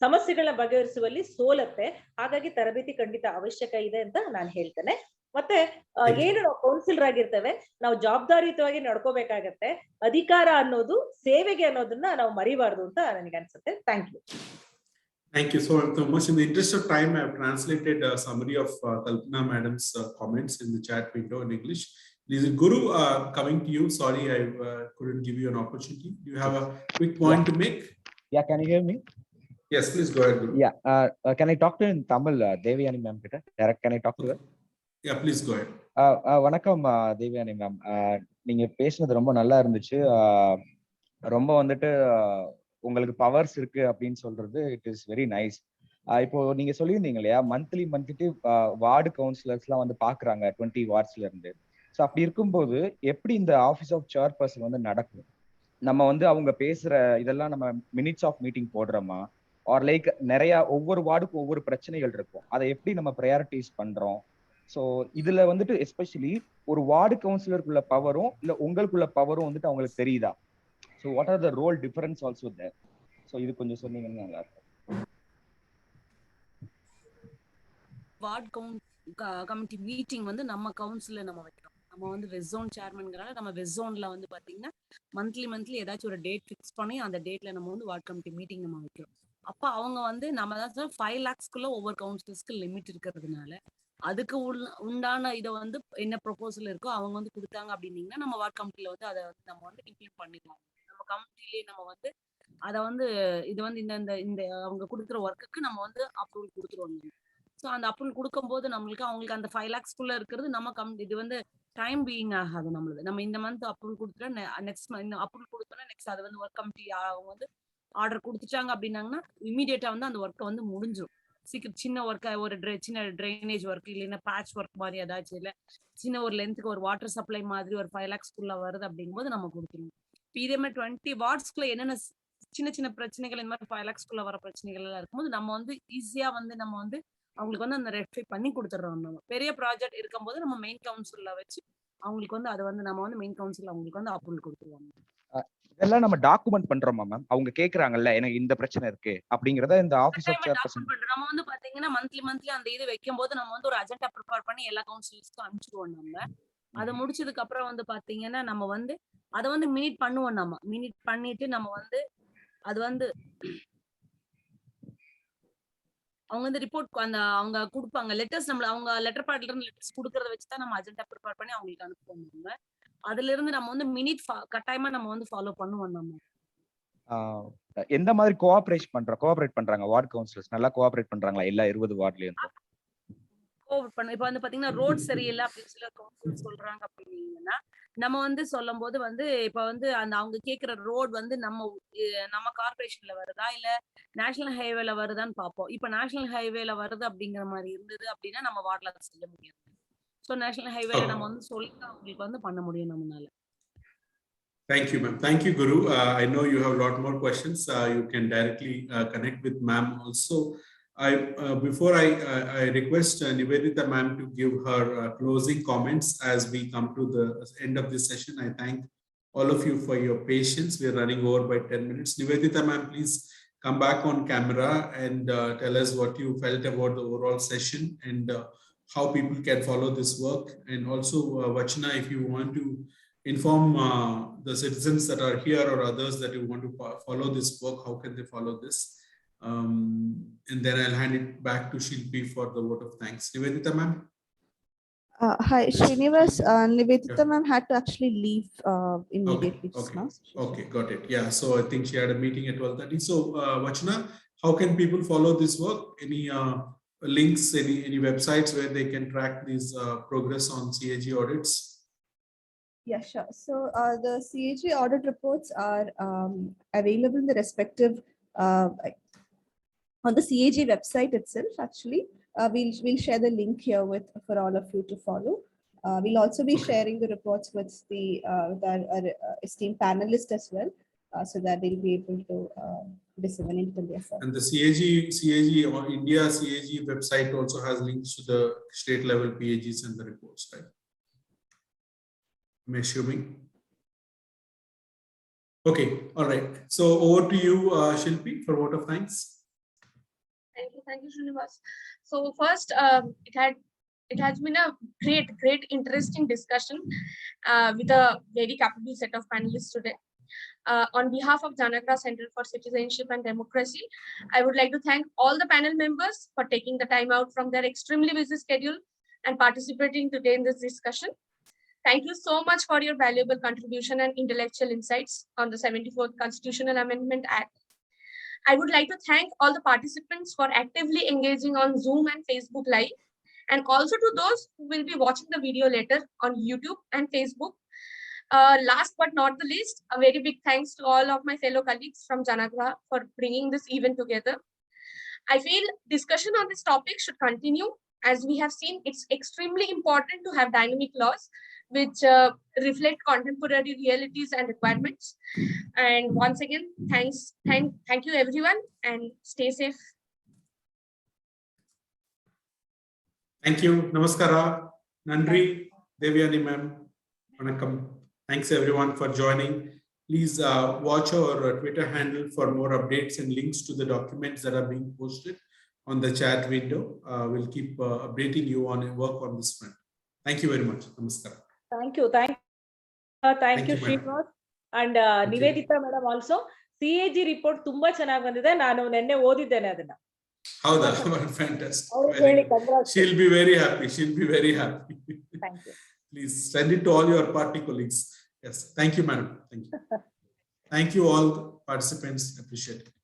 ಸಮಸ್ಯೆಗಳನ್ನ ಬಗೆಹರಿಸುವಲ್ಲಿ ಸೋಲತ್ತೆ. ಹಾಗಾಗಿ ತರಬೇತಿ ಖಂಡಿತ ಅವಶ್ಯಕ ಇದೆ ಅಂತ ನಾನು ಹೇಳ್ತೇನೆ. ಮತ್ತೆ ಏನು ನಾವು ಕೌನ್ಸಿಲರ್ ಆಗಿರ್ತೇವೆ, ನಾವು ಜವಾಬ್ದಾರಿಯುತವಾಗಿ ನಡ್ಕೋಬೇಕಾಗತ್ತೆ. ಅಧಿಕಾರ ಅನ್ನೋದು ಸೇವೆಗೆ ಅನ್ನೋದನ್ನ ನಾವು ಮರಿಬಾರ್ದು ಅಂತ ನನಗೆ ಅನ್ಸುತ್ತೆ. Thank you. Thank you so much. In the interest of time, I have translated a summary of Kalpana Madam's comments in the chat window in English. This is Guru coming to you. Sorry, I couldn't give you an opportunity. Do you have a quick point to make? Yeah, can you hear me? Yes, please go ahead, Guru. Yeah, can I talk to in Tamil, Deivayanai ma'am? Direct, can I talk to her? Yeah, please go ahead. வணக்கம் Deivayanai ma'am. நீங்க பேசுனது ரொம்ப நல்லா இருந்துச்சு. ரொம்ப வந்துட்டு உங்களுக்கு powers இருக்கு அப்படின்னு சொல்றது இட் இஸ் வெரி நைஸ். இப்போ நீங்க சொல்லியிருந்தீங்க இல்லையா, மந்த்லி வார்டு கவுன்சிலர்ஸ்லாம் வந்து பாக்குறாங்க 20 வார்ட்ஸ்ல இருந்து. ஸோ அப்படி இருக்கும்போது எப்படி இந்த ஆஃபீஸ் ஆஃப் சேர்பர்சன் வந்து நடக்கும்? நம்ம வந்து அவங்க பேசுற இதெல்லாம் நம்ம மினிட்ஸ் ஆஃப் மீட்டிங் போடுறோமா, ஆர் லைக் நிறைய ஒவ்வொரு வார்டுக்கும் ஒவ்வொரு பிரச்சனைகள் இருக்கும், அதை எப்படி நம்ம ப்ரையாரிட்டைஸ் பண்றோம்? ஸோ இதுல வந்துட்டு எஸ்பெஷலி ஒரு வார்டு கவுன்சிலருக்குள்ள பவரும் இல்ல உங்களுக்குள்ள பவரும் வந்துட்டு அவங்களுக்கு தெரியுதா? So what are the role difference also there? So இது கொஞ்சம் சொன்னீங்கன்னா நல்லா இருக்கும். வார்ட் கமிட்டி மீட்டிங் வந்து நம்ம கவுன்சில்ல நம்ம வைக்கிறோம். நம்ம வந்து வெஸ்ட் ஜோன் சேர்மன்ங்கறால நம்ம வெஸ்ட் ஜோன்ல வந்து பாத்தீங்கன்னா மந்த்லி ஏதாச்சும் ஒரு டேட் ஃபிக்ஸ் பண்ணி அந்த டேட்ல நம்ம வந்து வார்ட் கமிட்டி மீட்டிங் நம்ம வைக்கிறோம். அப்ப அவங்க வந்து நம்ம தான் 5 lakhsக்குள்ள ஒவ்வொரு கவுன்சிலர்ஸ்க்கு லிமிட் இருக்கிறதுனால அதுக்கு உண்டான இதை வந்து என்ன ப்ரொபோசல் இருக்கோ அவங்க வந்து கொடுத்தாங்க அப்படின்னீங்கன்னா நம்ம வார்ட் கமிட்டில வந்து அதை வந்து நம்ம வந்து இம்ப்ளிமெண்ட் பண்ணிக்கலாம். நம்ம கமிட்டிலேயே நம்ம வந்து அதை வந்து இது வந்து இந்த அவங்க கொடுக்குற ஒர்க்குக்கு நம்ம வந்து அப்ரூவல் கொடுத்துருவாங்க. ஸோ அந்த அப்ரூவல் கொடுக்கும்போது அவங்களுக்கு அந்த 5 lakhsக்குள்ள இருக்கிறது நம்ம இது வந்து டைம் பீயிங் ஆகாது நம்மளுது. நம்ம இந்த மந்த் அப்ரூவல் கொடுத்துட்டா நெக்ஸ்ட் அப்ரூவல் கொடுத்தோம்னா நெக்ஸ்ட் அது வந்து ஒர்க் கமிட்டி அவங்க வந்து ஆர்டர் கொடுத்துட்டாங்க அப்படின்னாங்கன்னா இமீடியட்டா வந்து அந்த ஒர்க்கை வந்து முடிஞ்சிடும். சீக்கிரம் சின்ன ஒர்க்கை ஒரு சின்ன ட்ரைனேஜ் ஒர்க் இல்லைன்னா பேட்ச் ஒர்க் மாதிரி ஏதாச்சும் இல்லை சின்ன ஒரு லென்த்துக்கு ஒரு வாட்டர் சப்ளை மாதிரி ஒரு 5 lakhsக்குள்ள வருது அப்படிங்கும்போது நம்ம கொடுத்துருவோம். இதே மாதிரி 20 வார்ட்ஸ்க்குள்ள என்னென்ன சின்ன பிரச்சனைகள் இந்த மாதிரி 5 lakhsக்குள்ள வர பிரச்சனைகள் எல்லாம் இருக்கும்போது நம்ம வந்து ஈஸியா வந்து நம்ம வந்து அவங்களுக்கு வந்து அந்த ரெக்டிஃபை பண்ணி கொடுத்துட்றோம். நம்ம பெரிய ப்ராஜெக்ட் இருக்கும்போது நம்ம மெயின் கவுன்சில்ல வச்சு அவங்களுக்கு வந்து அதை வந்து நம்ம வந்து மெயின் கவுன்சில் அவங்களுக்கு வந்து அப்ரூவல் கொடுத்துருவாங்க. இதெல்லாம் நம்ம டாக்குமெண்ட் பண்றோமா மேம்? அவங்க கேக்குறாங்கல்ல எனக்கு இந்த பிரச்சனை இருக்கு அப்படிங்கறத இந்த ஆபீஸ் ஆஃப் சேர்பர்சன் நம்ம வந்து பாத்தீங்கன்னா மந்த்லி அந்த இது வைக்கும் போது நம்ம வந்து ஒரு அஜெண்டா ப்ரிப்பேர் பண்ணி எல்லா கவுன்சிலர்ஸ்க்கும் அனுப்பிச்சிடுவோம். நம்ம அதை முடிச்சதுக்கு அப்புறம் வந்து பாத்தீங்கன்னா நம்ம வந்து அதை வந்து மினிட் பண்ணுவோம். நம்ம மினிட் பண்ணிட்டு நம்ம வந்து அது வந்து அவங்க வந்து ரிப்போர்ட் அந்த அவங்க கொடுப்பாங்க லெட்டர்ஸ், நம்மள அவங்க லெட்டர் பேட்ல இருந்து லெட்டர்ஸ் கொடுக்கறத வச்சு தான் நம்ம அஜெண்டா ப்ரிப்பேர் பண்ணி அவங்களுக்கு அனுப்புவோம். நம்ம அதுல இருந்து நம்ம வந்து மினிட் கட்டாயமா நம்ம வந்து ஃபாலோ பண்ணுவோம். நம்ம எந்த மாதிரி கோஆபரேட் பண்றாங்க வார்டு கவுன்சிலர்ஸ்? நல்லா கோஆபரேட் பண்றாங்களா எல்லா 20 வார்டுலயும்? இப்ப வந்து பாத்தீங்கன்னா ரோட் சரியில்லை அப்படின்னு சொல்லி கவுன்சிலர் சொல்றாங்க அப்படின்னீங்கன்னா நம்ம வந்து சொல்லும் போது வந்து இப்ப வந்து அந்த அவங்க கேக்குற ரோடு வந்து நம்ம கார்பரேஷன்ல வருதா இல்ல நேஷனல் ஹைவேல வருதான்னு பார்ப்போம். இப்ப நேஷனல் ஹைவேல வருது அப்படிங்கிற மாதிரி இருந்தது அப்படின்னா நம்ம வார்டுல அதை செய்ய முடியாது. ஸோ நேஷனல் ஹைவேல நம்ம வந்து சொல்லி அவங்களுக்கு வந்து பண்ண முடியும் நம்மளால. Thank you, ma'am. Thank you, Guru. I know you have a lot more questions. You can directly connect with ma'am also. Before I request Nivedita ma'am to give her closing comments as we come to the end of this session. I thank all of you for your patience. We are running over by 10 minutes. Nivedita ma'am, please come back on camera and tell us what you felt about the overall session and how people can follow this work. And also, Vachana, if you want to inform the citizens that are here or others that you want to follow this work, how can they follow this? And then I'll hand it back to Shilpi for the vote of thanks. Nivedita ma'am. Hi, Srinivas. Nivedita ma'am had to actually leave immediately. Okay, got it. Yeah, so I think she had a meeting at 12:30. So, Vachana, how can people follow this work? Any links, any websites where they can track these progress on CAG audits? Yeah, sure. So the CAG audit reports are available in the respective on the CAG website itself. Actually, we'll share the link here for all of you to follow. We'll also be sharing the reports with our esteemed panelists as well, so that they'll be able to disseminate them themselves. And the CAG or India CAG website also has links to the state level PAGs and the reports, right? I'm assuming. Okay, all right. So over to you, Shilpi, for vote of thanks. Thank you, Srinivas. So first, it has been a great, interesting discussion with a very capable set of panelists today. On behalf of Janagra Center for Citizenship and Democracy, I would like to thank all the panel members for taking the time out from their extremely busy schedule and participating today in this discussion. Thank you so much for your valuable contribution and intellectual insights on the 74th Constitutional Amendment Act. I would like to thank all the participants for actively engaging on Zoom and Facebook Live, and also to those who will be watching the video later on YouTube and Facebook. Last but not the least, a very big thanks to all of my fellow colleagues from Janagra for bringing this event together. I feel discussion on this topic should continue. As we have seen, it's extremely important to have dynamic laws which reflect contemporary realities and requirements. And once again, thank you everyone, and stay safe. Thank you. Namaskara. Nandri, Deivayanai ma'am. Vanakkam. Thanks everyone for joining. Please watch our Twitter handle for more updates and links to the documents that are being posted on the chat window. We'll keep updating you on work on this front. Thank you very much. Namaskara. Thank you, Srinivas and Nivedita madam also. CAG report ತುಂಬಾ ಚೆನ್ನಾಗಿ ಬಂದಿದೆ. ನಾನು ನೆನ್ನೆ ಓದಿದ್ದೇನೆ ಅದನ್ನ. ಹೌದಾ? Fantastic. She'll be very happy. Thank you. Please send it to all your party colleagues. Yes. Thank you, madam. Thank you. Thank you all participants. Appreciate it.